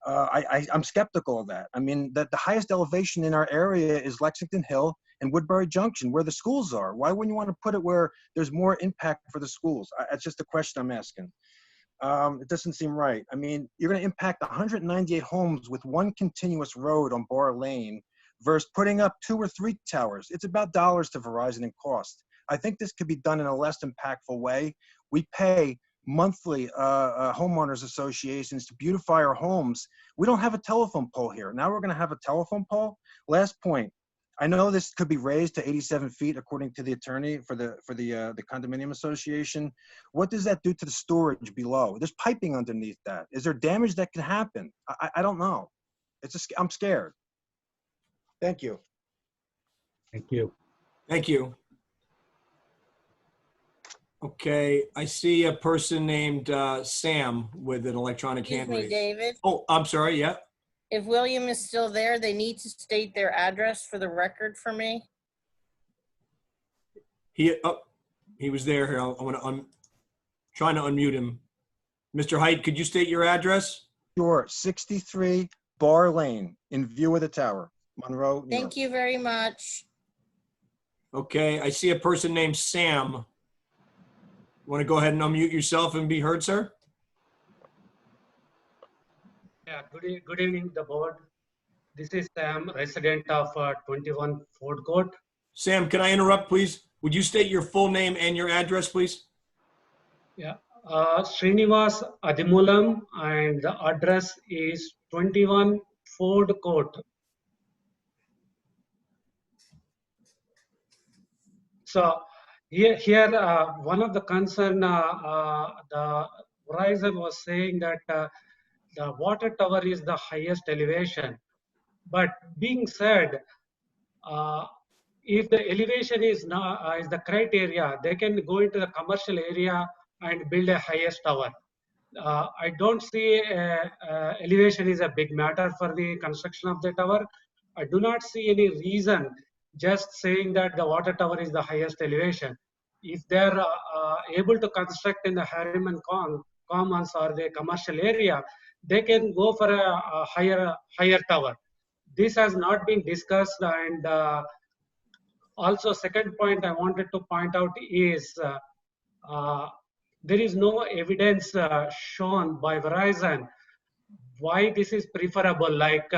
I'm skeptical of that. I mean, the highest elevation in our area is Lexington Hill and Woodbury Junction, where the schools are. Why wouldn't you want to put it where there's more impact for the schools? That's just a question I'm asking. It doesn't seem right. I mean, you're going to impact 198 homes with one continuous road on Bar Lane versus putting up 2 or 3 towers. It's about dollars to Verizon in cost. I think this could be done in a less impactful way. We pay monthly homeowners associations to beautify our homes. We don't have a telephone pole here. Now we're going to have a telephone pole. Last point. I know this could be raised to 87 feet, according to the attorney for the condominium association. What does that do to the storage below? There's piping underneath that. Is there damage that can happen? I don't know. I'm scared. Thank you.
Thank you.
Thank you. Okay, I see a person named Sam with an electronic hand raise.
David.
Oh, I'm sorry, yeah.
If William is still there, they need to state their address for the record for me.
He was there. Here, I'm trying to unmute him. Mr. Height, could you state your address?
Sure, 63 Bar Lane, in view of the tower, Monroe, New York.
Thank you very much.
Okay, I see a person named Sam. Want to go ahead and unmute yourself and be heard, sir?
Yeah, good evening, the board. This is Sam, resident of 21 Ford Court.
Sam, can I interrupt, please? Would you state your full name and your address, please?
Yeah, Srinivas Adimulam, and the address is 21 Ford Court. So here one of the concern, the Verizon was saying that the water tower is the highest elevation. But being said, if the elevation is not is the criteria, they can go into the commercial area and build a highest tower. I don't see elevation is a big matter for the construction of the tower. I do not see any reason just saying that the water tower is the highest elevation. If they're able to construct in the Harriman Commons or the commercial area, they can go for a higher tower. This has not been discussed, and also second point I wanted to point out is there is no evidence shown by Verizon why this is preferable. Like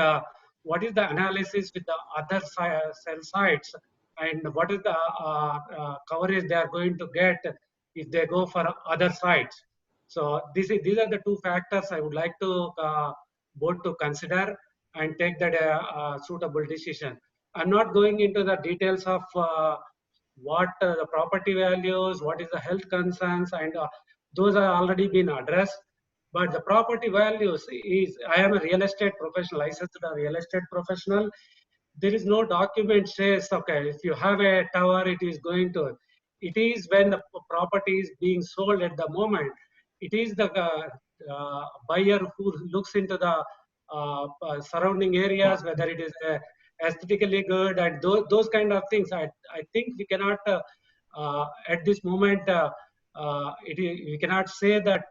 what is the analysis with the other cell sites, and what is the coverage they are going to get if they go for other sites. So these are the two factors I would like to board to consider and take that suitable decision. I'm not going into the details of what the property values, what is the health concerns, and those are already been addressed. But the property values is, I am a real estate professional, licensed real estate professional. There is no document says, okay, if you have a tower, it is going to, it is when the property is being sold at the moment, it is the buyer who looks into the surrounding areas, whether it is aesthetically good and those kind of things. I think we cannot, at this moment, we cannot say that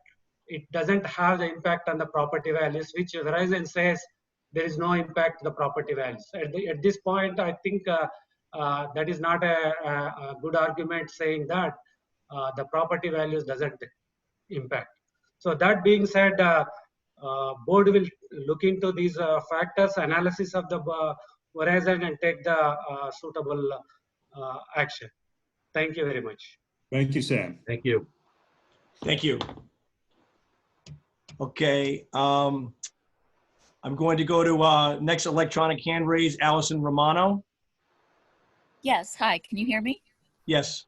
it doesn't have the impact on the property values, which Verizon says there is no impact to the property values. At this point, I think that is not a good argument saying that the property values doesn't impact. So that being said, board will look into these factors, analysis of the Verizon, and take the suitable action. Thank you very much.
Thank you, Sam.
Thank you.
Thank you. Okay, I'm going to go to next electronic hand raise, Allison Romano.
Yes, hi, can you hear me?
Yes.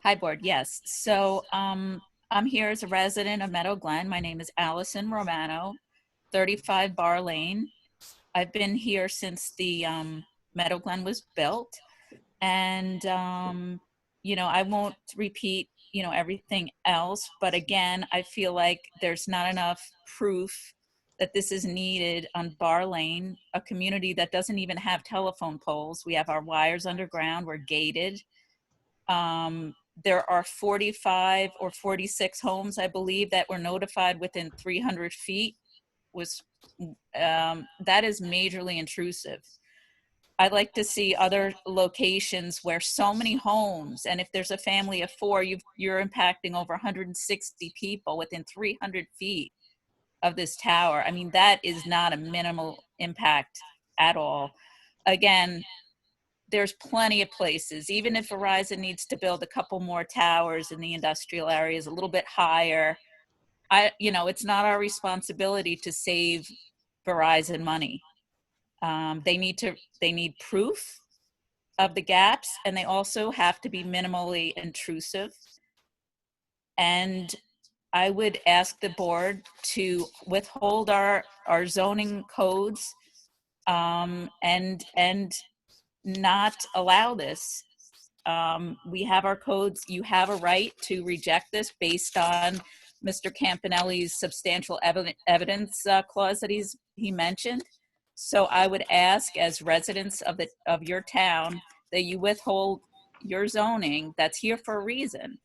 Hi, board, yes. So I'm here as a resident of Meadow Glen. My name is Allison Romano, 35 Bar Lane. I've been here since the Meadow Glen was built. And, you know, I won't repeat, you know, everything else, but again, I feel like there's not enough proof that this is needed on Bar Lane, a community that doesn't even have telephone poles. We have our wires underground, we're gated. There are 45 or 46 homes, I believe, that were notified within 300 feet. That is majorly intrusive. I'd like to see other locations where so many homes, and if there's a family of 4, you're impacting over 160 people within 300 feet of this tower. I mean, that is not a minimal impact at all. Again, there's plenty of places, even if Verizon needs to build a couple more towers in the industrial areas a little bit higher, you know, it's not our responsibility to save Verizon money. They need proof of the gaps, and they also have to be minimally intrusive. And I would ask the board to withhold our zoning codes and not allow this. We have our codes. You have a right to reject this based on Mr. Campanelli's substantial evidence clause that he mentioned. So I would ask, as residents of your town, that you withhold your zoning that's here for a reason,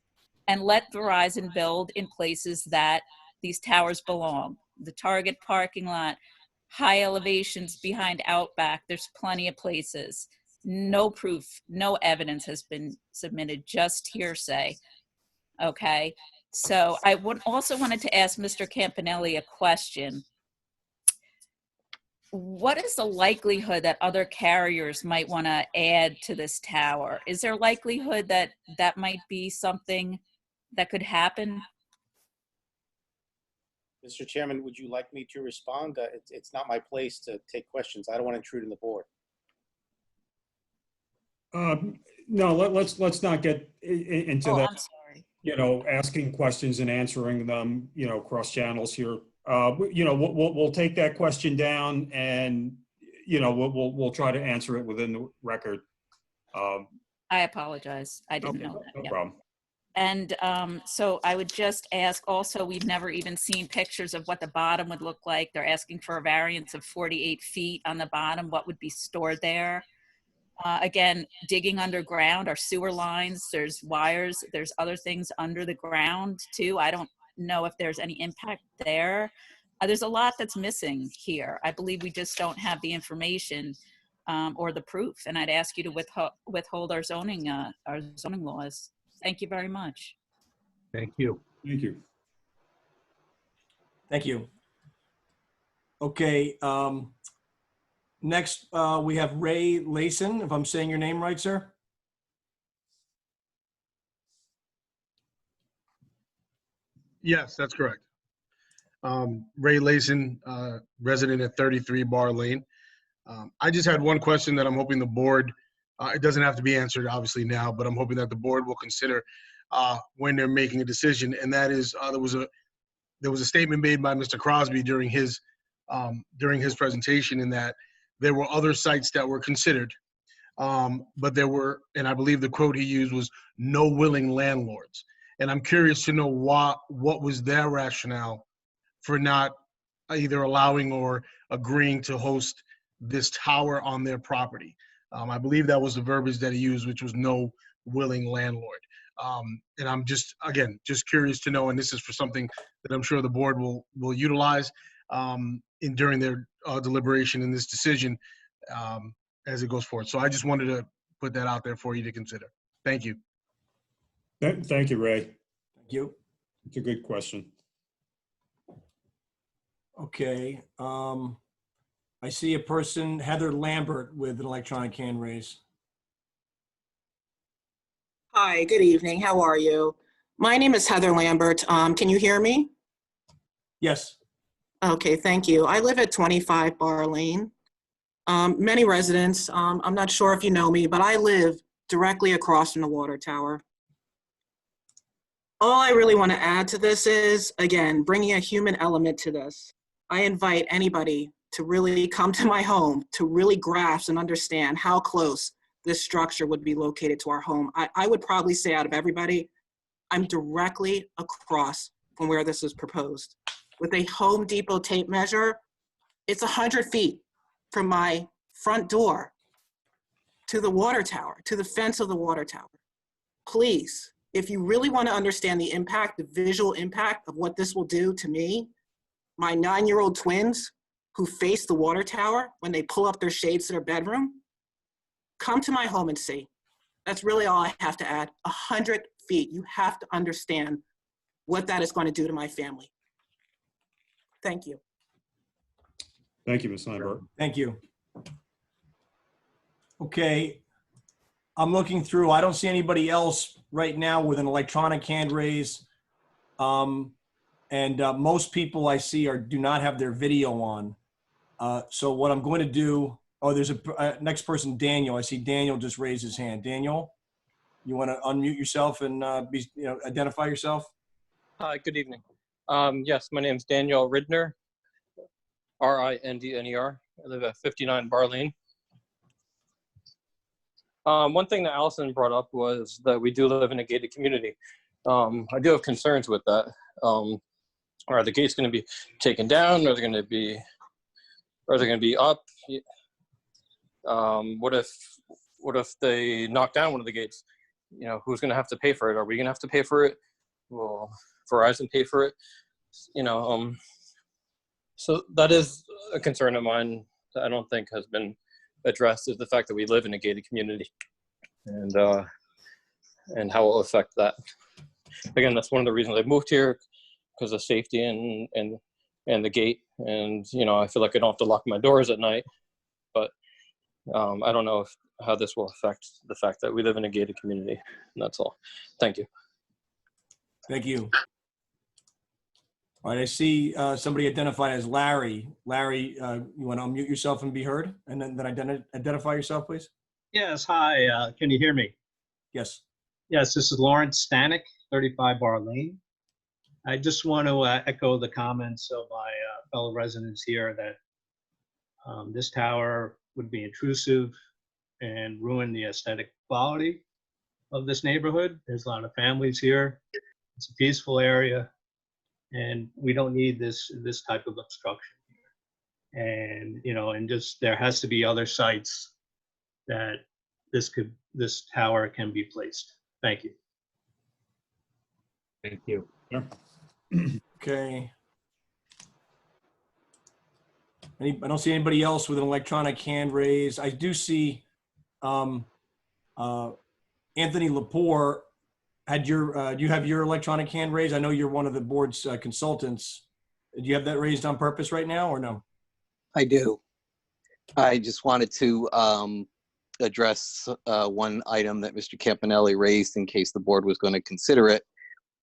and let Verizon build in places that these towers belong. The Target parking lot, high elevations behind Outback, there's plenty of places. No proof, no evidence has been submitted, just hearsay. Okay, so I would also wanted to ask Mr. Campanelli a question. What is the likelihood that other carriers might want to add to this tower? Is there likelihood that that might be something that could happen?
Mr. Chairman, would you like me to respond? It's not my place to take questions. I don't want to intrude on the board.
No, let's not get into
Oh,
that,
I'm sorry.
asking questions and answering them, cross channels here. We'll take that question down and, we'll try to answer it within the record.
I apologize. I didn't
Okay,
know that.
no
Yeah.
problem.
And so I would just ask also, we've never even seen pictures of what the bottom would look like. They're asking for a variance of 48 feet on the bottom. What would be stored there? Again, digging underground, our sewer lines, there's wires, there's other things under the ground too. I don't know if there's any impact there. There's a lot that's missing here. I believe we just don't have the information or the proof. And I'd ask you to withhold our zoning laws. Thank you very much.
Thank you.
Thank you.
Thank you. Okay, next we have Ray Layson, if I'm saying your name right, sir.
Yes, that's correct. Ray Layson, resident at 33 Bar Lane. I just had one question that I'm hoping the board, it doesn't have to be answered obviously now, but I'm hoping that the board will consider when they're making a decision. And that is, there was a statement made by Mr. Crosby during his presentation in that there were other sites that were considered, but there were, and I believe the quote he used was no willing landlords. And I'm curious to know what was their rationale for not either allowing or agreeing to host this tower on their property. I believe that was the verbiage that he used, which was no willing landlord. And I'm just curious to know, and this is for something that I'm sure the board will utilize during their deliberation in this decision as it goes forward. So I just wanted to put that out there for you to consider. Thank you.
Thank you, Ray.
Thank you.
It's a good question.
Okay, I see a person, Heather Lambert, with an electronic hand raised.
Hi, good evening. How are you? My name is Heather Lambert. Can you hear me?
Yes.
Okay, thank you. I live at 25 Bar Lane. Many residents, I'm not sure if you know me, but I live directly across from the water tower. All I really want to add to this is, again, bringing a human element to this. I invite anybody to really come to my home to really grasp and understand how close this structure would be located to our home. I would probably say out of everybody, I'm directly across from where this is proposed. With a Home Depot tape measure, it's 100 feet from my front door to the water tower, to the fence of the water tower. Please, if you really want to understand the impact, the visual impact of what this will do to me, my 9-year-old twins who face the water tower when they pull up their shades to their bedroom, come to my home and see. That's really all I have to add. 100 feet. You have to understand what that is going to do to my family. Thank you.
Thank you, Ms. Lambert.
Thank you. Okay, I'm looking through. I don't see anybody else right now with an electronic hand raise. Most people I see do not have their video on. So what I'm going to do, there's a next person, Daniel. I see Daniel just raised his hand. Daniel, you want to unmute yourself and identify yourself?
Hi, good evening. Yes, my name is Daniel Ridner, R-I-N-D-N-E-R. I live at 59 Bar Lane. One thing that Allison brought up was that we do live in a gated community. I do have concerns with that. Are the gates going to be taken down? Are they going to be up? What if they knock down one of the gates? Who's going to have to pay for it? Are we going to have to pay for it? Will Verizon pay for it? So that is a concern of mine that I don't think has been addressed, is the fact that we live in a gated community and how it will affect that. Again, that's one of the reasons I moved here, because of safety and the gate. And, I feel like I don't have to lock my doors at night, but I don't know how this will affect the fact that we live in a gated community. And that's all. Thank you.
Thank you. All right, I see somebody identified as Larry. Larry, you want to unmute yourself and be heard? And then identify yourself, please?
Yes, hi. Can you hear me?
Yes.
Yes, this is Lawrence Stanek, 35 Bar Lane. I just want to echo the comments of my fellow residents here that this tower would be intrusive and ruin the aesthetic quality of this neighborhood. There's a lot of families here. It's a peaceful area, and we don't need this type of obstruction here. And and just there has to be other sites that this tower can be placed. Thank you.
Thank you.
Okay. I don't see anybody else with an electronic hand raised. I do see Anthony Lepore had do you have your electronic hand raised? I know you're one of the board's consultants. Do you have that raised on purpose right now or no?
I do. I just wanted to address one item that Mr. Campanelli raised in case the board was going to consider it.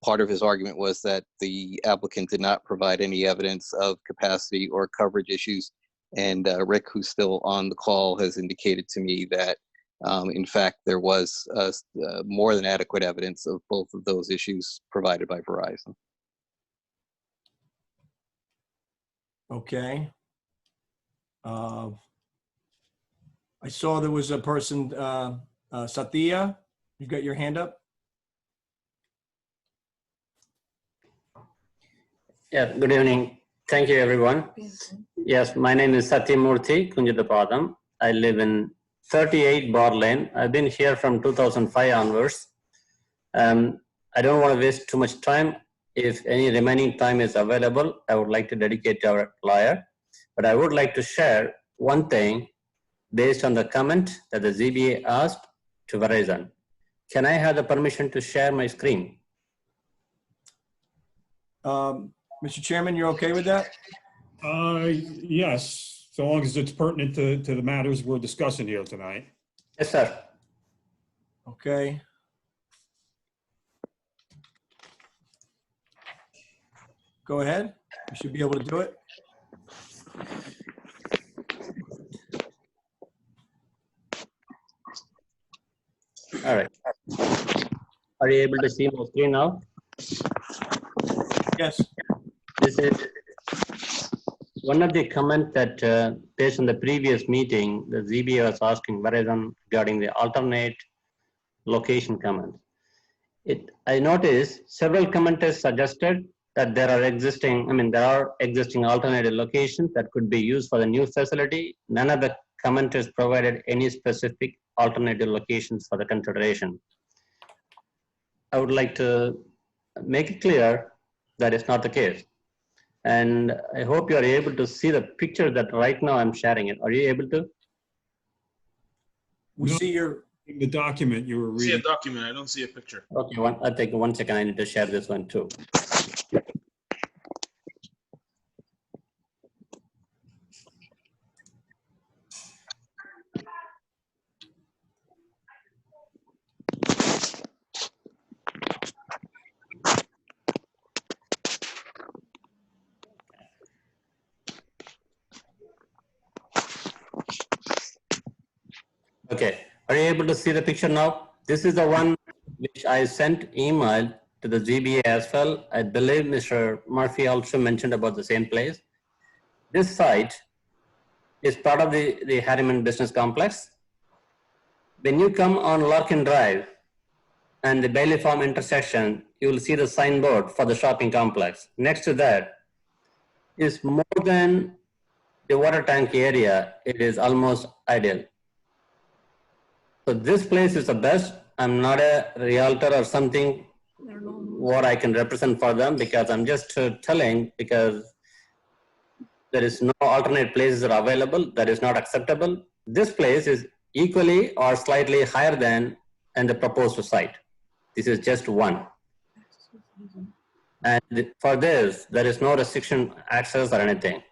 Part of his argument was that the applicant did not provide any evidence of capacity or coverage issues. And Rick, who's still on the call, has indicated to me that, in fact, there was more than adequate evidence of both of those issues provided by Verizon.
Okay. I saw there was a person, Satya, you got your hand up?
Yeah, good evening. Thank you, everyone. Yes, my name is Satyamurthy Kunjitapadam. I live in 38 Bar Lane. I've been here from 2005 onwards. I don't want to waste too much time. If any remaining time is available, I would like to dedicate to our lawyer. But I would like to share one thing based on the comment that the ZBA asked to Verizon. Can I have the permission to share my screen?
Mr. Chairman, you're okay with that?
Yes, so long as it's pertinent to the matters we're discussing here tonight.
Yes, sir.
Okay. Go ahead. You should be able to do it.
All right. Are you able to see my screen now?
Yes.
This is one of the comments that based on the previous meeting, the ZBA was asking Verizon regarding the alternate location comment. I noticed several commenters suggested that there are existing alternative locations that could be used for the new facility. None of the commenters provided any specific alternative locations for the consideration. I would like to make it clear that is not the case. And I hope you are able to see the picture that right now I'm sharing it. Are you able to?
We see
the document you were reading.
I see a document. I don't see a picture.
Okay, I'll take 1 second. I need to share this one too. Okay, are you able to see the picture now? This is the one which I sent email to the ZBA as well. I believe Mr. Murphy also mentioned about the same place. This site is part of the Harriman Business Complex. When you come on Larkin Drive and the Bailey Farm intersection, you will see the signboard for the shopping complex. Next to that is more than the water tank area. It is almost ideal. So this place is the best. I'm not a realtor or something what I can represent for them, because I'm just telling because there is no alternate places that are available. That is not acceptable. This place is equally or slightly higher than the proposed site. This is just one. And for this, there is no restriction access or anything.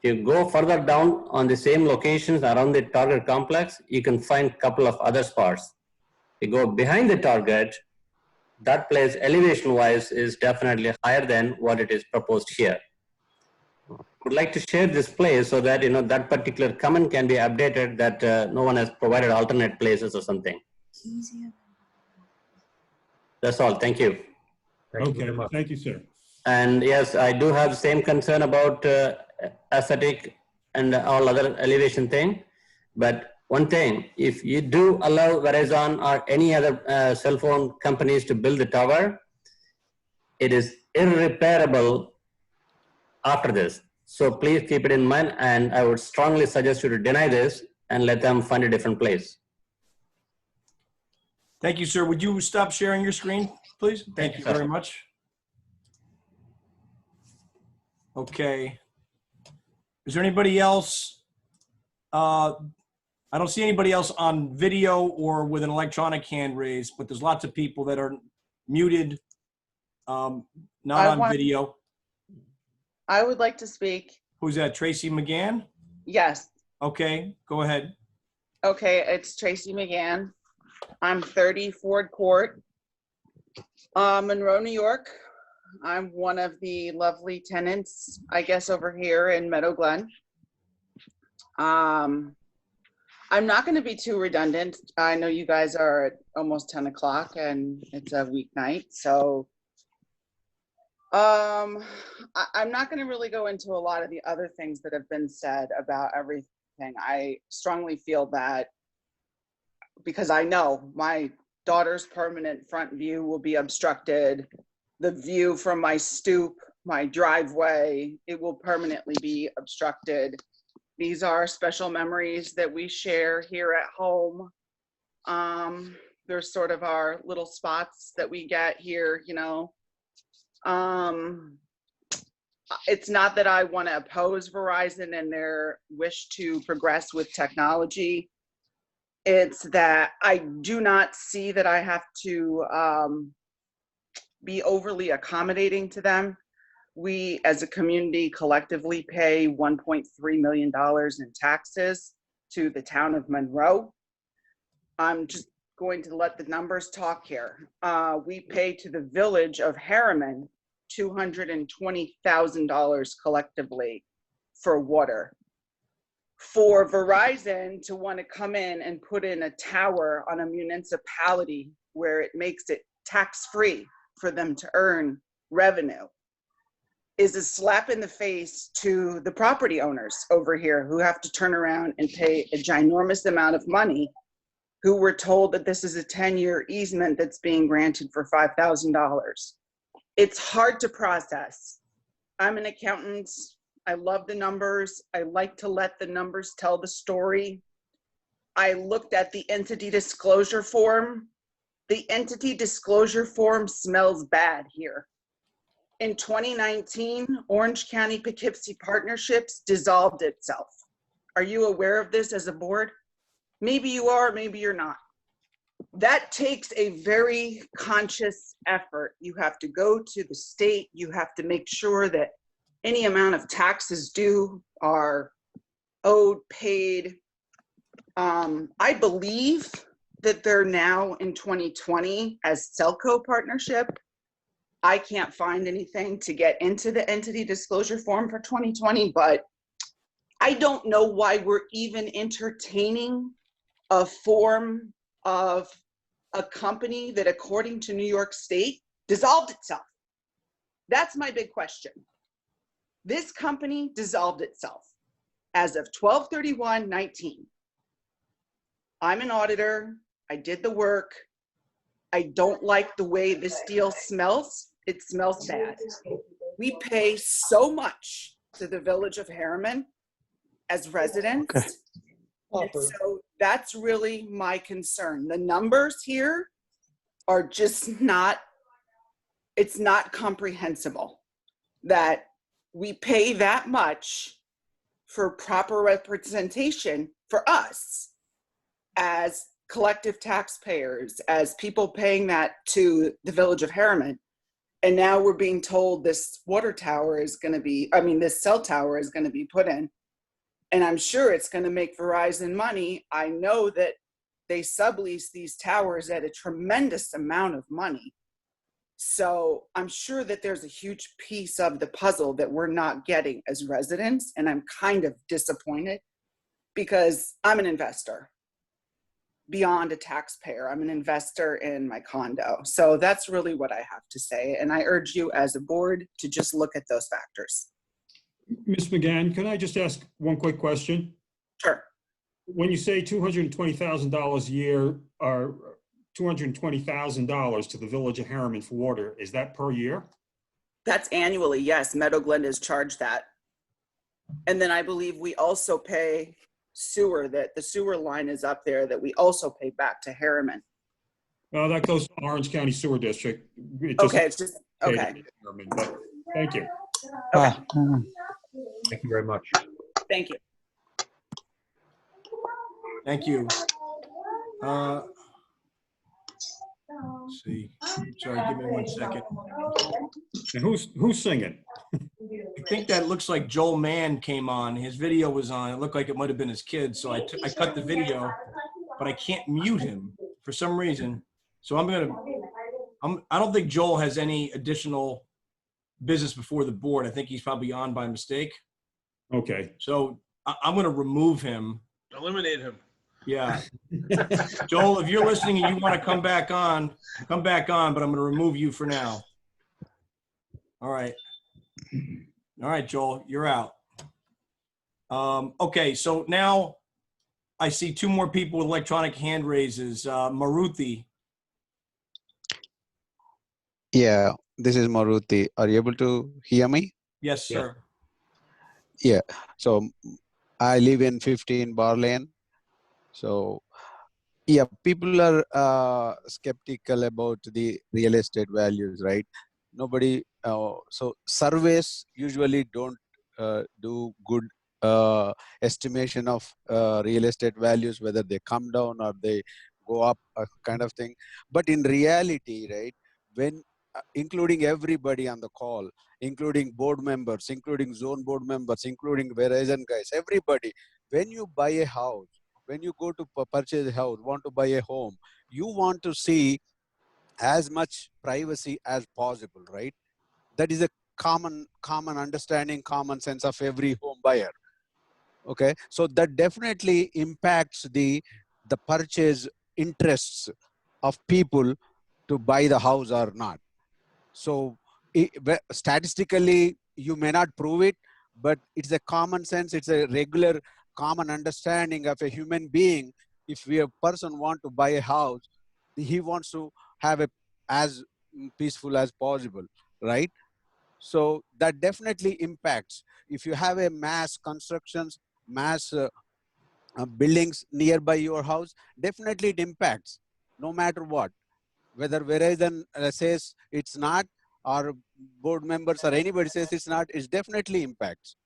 If you go further down on the same locations around the target complex, you can find a couple of other spots. You go behind the target, that place elevation wise is definitely higher than what it is proposed here. would like to share this place so that, that particular comment can be updated that no one has provided alternate places or something. That's all. Thank you.
Okay, thank you, sir.
And yes, I do have the same concern about aesthetic and all other elevation thing. But one thing, if you do allow Verizon or any other cell phone companies to build the tower, it is irreparable after this. So please keep it in mind, and I would strongly suggest you to deny this and let them find a different place.
Thank you, sir. Would you stop sharing your screen, please? Thank you very much. Okay. Is there anybody else? I don't see anybody else on video or with an electronic hand raised, but there's lots of people that are muted, not on video.
I would like to speak.
Who's that, Tracy McGann?
Yes.
Okay, go ahead.
Okay, it's Tracy McGann. I'm 30 Ford Court, Monroe, New York. I'm one of the lovely tenants, I guess, over here in Meadow Glen. I'm not going to be too redundant. I know you guys are at almost 10 o'clock and it's a weeknight, so I'm not going to really go into a lot of the other things that have been said about everything. I strongly feel that, because I know my daughter's permanent front view will be obstructed. The view from my stoop, my driveway, it will permanently be obstructed. These are special memories that we share here at home. There's sort of our little spots that we get here, It's not that I want to oppose Verizon and their wish to progress with technology. It's that I do not see that I have to be overly accommodating to them. We, as a community, collectively pay $1.3 million in taxes to the town of Monroe. I'm just going to let the numbers talk here. We pay to the village of Harriman $220,000 collectively for water. For Verizon to want to come in and put in a tower on a municipality where it makes it tax-free for them to earn revenue is a slap in the face to the property owners over here who have to turn around and pay a ginormous amount of money, who were told that this is a 10-year easement that's being granted for $5,000. It's hard to process. I'm an accountant. I love the numbers. I like to let the numbers tell the story. I looked at the entity disclosure form. The entity disclosure form smells bad here. In 2019, Orange County Poughkeepsie Partnerships dissolved itself. Are you aware of this as a board? Maybe you are, maybe you're not. That takes a very conscious effort. You have to go to the state. You have to make sure that any amount of taxes due are owed, paid. I believe that they're now in 2020 as Celco partnership. I can't find anything to get into the entity disclosure form for 2020, but I don't know why we're even entertaining a form of a company that, according to New York State, dissolved itself. That's my big question. This company dissolved itself as of 12/31/19. I'm an auditor. I did the work. I don't like the way this deal smells. It smells bad. We pay so much to the village of Harriman as residents.
Okay.
And so that's really my concern. The numbers here are just not, it's not comprehensible that we pay that much for proper representation for us as collective taxpayers, as people paying that to the village of Harriman. And now we're being told this water tower is going to be, this cell tower is going to be put in. And I'm sure it's going to make Verizon money. I know that they sublease these towers at a tremendous amount of money. So I'm sure that there's a huge piece of the puzzle that we're not getting as residents, and I'm kind of disappointed because I'm an investor beyond a taxpayer. I'm an investor in my condo. So that's really what I have to say. And I urge you as a board to just look at those factors.
Ms. McGann, can I just ask one quick question?
Sure.
When you say $220,000 a year, or $220,000 to the Village of Harriman for water, is that per year?
That's annually, yes. Meadow Glen is charged that. And then I believe we also pay sewer, that the sewer line is up there that we also pay back to Harriman.
Well, that goes to Orange County Sewer District.
Okay, it's just, okay.
But thank you.
Okay.
Thank you very much.
Thank you.
Thank you. Let's see. Sorry, give me 1 second.
And who's singing?
I think that looks like Joel Mann came on. His video was on. It looked like it might have been his kid. So I cut the video, but I can't mute him for some reason. So I don't think Joel has any additional business before the board. I think he's probably on by mistake.
Okay.
So I'm going to remove him.
Eliminate him.
Yeah. Joel, if you're listening and you want to come back on, but I'm going to remove you for now. All right. All right, Joel, you're out. Okay, so now I see two more people with electronic hand raises. Maruthi.
Yeah, this is Maruthi. Are you able to hear me?
Yes, sir.
Yeah. So I live in 15 Bar Lane. So yeah, people are skeptical about the real estate values, right? Nobody, so surveys usually don't do good estimation of real estate values, whether they come down or they go up, kind of thing. But in reality, right, when including everybody on the call, including board members, including zone board members, including Verizon guys, everybody, when you buy a house, when you go to purchase a house, want to buy a home, you want to see as much privacy as possible, right? That is a common understanding, common sense of every home buyer. Okay, so that definitely impacts the purchase interests of people to buy the house or not. So statistically, you may not prove it, but it's a common sense, it's a regular common understanding of a human being. If a person want to buy a house, he wants to have it as peaceful as possible, right? So that definitely impacts. If you have a mass constructions, mass buildings nearby your house, definitely it impacts no matter what. Whether Verizon says it's not, or board members or anybody says it's not, it definitely impacts.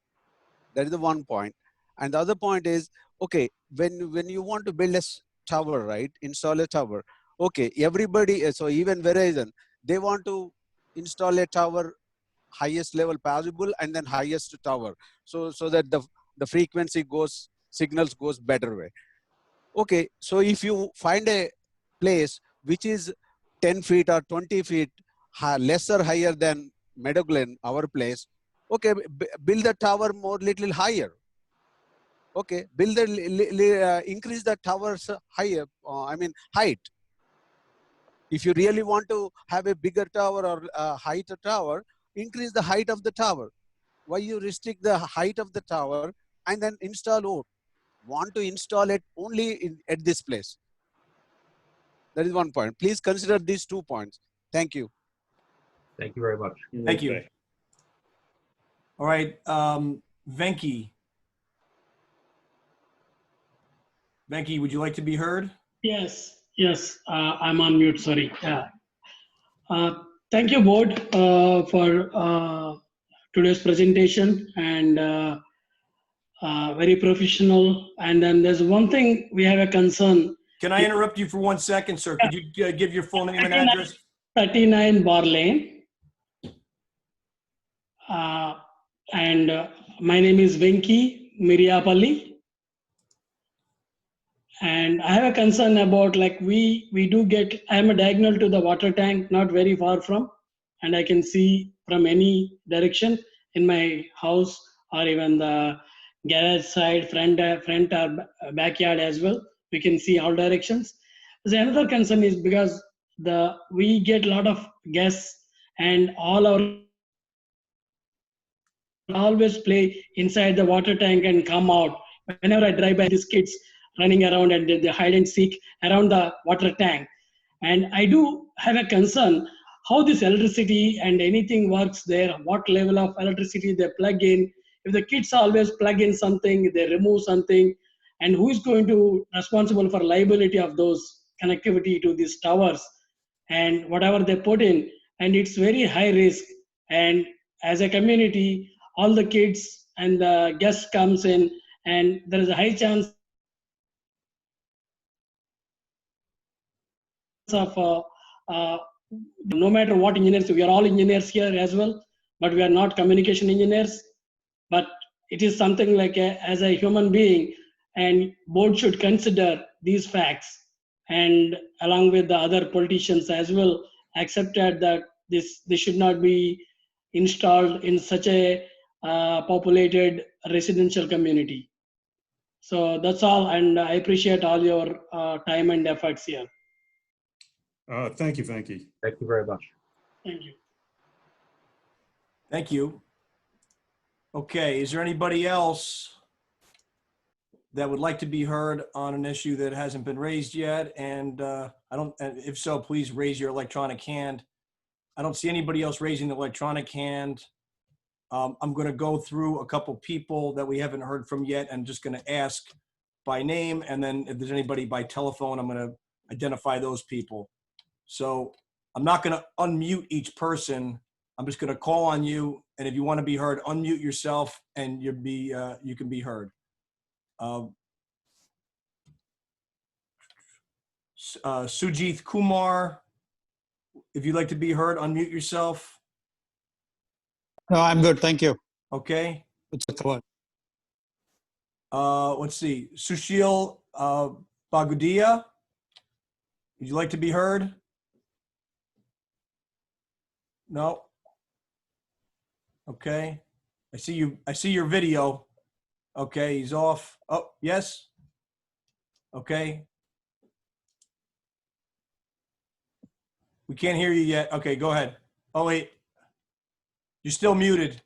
That is the one point. And the other point is, okay, when you want to build a tower, right, install a tower, okay, everybody, so even Verizon, they want to install a tower highest level possible and then highest tower, so that the frequency signals goes better way. Okay, so if you find a place which is 10 feet or 20 feet lesser higher than Meadow Glen, our place, okay, build the tower little higher. Okay, increase the towers higher, height. If you really want to have a bigger tower or height of tower, increase the height of the tower. Why you restrict the height of the tower and then want to install it only at this place? That is one point. Please consider these 2 points. Thank you.
Thank you very much.
Thank you. All right, Venki. Venki, would you like to be heard?
Yes, I'm on mute, sorry. Yeah. Thank you, board, for today's presentation, and very professional. And then there's one thing we have a concern.
Can I interrupt you for 1 second, sir? Could you give your full name and address?
39 Bar Lane. And my name is Venki Miriapalli. And I have a concern about, like, we do get, I'm a diagonal to the water tank, not very far from.
and I can see from any direction in my house or even the garage side, front or backyard as well. We can see all directions. The another concern is because we get a lot of guests and all our always play inside the water tank and come out. Whenever I drive by, these kids running around and they hide and seek around the water tank. And I do have a concern how this electricity and anything works there, what level of electricity they plug in. If the kids always plug in something, they remove something, and who is going to responsible for liability of those connectivity to these towers and whatever they put in. And it's very high risk. And as a community, all the kids and the guests comes in, and there is a high chance of no matter what engineers, we are all engineers here as well, but we are not communication engineers. But it is something like as a human being, and board should consider these facts, and along with the other politicians as well, accepted that this should not be installed in such a populated residential community. So that's all, and I appreciate all your time and efforts here.
Thank you, Venki.
Thank you very much.
Thank you.
Thank you. Okay, is there anybody else that would like to be heard on an issue that hasn't been raised yet? And and if so, please raise your electronic hand. I don't see anybody else raising the electronic hand. I'm going to go through a couple people that we haven't heard from yet. I'm just going to ask by name, and then if there's anybody by telephone, I'm going to identify those people. So I'm not going to unmute each person. I'm just going to call on you, and if you want to be heard, unmute yourself, and you can be heard. Sujith Kumar, if you'd like to be heard, unmute yourself.
No, I'm good. Thank you.
Okay.
It's covered.
Let's see. Sushil Bagudia, would you like to be heard? No. Okay. I see you. I see your video. Okay, he's off. Oh, yes. Okay. We can't hear you yet. Okay, go ahead. Oh, wait. You're still muted.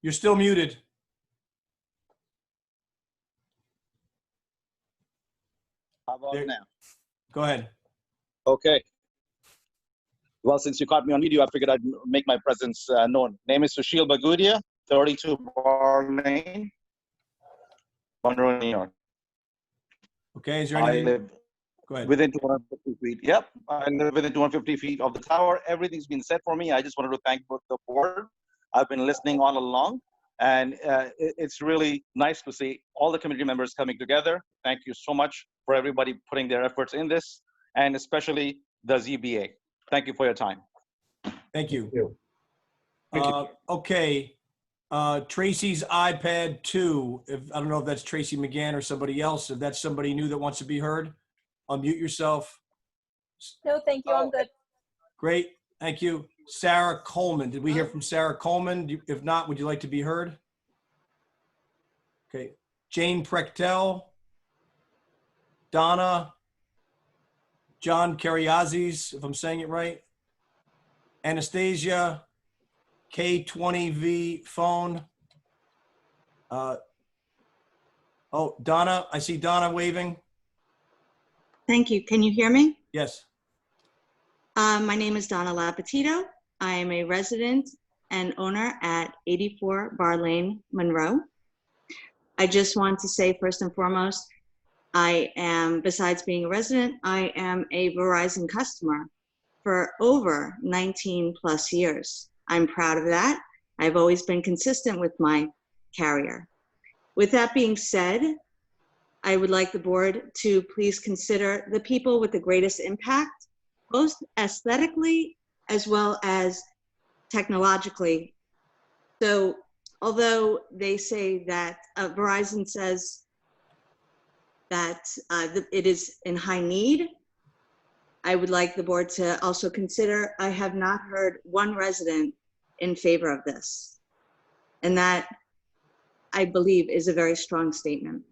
You're still muted.
How about
There.
now?
Go ahead.
Okay. Well, since you caught me on video, I figured I'd make my presence known. Name is Sushil Bagudia, 32 Bar Lane, Monroe, New York.
Okay, is there
I
anything?
live
Go ahead.
within 250 feet. Yep, I live within 250 feet of the tower. Everything's been said for me. I just wanted to thank both the board. I've been listening all along, and it's really nice to see all the community members coming together. Thank you so much for everybody putting their efforts in this, and especially the ZBA. Thank you for your time.
Thank you. Okay. Tracy's iPad 2. I don't know if that's Tracy McGann or somebody else. If that's somebody new that wants to be heard, unmute yourself.
No, thank you. I'm good.
Great. Thank you. Sarah Coleman. Did we hear from Sarah Coleman? If not, would you like to be heard? Okay. Jane Prechtel. Donna. John Kariazis, if I'm saying it right. Anastasia. K20V phone. Oh, Donna. I see Donna waving.
Thank you. Can you hear me?
Yes.
My name is Donna Lapatito. I am a resident and owner at 84 Bar Lane, Monroe. I just want to say first and foremost, I am, besides being a resident, I am a Verizon customer for over 19 plus years. I'm proud of that. I've always been consistent with my carrier. With that being said, I would like the board to please consider the people with the greatest impact, both aesthetically as well as technologically. So although they say that Verizon says that it is in high need, I would like the board to also consider, I have not heard one resident in favor of this. And that, I believe, is a very strong statement.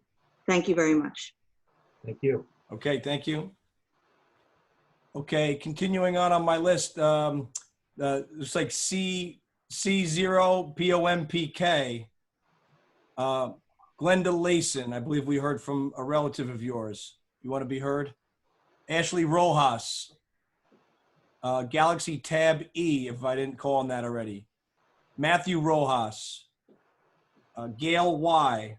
Thank you very much.
Thank you.
Okay, thank you. Okay, continuing on my list, it's like C0 POMPK. Glenda Layson, I believe we heard from a relative of yours. You want to be heard? Ashley Rojas. Galaxy Tab E, if I didn't call on that already. Matthew Rojas. Gail Y.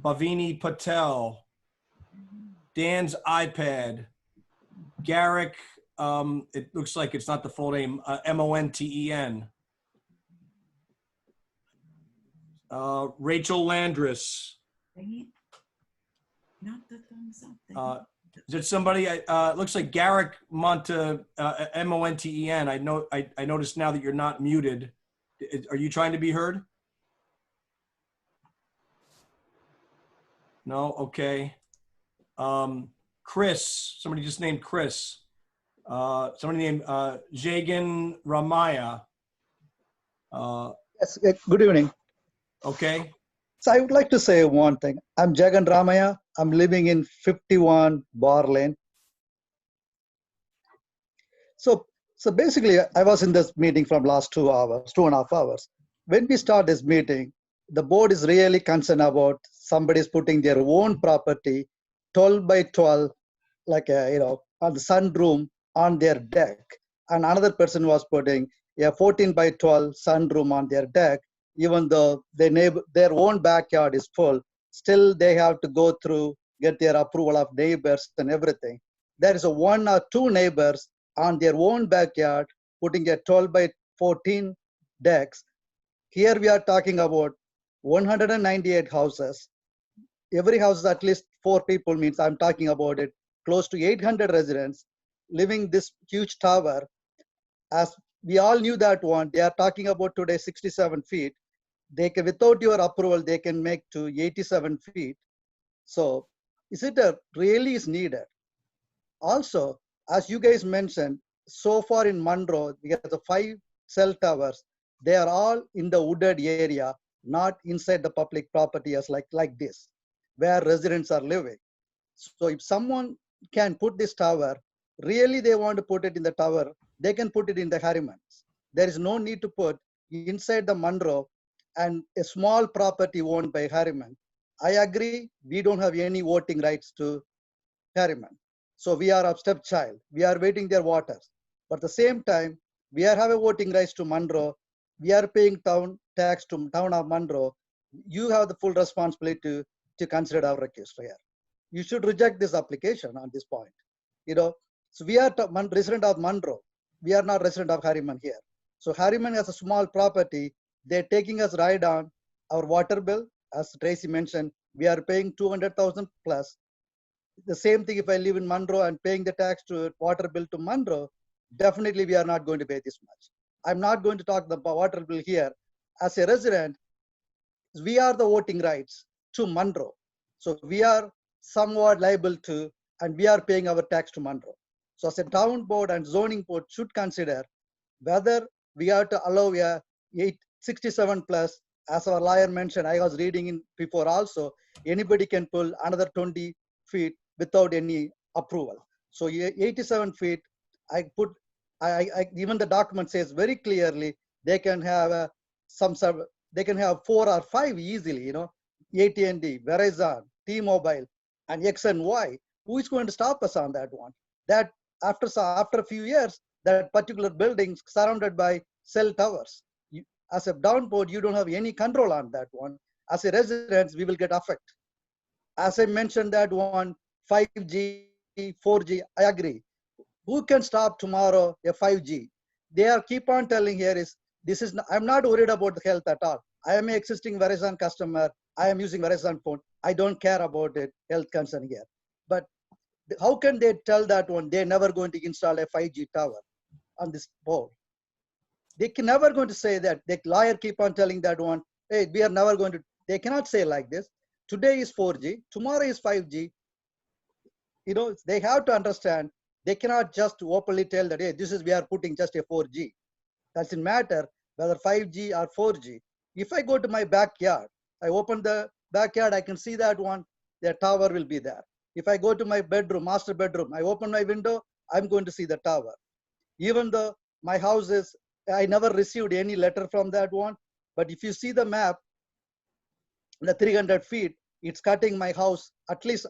Bhavini Patel. Dan's iPad. Garrick, it looks like it's not the full name, Monten. Rachel Landris.
Not the thumbs up.
Is it somebody? It looks like Garrick Monten. I noticed now that you're not muted. Are you trying to be heard? No. Okay. Chris. Somebody just named Chris. Somebody named Jagan Ramaya.
Yes. Good evening.
Okay.
So I would like to say one thing. I'm Jagan Ramaya. I'm living in 51 Bar Lane. So basically, I was in this meeting from last 2 hours, 2.5 hours. When we start this meeting, the board is really concerned about somebody's putting their own property, 12 by 12, like on the sunroom on their deck, and another person was putting a 14 by 12 sunroom on their deck. Even though their own backyard is full, still they have to go through, get their approval of neighbors and everything. There is a 1 or 2 neighbors on their own backyard putting a 12 by 14 decks. Here we are talking about 198 houses. Every house is at least 4 people, means I'm talking about it, close to 800 residents living this huge tower. As we all knew that one, they are talking about today 67 feet. They can, without your approval, they can make to 87 feet. So is it really is needed? Also, as you guys mentioned, so far in Monroe, we have the 5 cell towers. They are all in the wooded area, not inside the public property as like this, where residents are living. So if someone can put this tower, really they want to put it in the tower, they can put it in the Harrimans. There is no need to put inside the Monroe and a small property owned by Harriman. I agree, we don't have any voting rights to Harriman. So we are a stepchild. We are waiting their waters. But at the same time, we are having voting rights to Monroe. We are paying town tax to town of Monroe. You have the full responsibility to consider our request here. You should reject this application on this point. So we are resident of Monroe. We are not resident of Harriman here. So Harriman has a small property. They're taking us right on our water bill. As Tracy mentioned, we are paying 200,000 plus. The same thing if I live in Monroe and paying the tax to water bill to Monroe, definitely we are not going to pay this much. I'm not going to talk the water bill here. As a resident, we are the voting rights to Monroe. So we are somewhat liable to, and we are paying our tax to Monroe. So as a town board and zoning board should consider whether we have to allow a 67 plus, as our lawyer mentioned, I was reading in before also, anybody can pull another 20 feet without any approval. So 87 feet, even the document says very clearly, they can have they can have 4 or 5 easily, AT&T, Verizon, T-Mobile, and X and Y. Who is going to stop us on that one? That after a few years, that particular building surrounded by cell towers. As a downboard, you don't have any control on that one. As a residents, we will get affected. As I mentioned that one, 5G, 4G, I agree. Who can stop tomorrow a 5G? They are keep on telling here I'm not worried about the health at all. I am an existing Verizon customer. I am using Verizon phone. I don't care about it, health concern here. But how can they tell that one? They're never going to install a 5G tower on this board. They can never going to say that. The lawyer keep on telling that one, hey, we are never going to, they cannot say like this. Today is 4G, tomorrow is 5G. They have to understand They cannot just openly tell that, hey, this is, we are putting just a 4G. Doesn't matter whether 5G or 4G. If I go to my backyard, I open the backyard, I can see that one, the tower will be there. If I go to my bedroom, master bedroom, I open my window, I'm going to see the tower. Even though my house is, I never received any letter from that one, but if you see the map, the 300 feet, it's cutting my house, at least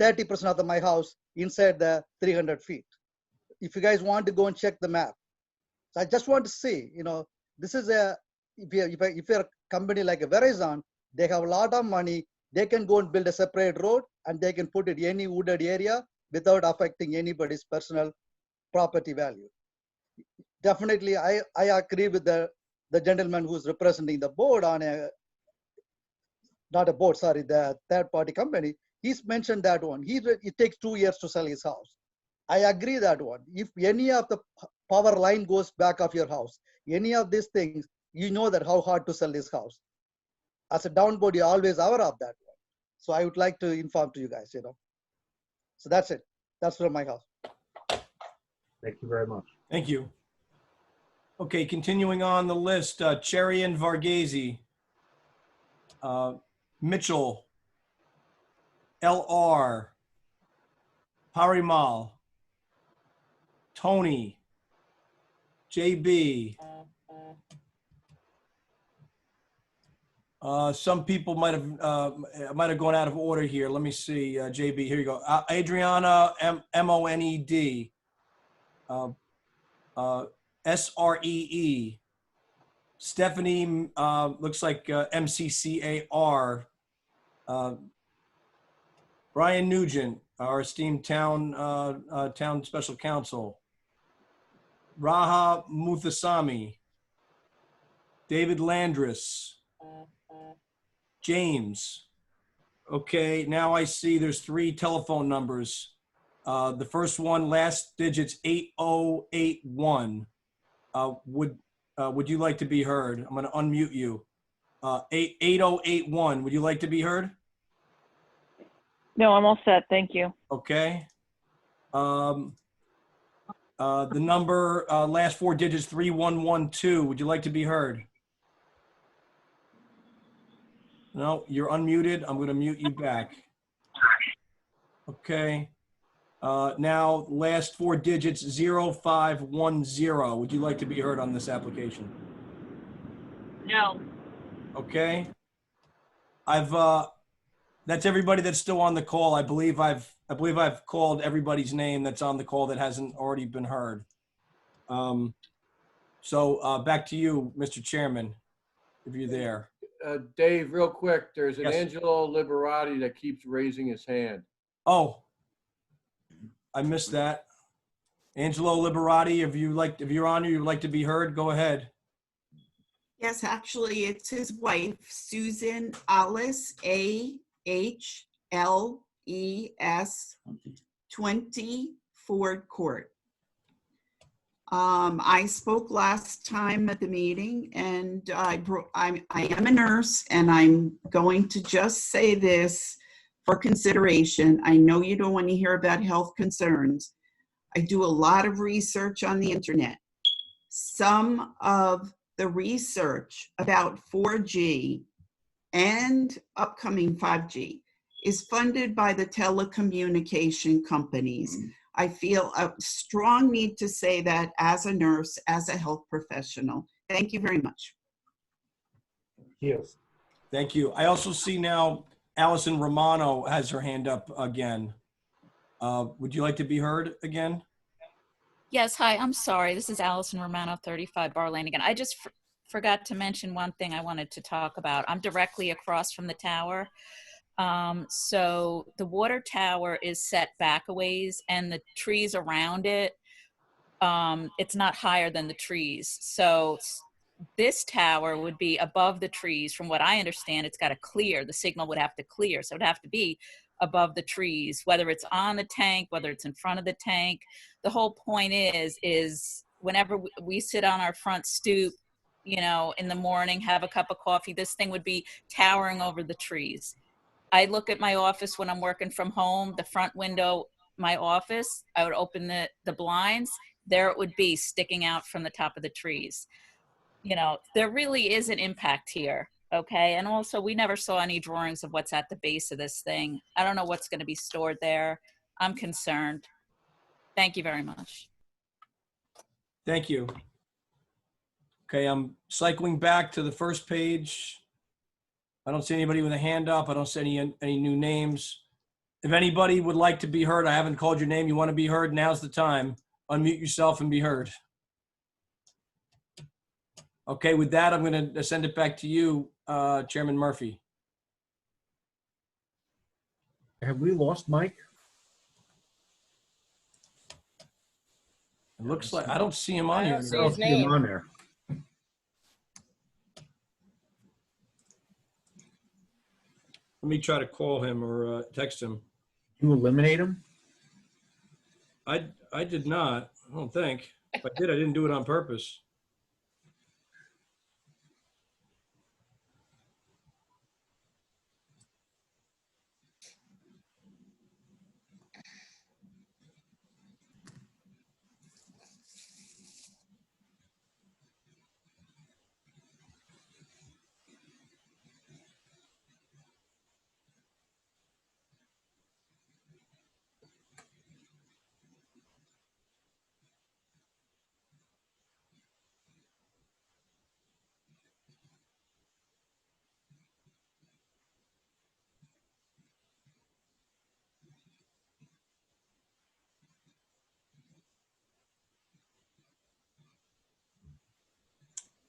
30% of my house inside the 300 feet. If you guys want to go and check the map. So I just want to say, you know, this is a, if you're a company like a Verizon, they have a lot of money, they can go and build a separate road and they can put it in any wooded area without affecting anybody's personal property value. Definitely, I agree with the gentleman who's representing the board on a, not a board, sorry, the third party company. He's mentioned that one. It takes 2 years to sell his house. I agree that one. If any of the power line goes back of your house, any of these things, you know that how hard to sell this house. As a downboard, you're always aware of that one. So I would like to inform to you guys, you know. So that's it. That's from my house.
Thank you very much.
Thank you. Okay, continuing on the list, Cherian Varghese, Mitchell, LR, Parimal, Tony, JB. Some people might have gone out of order here. Let me see, JB, here you go. Adriana, MONED, SREE, Stephanie, looks like MCCAR, Brian Nugent, our esteemed town special counsel, Raha Muthasamy, David Landris, James. Okay, now I see there's 3 telephone numbers. The first one, last digit's 8081. Would you like to be heard? I'm going to unmute you. 8081, would you like to be heard?
No, I'm all set. Thank you.
Okay. The number, last 4 digits, 3112. Would you like to be heard? No, you're unmuted. I'm going to mute you back. Okay. Now, last 4 digits, 0510. Would you like to be heard on this application?
No.
Okay. That's everybody that's still on the call. I believe I've called everybody's name that's on the call that hasn't already been heard. So back to you, Mr. Chairman, if you're there.
Dave, real quick, there's an
Yes.
Angelo Liberati that keeps raising his hand.
Oh, I missed that. Angelo Liberati, if you're on, you'd like to be heard, go ahead.
Yes, actually, it's his wife, Susan Alice, AHLES, 20 Ford Court. I spoke last time at the meeting, and I am a nurse, and I'm going to just say this for consideration. I know you don't want to hear about health concerns. I do a lot of research on the internet. Some of the research about 4G and upcoming 5G is funded by the telecommunication companies. I feel a strong need to say that as a nurse, as a health professional. Thank you very much.
Yes. Thank you. I also see now Allison Romano has her hand up again. Would you like to be heard again?
Yes, hi, I'm sorry. This is Allison Romano, 35 Bar Lane again. I just forgot to mention one thing I wanted to talk about. I'm directly across from the tower. So the water tower is set back a ways, and the trees around it, it's not higher than the trees. So this tower would be above the trees. From what I understand, it's got to clear. The signal would have to clear. So it'd have to be above the trees, whether it's on the tank, whether it's in front of the tank. The whole point is whenever we sit on our front stoop, you know, in the morning, have a cup of coffee, this thing would be towering over the trees. I look at my office when I'm working from home, the front window my office, I would open the blinds, there it would be sticking out from the top of the trees. You know, there really is an impact here. Okay. And also, we never saw any drawings of what's at the base of this thing. I don't know what's going to be stored there. I'm concerned. Thank you very much.
Thank you. Okay, I'm cycling back to the first page. I don't see anybody with a hand up. I don't see any new names. If anybody would like to be heard, I haven't called your name, you want to be heard, now's the time. Unmute yourself and be heard. Okay, with that, I'm going to send it back to you, Chairman Murphy.
Have we lost Mike?
It looks like, I don't see him on here.
I don't see him on there.
Let me try to call him or text him.
You eliminate him?
I did not, I don't think. If I did, I didn't do it on purpose.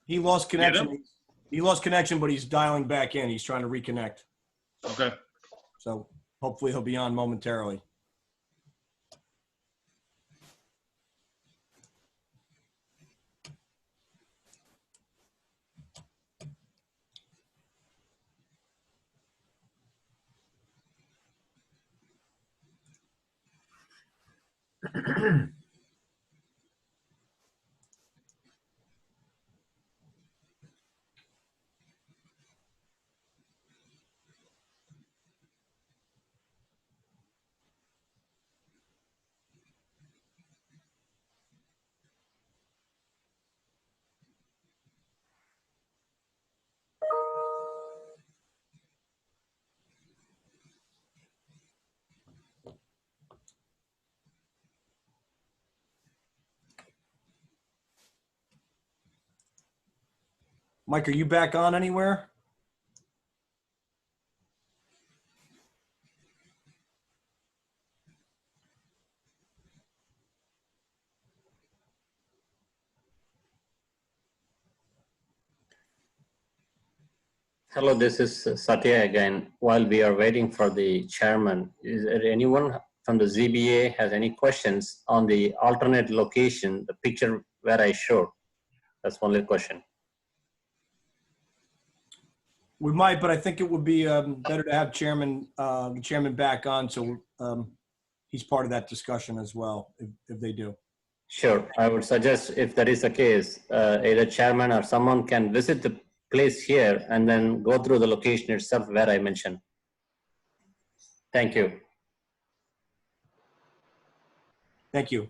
He lost connection. He lost connection, but he's dialing back in. He's trying to reconnect.
Okay.
So hopefully he'll be on momentarily. Mike, are you back on anywhere?
Hello, this is Satya again. While we are waiting for the chairman, is there anyone from the ZBA has any questions on the alternate location, the picture where I showed? That's only question.
We might, but I think it would be better to have the chairman back on, so he's part of that discussion as well, if they do.
Sure, I would suggest if that is the case, either chairman or someone can visit the place here and then go through the location itself where I mentioned. Thank you.
Thank you.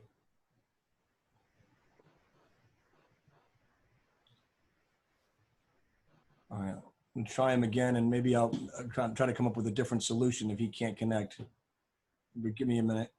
All right, I'll try him again, and maybe I'll try to come up with a different solution if he can't connect. But give me a minute.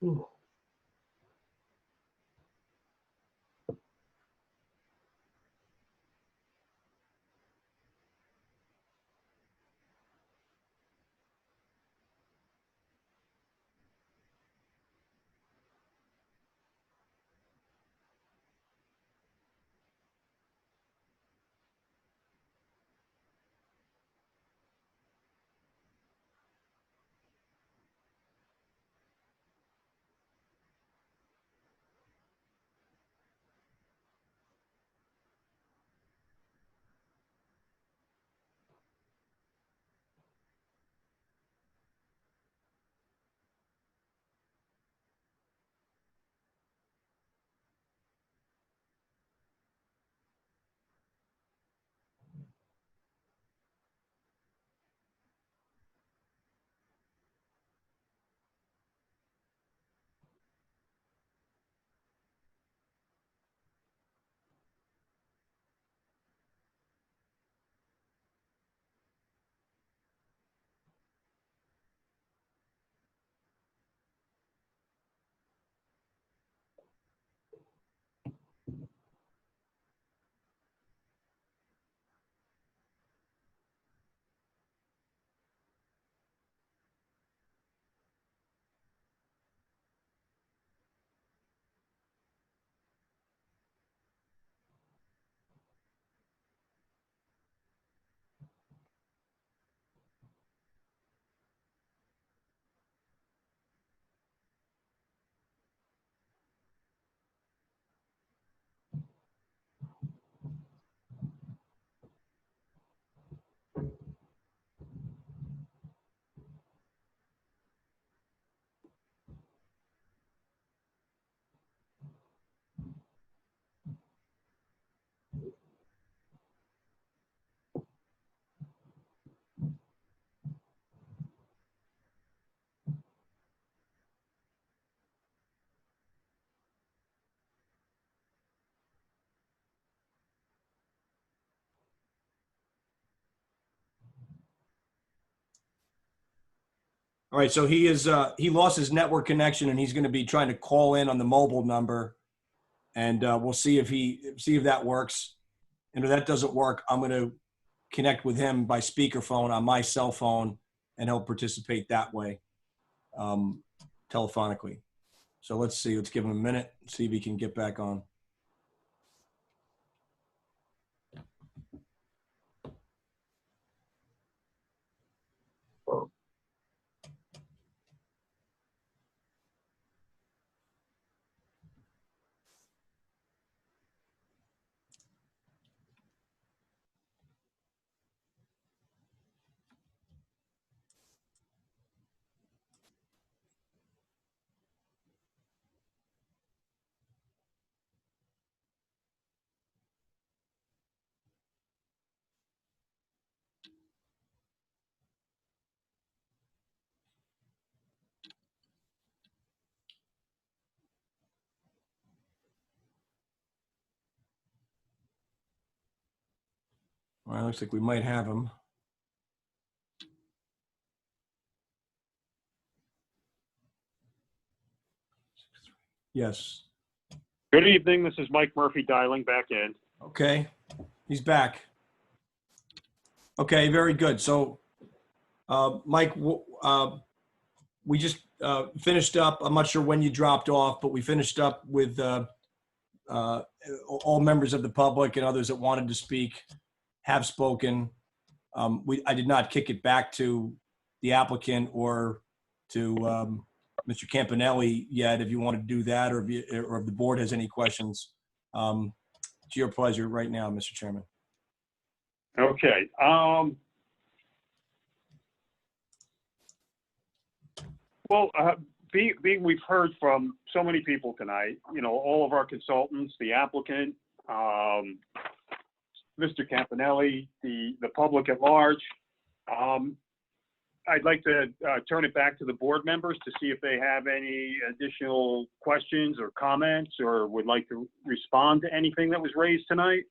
Ooh. All right, so he lost his network connection and he's going to be trying to call in on the mobile number, and we'll see if that works. And if that doesn't work, I'm going to connect with him by speakerphone on my cell phone, and he'll participate that way, telephonically. So let's see. Let's give him a minute. See if he can get back on. All right, looks like we might have him. Yes.
Good evening. This is Mike Murphy dialing back in.
Okay, he's back. Okay, very good. So, Mike, we just finished up. I'm not sure when you dropped off, but we finished up with all members of the public and others that wanted to speak have spoken. I did not kick it back to the applicant or to Mr. Campanelli yet. If you want to do that, or if the board has any questions, it's your pleasure right now, Mr. Chairman.
Okay. Well, being we've heard from so many people tonight, you know, all of our consultants, the applicant, Mr. Campanelli, the public at large, I'd like to turn it back to the board members to see if they have any additional questions or comments or would like to respond to anything that was raised tonight.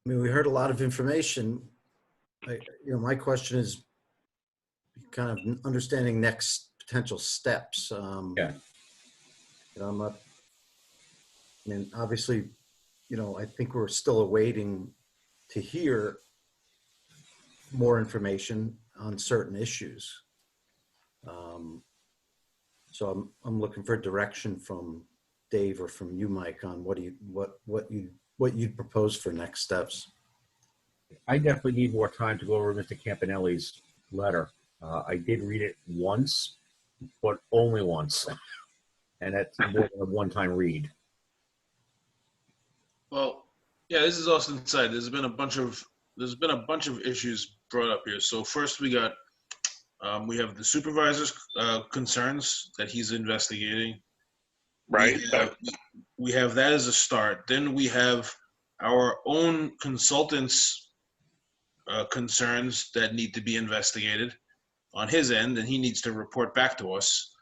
I mean, we heard a lot of information. My question is kind of understanding next potential steps.
Yeah.
I'm not, I mean, obviously, I think we're still awaiting to hear more information on certain issues. So I'm looking for direction from Dave or from you, Mike, on what you'd propose for next steps.
I definitely need more time to go over Mr. Campanelli's letter. I did read it once, but only once. And that's more than a one-time read.
Well, yeah, this is Austin Side. There's been a bunch of issues brought up here. So first we got we have the supervisor's concerns that he's investigating.
Right.
We have that as a start. Then we have our own consultants' concerns that need to be investigated on his end, and he needs to report back to us.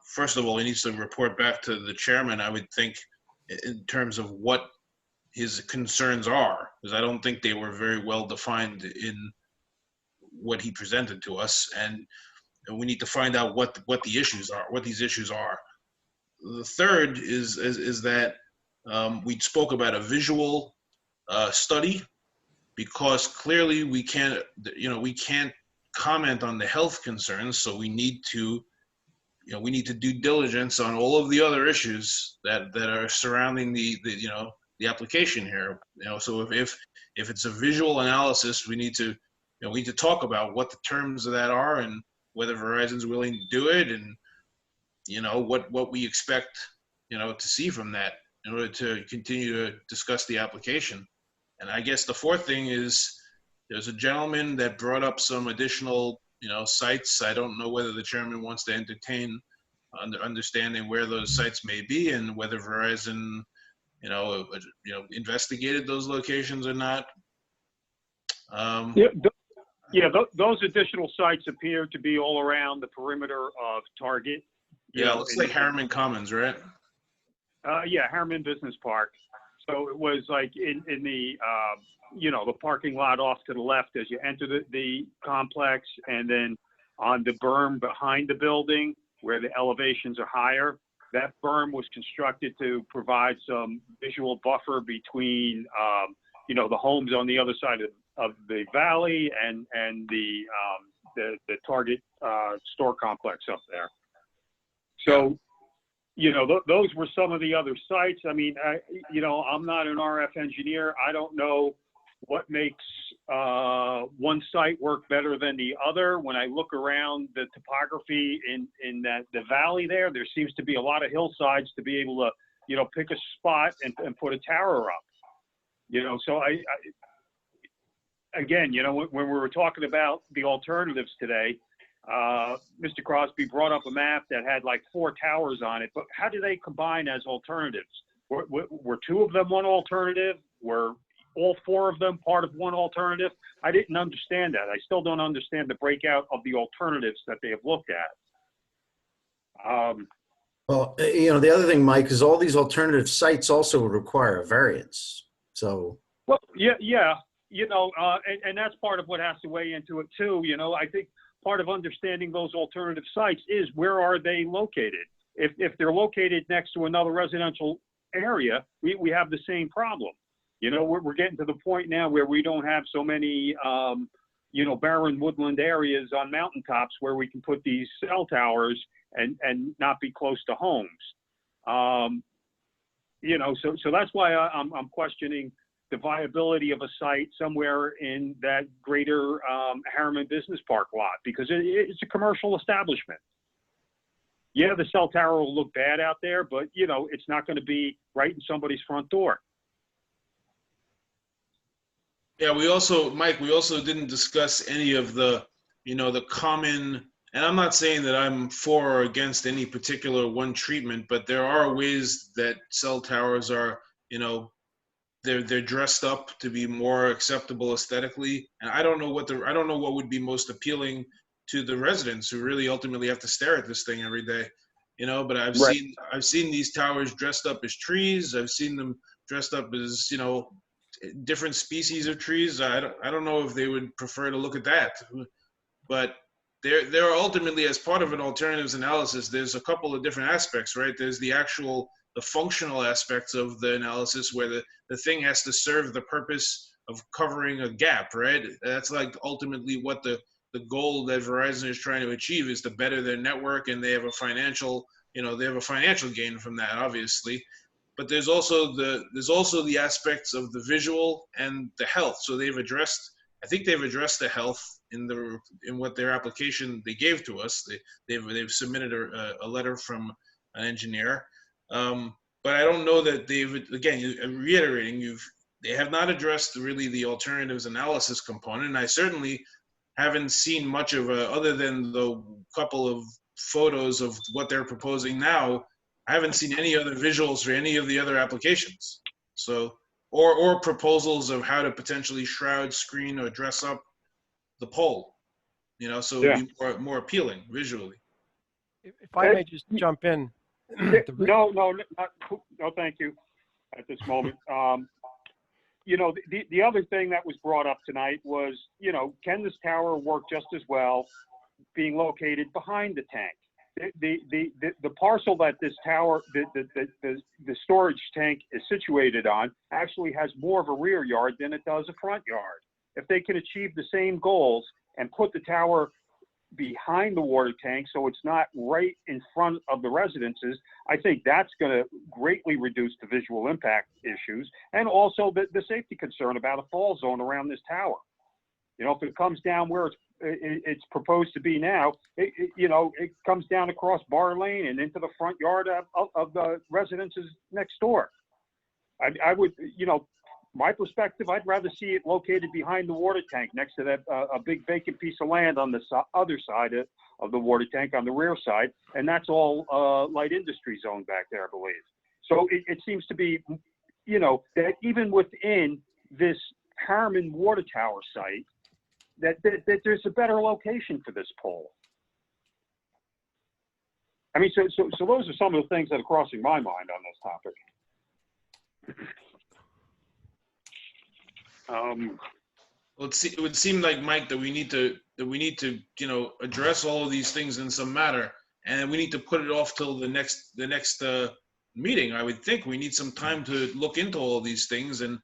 First of all, he needs to report back to the chairman, I would think, in terms of what his concerns are, because I don't think they were very well defined in what he presented to us, and we need to find out what the issues are, what these issues are. The third is that we spoke about a visual study, because clearly we can't comment on the health concerns, so we need to do diligence on all of the other issues that are surrounding the application here. So if it's a visual analysis, we need to talk about what the terms of that are and whether Verizon's willing to do it, and what we expect to see from that in order to continue to discuss the application. And I guess the fourth thing is there's a gentleman that brought up some additional sites. I don't know whether the chairman wants to entertain understanding where those sites may be and whether Verizon investigated those locations or not.
Those additional sites appear to be all around the perimeter of Target.
Yeah, it looks like Harriman Commons, right?
Yeah, Harriman Business Park. So it was like in the, the parking lot off to the left as you enter the complex, and then on the berm behind the building where the elevations are higher. That berm was constructed to provide some visual buffer between, the homes on the other side of the valley and the Target store complex up there. So, those were some of the other sites. I mean, I'm not an RF engineer. I don't know what makes one site work better than the other. When I look around the topography in the valley there seems to be a lot of hillsides to be able to, pick a spot and put a tower up. So again, when we were talking about the alternatives today, Mr. Crosby brought up a map that had like 4 towers on it, but how do they combine as alternatives? Were 2 of them one alternative? Were all 4 of them part of one alternative? I didn't understand that. I still don't understand the breakout of the alternatives that they have looked at.
Well, the other thing, Mike, is all these alternative sites also require a variance. So.
Well, yeah. And that's part of what has to weigh into it too. I think part of understanding those alternative sites is where are they located? If they're located next to another residential area, we have the same problem. We're getting to the point now where we don't have so many, barren woodland areas on mountaintops where we can put these cell towers and not be close to homes. So that's why I'm questioning the viability of a site somewhere in that greater Harriman Business Park lot, because it's a commercial establishment. Yeah, the cell tower will look bad out there, but it's not going to be right in somebody's front door.
Yeah, Mike, we also didn't discuss any of the common, and I'm not saying that I'm for or against any particular one treatment, but there are ways that cell towers are, they're dressed up to be more acceptable aesthetically. And I don't know what would be most appealing to the residents who really ultimately have to stare at this thing every day. But I've seen these towers dressed up as trees. I've seen them dressed up as, different species of trees. I don't know if they would prefer to look at that, but there are ultimately, as part of an alternatives analysis, there's a couple of different aspects, right? There's the functional aspects of the analysis where the thing has to serve the purpose of covering a gap, right? That's like ultimately what the goal that Verizon is trying to achieve is to better their network, and they have a financial gain from that, obviously. But there's also the aspects of the visual and the health. So I think they've addressed the health in what their application they gave to us. They've submitted a letter from an engineer. But I don't know that they have not addressed really the alternatives analysis component. And I certainly haven't seen much of other than the couple of photos of what they're proposing now. I haven't seen any other visuals for any of the other applications. So, or proposals of how to potentially shroud, screen, or dress up the pole, so it would be more appealing visually.
If I may just jump in.
No, thank you at this moment. The other thing that was brought up tonight was, can this tower work just as well being located behind the tank? The parcel that this tower, the storage tank is situated on actually has more of a rear yard than it does a front yard. If they can achieve the same goals and put the tower behind the water tank so it's not right in front of the residences, I think that's going to greatly reduce the visual impact issues and also the safety concern about a fall zone around this tower. If it comes down where it's proposed to be now, it comes down across Bar Lane and into the front yard of the residences next door. I would, my perspective, I'd rather see it located behind the water tank next to that a big vacant piece of land on the other side of the water tank on the rear side, and that's all light industry zone back there, I believe. So it seems to be, that even within this Harriman water tower site, that there's a better location for this pole. I mean, so those are some of the things that are crossing my mind on this topic.
Well, it would seem like, Mike, that we need to address all of these things in some matter, and we need to put it off till the next meeting. I would think we need some time to look into all of these things, and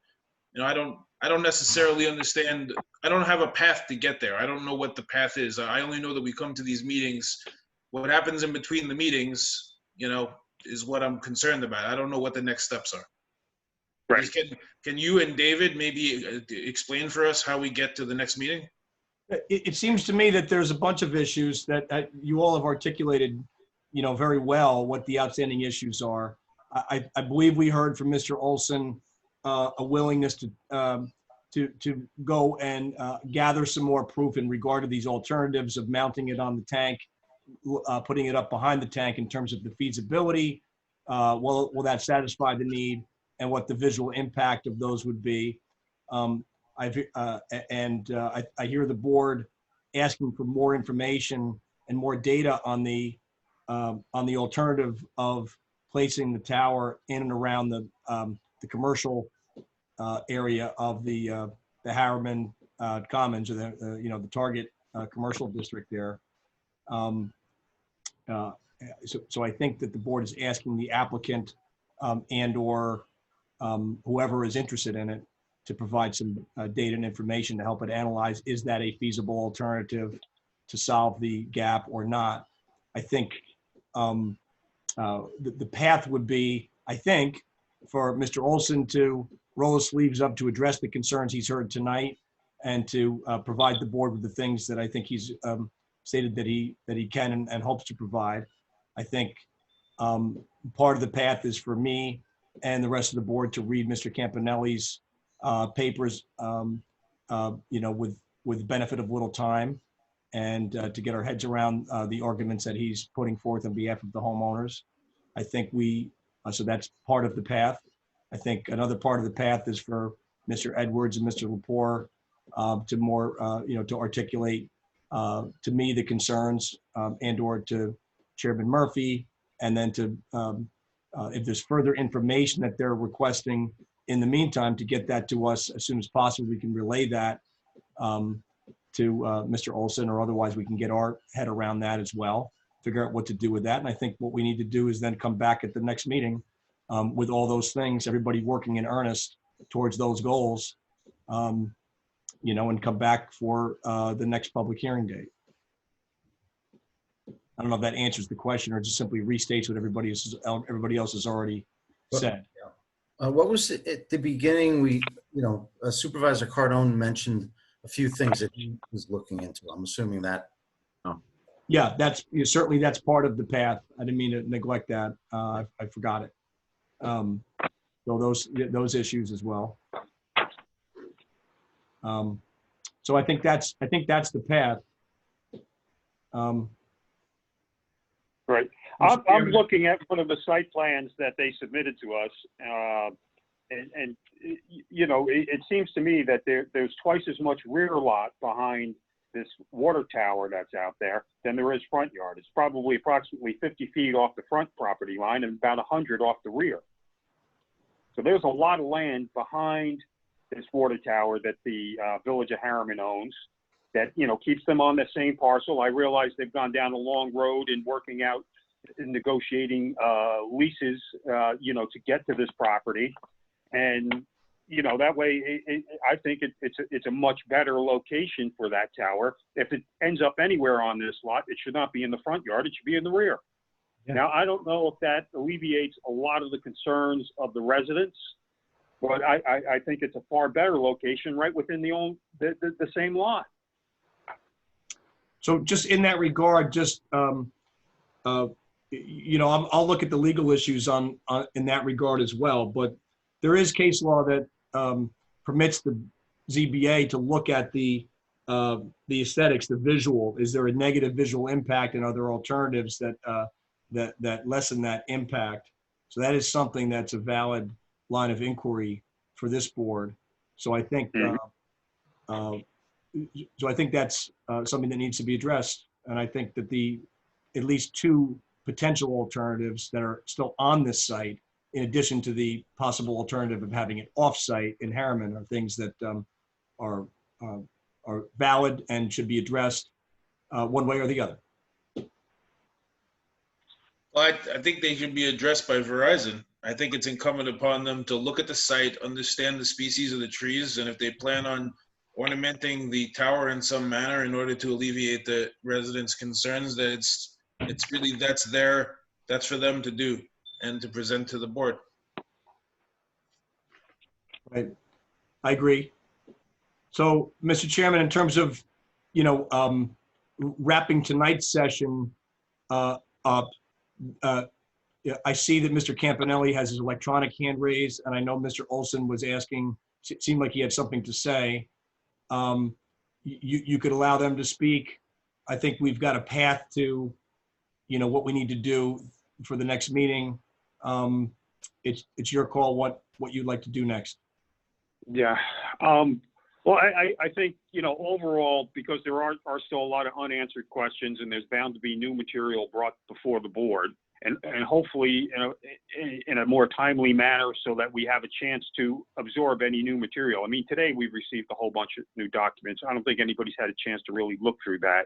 I don't necessarily understand. I don't have a path to get there. I don't know what the path is. I only know that we come to these meetings. What happens in between the meetings, is what I'm concerned about. I don't know what the next steps are.
Right.
Can you and David maybe explain for us how we get to the next meeting? It seems to me that there's a bunch of issues that you all have articulated, very well what the outstanding issues are. I believe we heard from Mr. Olson a willingness to go and gather some more proof in regard to these alternatives of mounting it on the tank, putting it up behind the tank in terms of the feasibility. Will that satisfy the need, and what the visual impact of those would be. I hear the board asking for more information and more data on the alternative of placing the tower in and around the commercial area of the Harriman Commons, or the target commercial district there. So I think that the board is asking the applicant and/or whoever is interested in it to provide some data and information to help it analyze, is that a feasible alternative to solve the gap or not? I think the path would be, I think, for Mr. Olson to roll his sleeves up to address the concerns he's heard tonight, and to provide the board with the things that I think he's stated that he can and hopes to provide. I think part of the path is for me and the rest of the board to read Mr. Campanelli's papers, with benefit of little time, and to get our heads around the arguments that he's putting forth on behalf of the homeowners. I think so that's part of the path. I think another part of the path is for Mr. Edwards and Mr. Lepore to more, to articulate to me the concerns, and/or to Chairman Murphy, and then to, if there's further information that they're requesting in the meantime, to get that to us as soon as possible. We can relay that to Mr. Olson, or otherwise we can get our head around that as well, figure out what to do with that. And I think what we need to do is then come back at the next meeting with all those things, everybody working in earnest towards those goals, and come back for the next public hearing date. I don't know if that answers the question, or just simply restates what everybody else has already said.
What was it at the beginning? Supervisor Cardone mentioned a few things that he was looking into. I'm assuming that.
Yeah, certainly that's part of the path. I didn't mean to neglect that. I forgot it. So those issues as well. So I think that's the path.
Right. I'm looking at one of the site plans that they submitted to us, and it seems to me that there's twice as much rear lot behind this water tower that's out there than there is front yard. It's probably approximately 50 feet off the front property line and about 100 off the rear. So there's a lot of land behind this water tower that the Village of Harriman owns, that keeps them on the same parcel. I realize they've gone down a long road in working out and negotiating leases, to get to this property, and that way I think it's a much better location for that tower. If it ends up anywhere on this lot, it should not be in the front yard. It should be in the rear. Yeah. Now I don't know if that alleviates a lot of the concerns of the residents, but I think it's a far better location right within the same lot.
So just in that regard, I'll look at the legal issues in that regard as well. But there is case law that permits the ZBA to look at the aesthetics, the visual. Is there a negative visual impact, and other alternatives that lessen that impact? So that is something that's a valid line of inquiry for this board. So I think. So I think that's something that needs to be addressed. And I think that at least two potential alternatives that are still on this site, in addition to the possible alternative of having it off-site in Harriman, are things that are valid and should be addressed one way or the other.
Well, I think they should be addressed by Verizon. I think it's incumbent upon them to look at the site, understand the species of the trees, and if they plan on ornamenting the tower in some manner in order to alleviate the residents' concerns, that it's really that's for them to do and to present to the board.
Right. I agree. So, Mr. Chairman, in terms of, wrapping tonight's session up, yeah, I see that Mr. Campanelli has his electronic hand raised, and I know Mr. Olson was asking, it seemed like he had something to say. You could allow them to speak. I think we've got a path to, what we need to do for the next meeting. It's your call what you'd like to do next.
Yeah. Well, I think, overall, because there are still a lot of unanswered questions and there's bound to be new material brought before the board, and hopefully in a more timely manner so that we have a chance to absorb any new material. I mean, today we've received a whole bunch of new documents. I don't think anybody's had a chance to really look through that,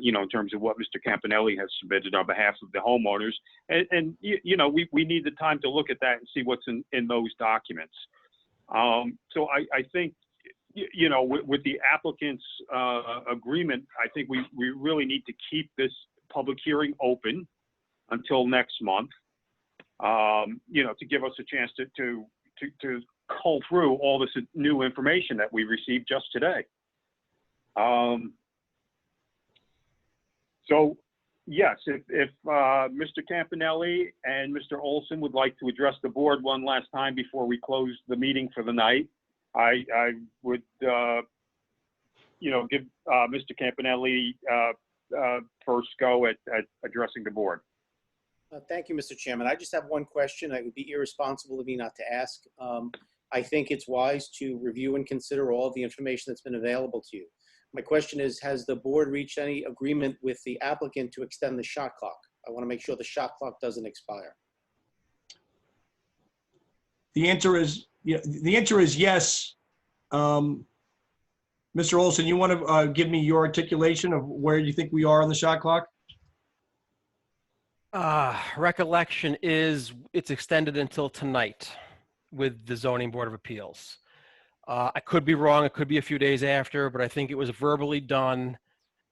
in terms of what Mr. Campanelli has submitted on behalf of the homeowners. And we need the time to look at that and see what's in those documents. So I think, with the applicant's agreement, I think we really need to keep this public hearing open until next month, to give us a chance to cull through all this new information that we received just today. So yes, if Mr. Campanelli and Mr. Olson would like to address the board one last time before we close the meeting for the night, I would, give Mr. Campanelli first go at addressing the board.
Thank you, Mr. Chairman. I just have one question. It would be irresponsible of me not to ask. I think it's wise to review and consider all of the information that's been available to you. My question is, has the board reached any agreement with the applicant to extend the shot clock? I want to make sure the shot clock doesn't expire.
The answer is yes. Mr. Olson, you want to give me your articulation of where you think we are on the shot clock?
Recollection is it's extended until tonight with the Zoning Board of Appeals. I could be wrong. It could be a few days after, but I think it was verbally done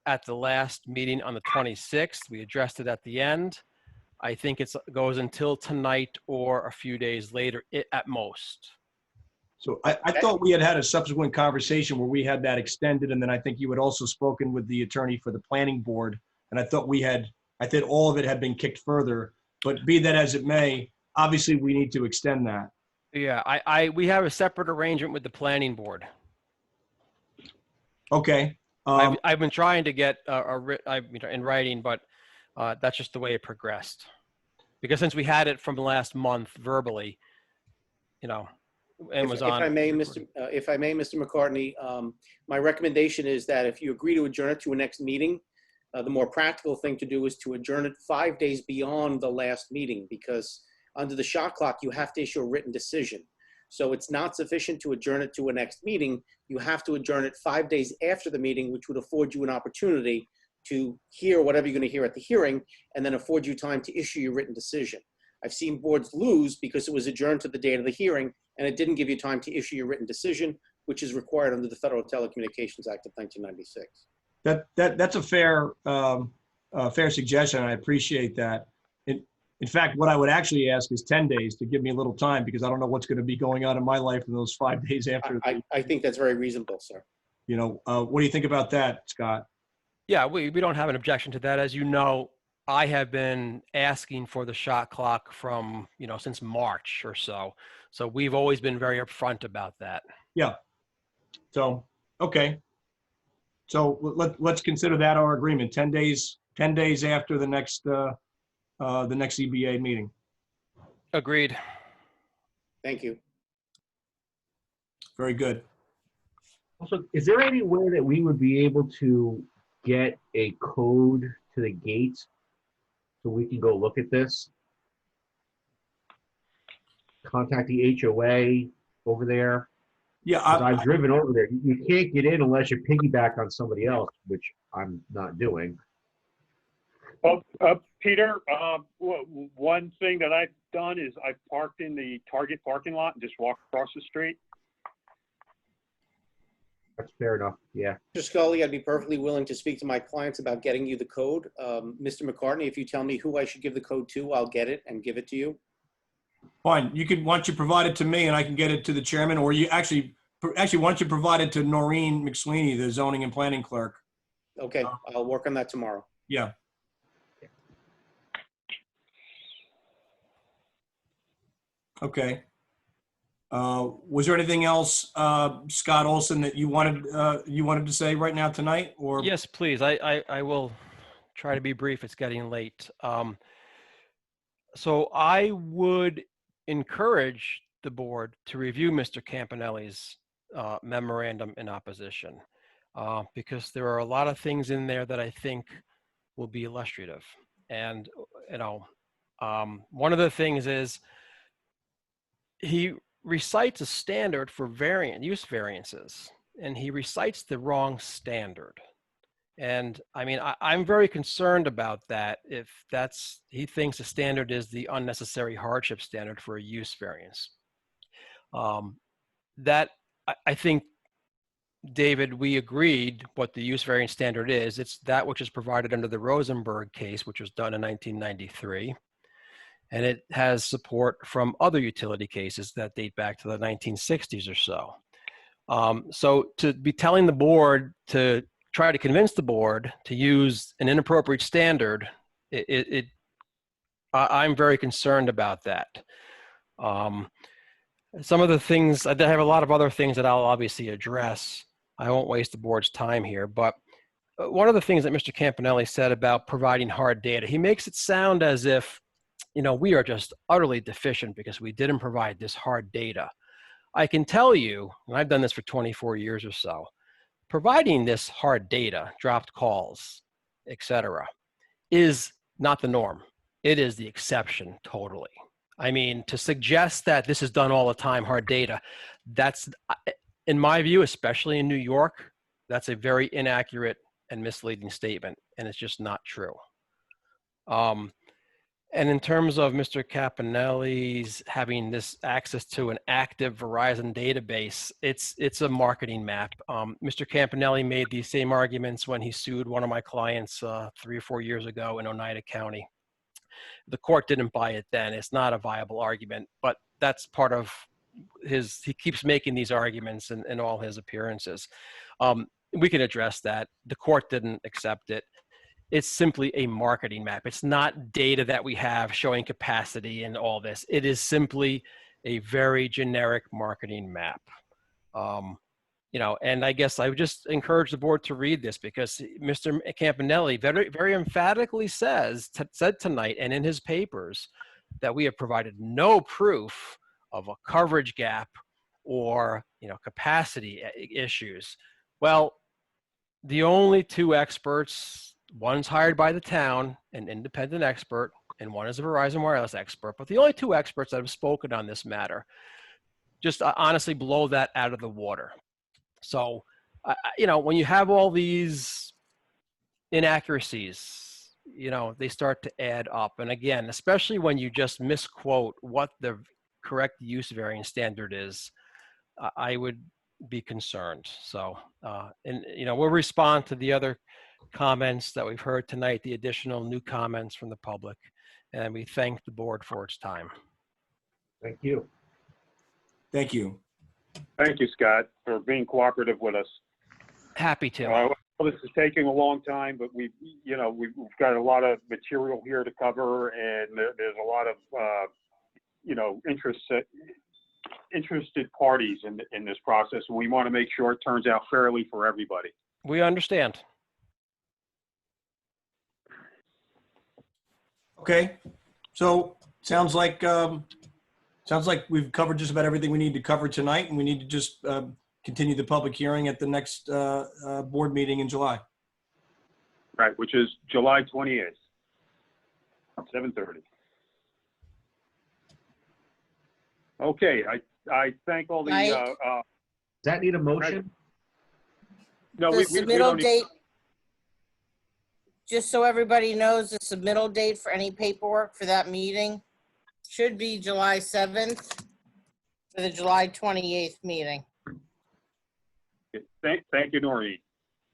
at the last meeting on the 26th. We addressed it at the end. I think it goes until tonight or a few days later at most.
So I thought we had a subsequent conversation where we had that extended, and then I think you had also spoken with the attorney for the planning board, and I thought all of it had been kicked further, but be that as it may, obviously we need to extend that.
Yeah, we have a separate arrangement with the planning board.
Okay.
I've been trying to get in writing, but that's just the way it progressed. Because since we had it from last month verbally, and was on.
If I may, Mr. McCartney, my recommendation is that if you agree to adjourn it to a next meeting, the more practical thing to do is to adjourn it 5 days beyond the last meeting, because under the shot clock, you have to issue a written decision. So it's not sufficient to adjourn it to a next meeting. You have to adjourn it 5 days after the meeting, which would afford you an opportunity to hear whatever you're going to hear at the hearing, and then afford you time to issue your written decision. I've seen boards lose because it was adjourned to the date of the hearing, and it didn't give you time to issue your written decision, which is required under the Federal Telecommunications Act of 1996.
That's a fair suggestion. I appreciate that. In fact, what I would actually ask is 10 days to give me a little time, because I don't know what's going to be going on in my life in those 5 days after.
I think that's very reasonable, sir.
What do you think about that, Scott?
Yeah, we don't have an objection to that. As you know, I have been asking for the shot clock from, since March or so. So we've always been very upfront about that.
Yeah. So, okay. So let's consider that our agreement. 10 days after the next EBA meeting.
Agreed.
Thank you.
Very good.
Also, is there any way that we would be able to get a code to the gates so we can go look at this? Contact the HOA over there
Yeah,
'Cause I've driven over there. You can't get in unless you piggyback on somebody else, which I'm not doing.
Oh, Peter, one thing that I've done is I've parked in the Target parking lot and just walked across the street.
That's fair enough. Yeah.
Mr. Scully, I'd be perfectly willing to speak to my clients about getting you the code. Mr. McCartney, if you tell me who I should give the code to, I'll get it and give it to you.
Fine. You could, why don't you provide it to me and I can get it to the chairman, or you actually, why don't you provide it to Noreen McSweeney, the zoning and planning clerk?
Okay, I'll work on that tomorrow.
Yeah. Okay. Was there anything else, Scott Olson, that you wanted to say right now tonight, or?
Yes, please. I will try to be brief. It's getting late. So I would encourage the board to review Mr. Campanelli's memorandum in opposition, because there are a lot of things in there that I think will be illustrative. And, one of the things is he recites a standard for use variances, and he recites the wrong standard. And I mean, I'm very concerned about that. If he thinks the standard is the unnecessary hardship standard for a use variance. That I think, David, we agreed what the use variance standard is. It's that which is provided under the Rosenberg case, which was done in 1993. And it has support from other utility cases that date back to the 1960s or so. So to be telling the board to try to convince the board to use an inappropriate standard, I'm very concerned about that. Some of the things, I have a lot of other things that I'll obviously address. I won't waste the board's time here, but one of the things that Mr. Campanelli said about providing hard data, he makes it sound as if, we are just utterly deficient because we didn't provide this hard data. I can tell you, and I've done this for 24 years or so, providing this hard data, dropped calls, etc., is not the norm. It is the exception totally. I mean, to suggest that this is done all the time, hard data, that's, in my view, especially in New York, that's a very inaccurate and misleading statement, and it's just not true. And in terms of Mr. Campanelli's having this access to an active Verizon database, it's a marketing map. Mr. Campanelli made these same arguments when he sued one of my clients 3 or 4 years ago in Oneida County. The court didn't buy it then. It's not a viable argument, but that's part of he keeps making these arguments in all his appearances. We can address that. The court didn't accept it. It's simply a marketing map. It's not data that we have showing capacity and all this. It is simply a very generic marketing map. And I guess I would just encourage the board to read this, because Mr. Campanelli very, very emphatically said tonight and in his papers that we have provided no proof of a coverage gap or, capacity issues. Well, the only 2 experts, one's hired by the town, an independent expert, and one is a Verizon Wireless expert. But the only 2 experts that have spoken on this matter just honestly blow that out of the water. So, when you have all these inaccuracies, they start to add up. And again, especially when you just misquote what the correct use variance standard is, I would be concerned. So, we'll respond to the other comments that we've heard tonight, the additional new comments from the public, and we thank the board for its time.
Thank you.
Thank you.
Thank you, Scott, for being cooperative with us.
Happy to.
Well, this is taking a long time, but we've got a lot of material here to cover, and there's a lot of interested parties in this process. We want to make sure it turns out fairly for everybody.
We understand.
Okay, so sounds like we've covered just about everything we need to cover tonight, and we need to just continue the public hearing at the next board meeting in July.
Right, which is July 28th, 7:30. Okay, I thank all the
Does that need a motion?
No,
The
we
submittal
don't need,
date, just so everybody knows, the submittal date for any paperwork for that meeting should be July 7th for the July 28th meeting.
thank you, Noreen.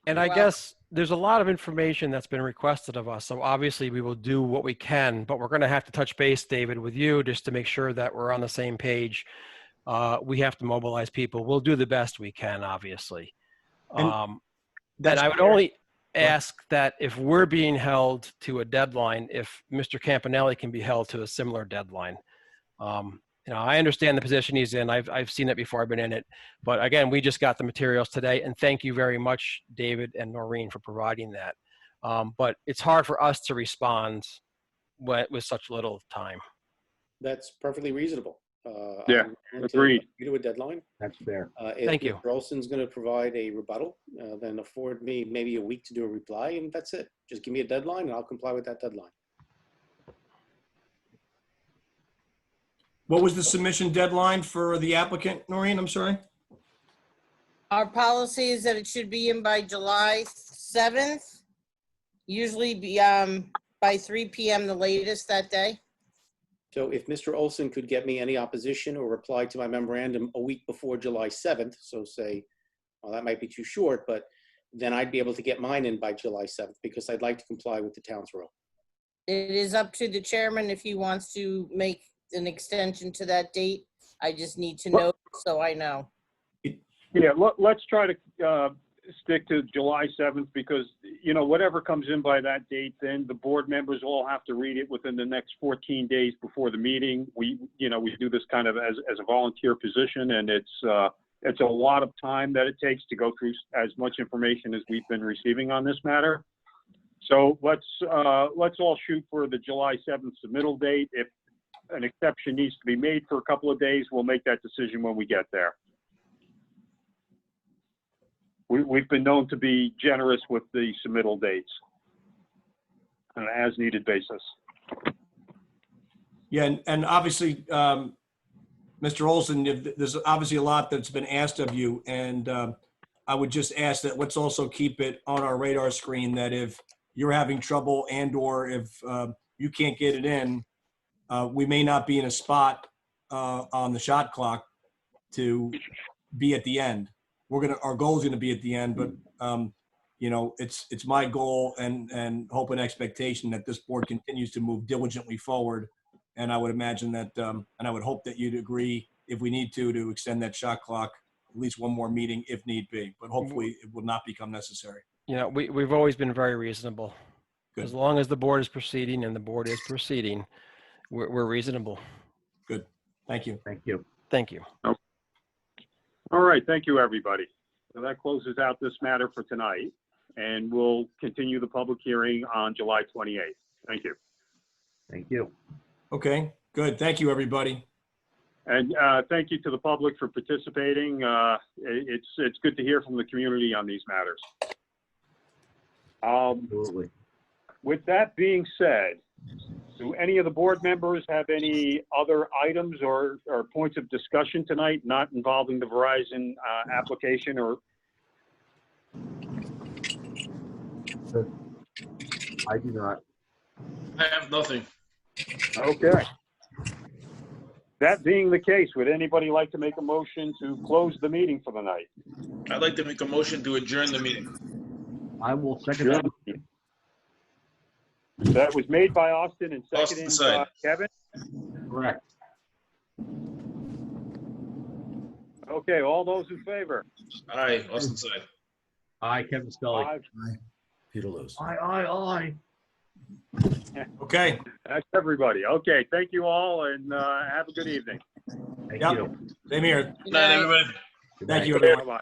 And I guess there's a lot of information that's been requested of us. So obviously we will do what we can, but we're going to have to touch base, David, with you just to make sure that we're on the same page. We have to mobilize people. We'll do the best we can, obviously. And I would only ask that if we're being held to a deadline, if Mr. Campanelli can be held to a similar deadline. I understand the position he's in. I've seen it before. I've been in it. But again, we just got the materials today. And thank you very much, David and Noreen, for providing that. But it's hard for us to respond with such little time.
That's perfectly reasonable.
Yeah, agreed.
You do a deadline.
That's fair.
Thank you.
If Mr. Olson's going to provide a rebuttal, then afford me maybe a week to do a reply, and that's it. Just give me a deadline, and I'll comply with that deadline.
What was the submission deadline for the applicant, Noreen? I'm sorry.
Our policy is that it should be in by July 7th, usually be by 3 p.m. the latest that day.
So if Mr. Olson could get me any opposition or reply to my memorandum a week before July 7th, so say, well, that might be too short, but then I'd be able to get mine in by July 7th because I'd like to comply with the town's rule.
It is up to the chairman if he wants to make an extension to that date. I just need to know so I know.
Yeah, let's try to stick to July 7th because, whatever comes in by that date, then the board members all have to read it within the next 14 days before the meeting. We do this kind of as a volunteer position, and it's a lot of time that it takes to go through as much information as we've been receiving on this matter. So let's all shoot for the July 7th submittal date. If an exception needs to be made for a couple of days, we'll make that decision when we get there. We've been known to be generous with the submittal dates on an as-needed basis.
Yeah, and obviously, Mr. Olson, there's obviously a lot that's been asked of you, and I would just ask that let's also keep it on our radar screen that if you're having trouble and/or if you can't get it in, we may not be in a spot on the shot clock to be at the end. Our goal is gonna be at the end, but it's my goal and hope and expectation that this board continues to move diligently forward. And I would imagine that, and I would hope that you'd agree if we need to extend that shot clock at least one more meeting if need be, but hopefully it will not become necessary.
We've always been very reasonable.
Good.
As long as the board is proceeding and the board is proceeding, we're reasonable.
Good. Thank you.
Thank you.
Thank you.
All right, thank you, everybody. So that closes out this matter for tonight, and we'll continue the public hearing on July 28th. Thank you.
Thank you.
Okay, good. Thank you, everybody.
And thank you to the public for participating. It's good to hear from the community on these matters.
Absolutely.
With that being said, do any of the board members have any other items or points of discussion tonight not involving the Verizon application or?
I do not.
I have nothing.
Okay. That being the case, would anybody like to make a motion to close the meeting for the night?
I'd like to make a motion to adjourn the meeting.
I will second that.
That was made by Austin and seconded by Kevin.
Correct.
Okay, all those in favor?
Aye, Austin side.
Aye, Kevin Scully.
Aye. Peter Lewis.
Aye.
Okay.
That's everybody. Okay, thank you all, and have a good evening.
Thank you.
Same here.
Good night, everybody.
Thank you, everyone.
Bye-bye.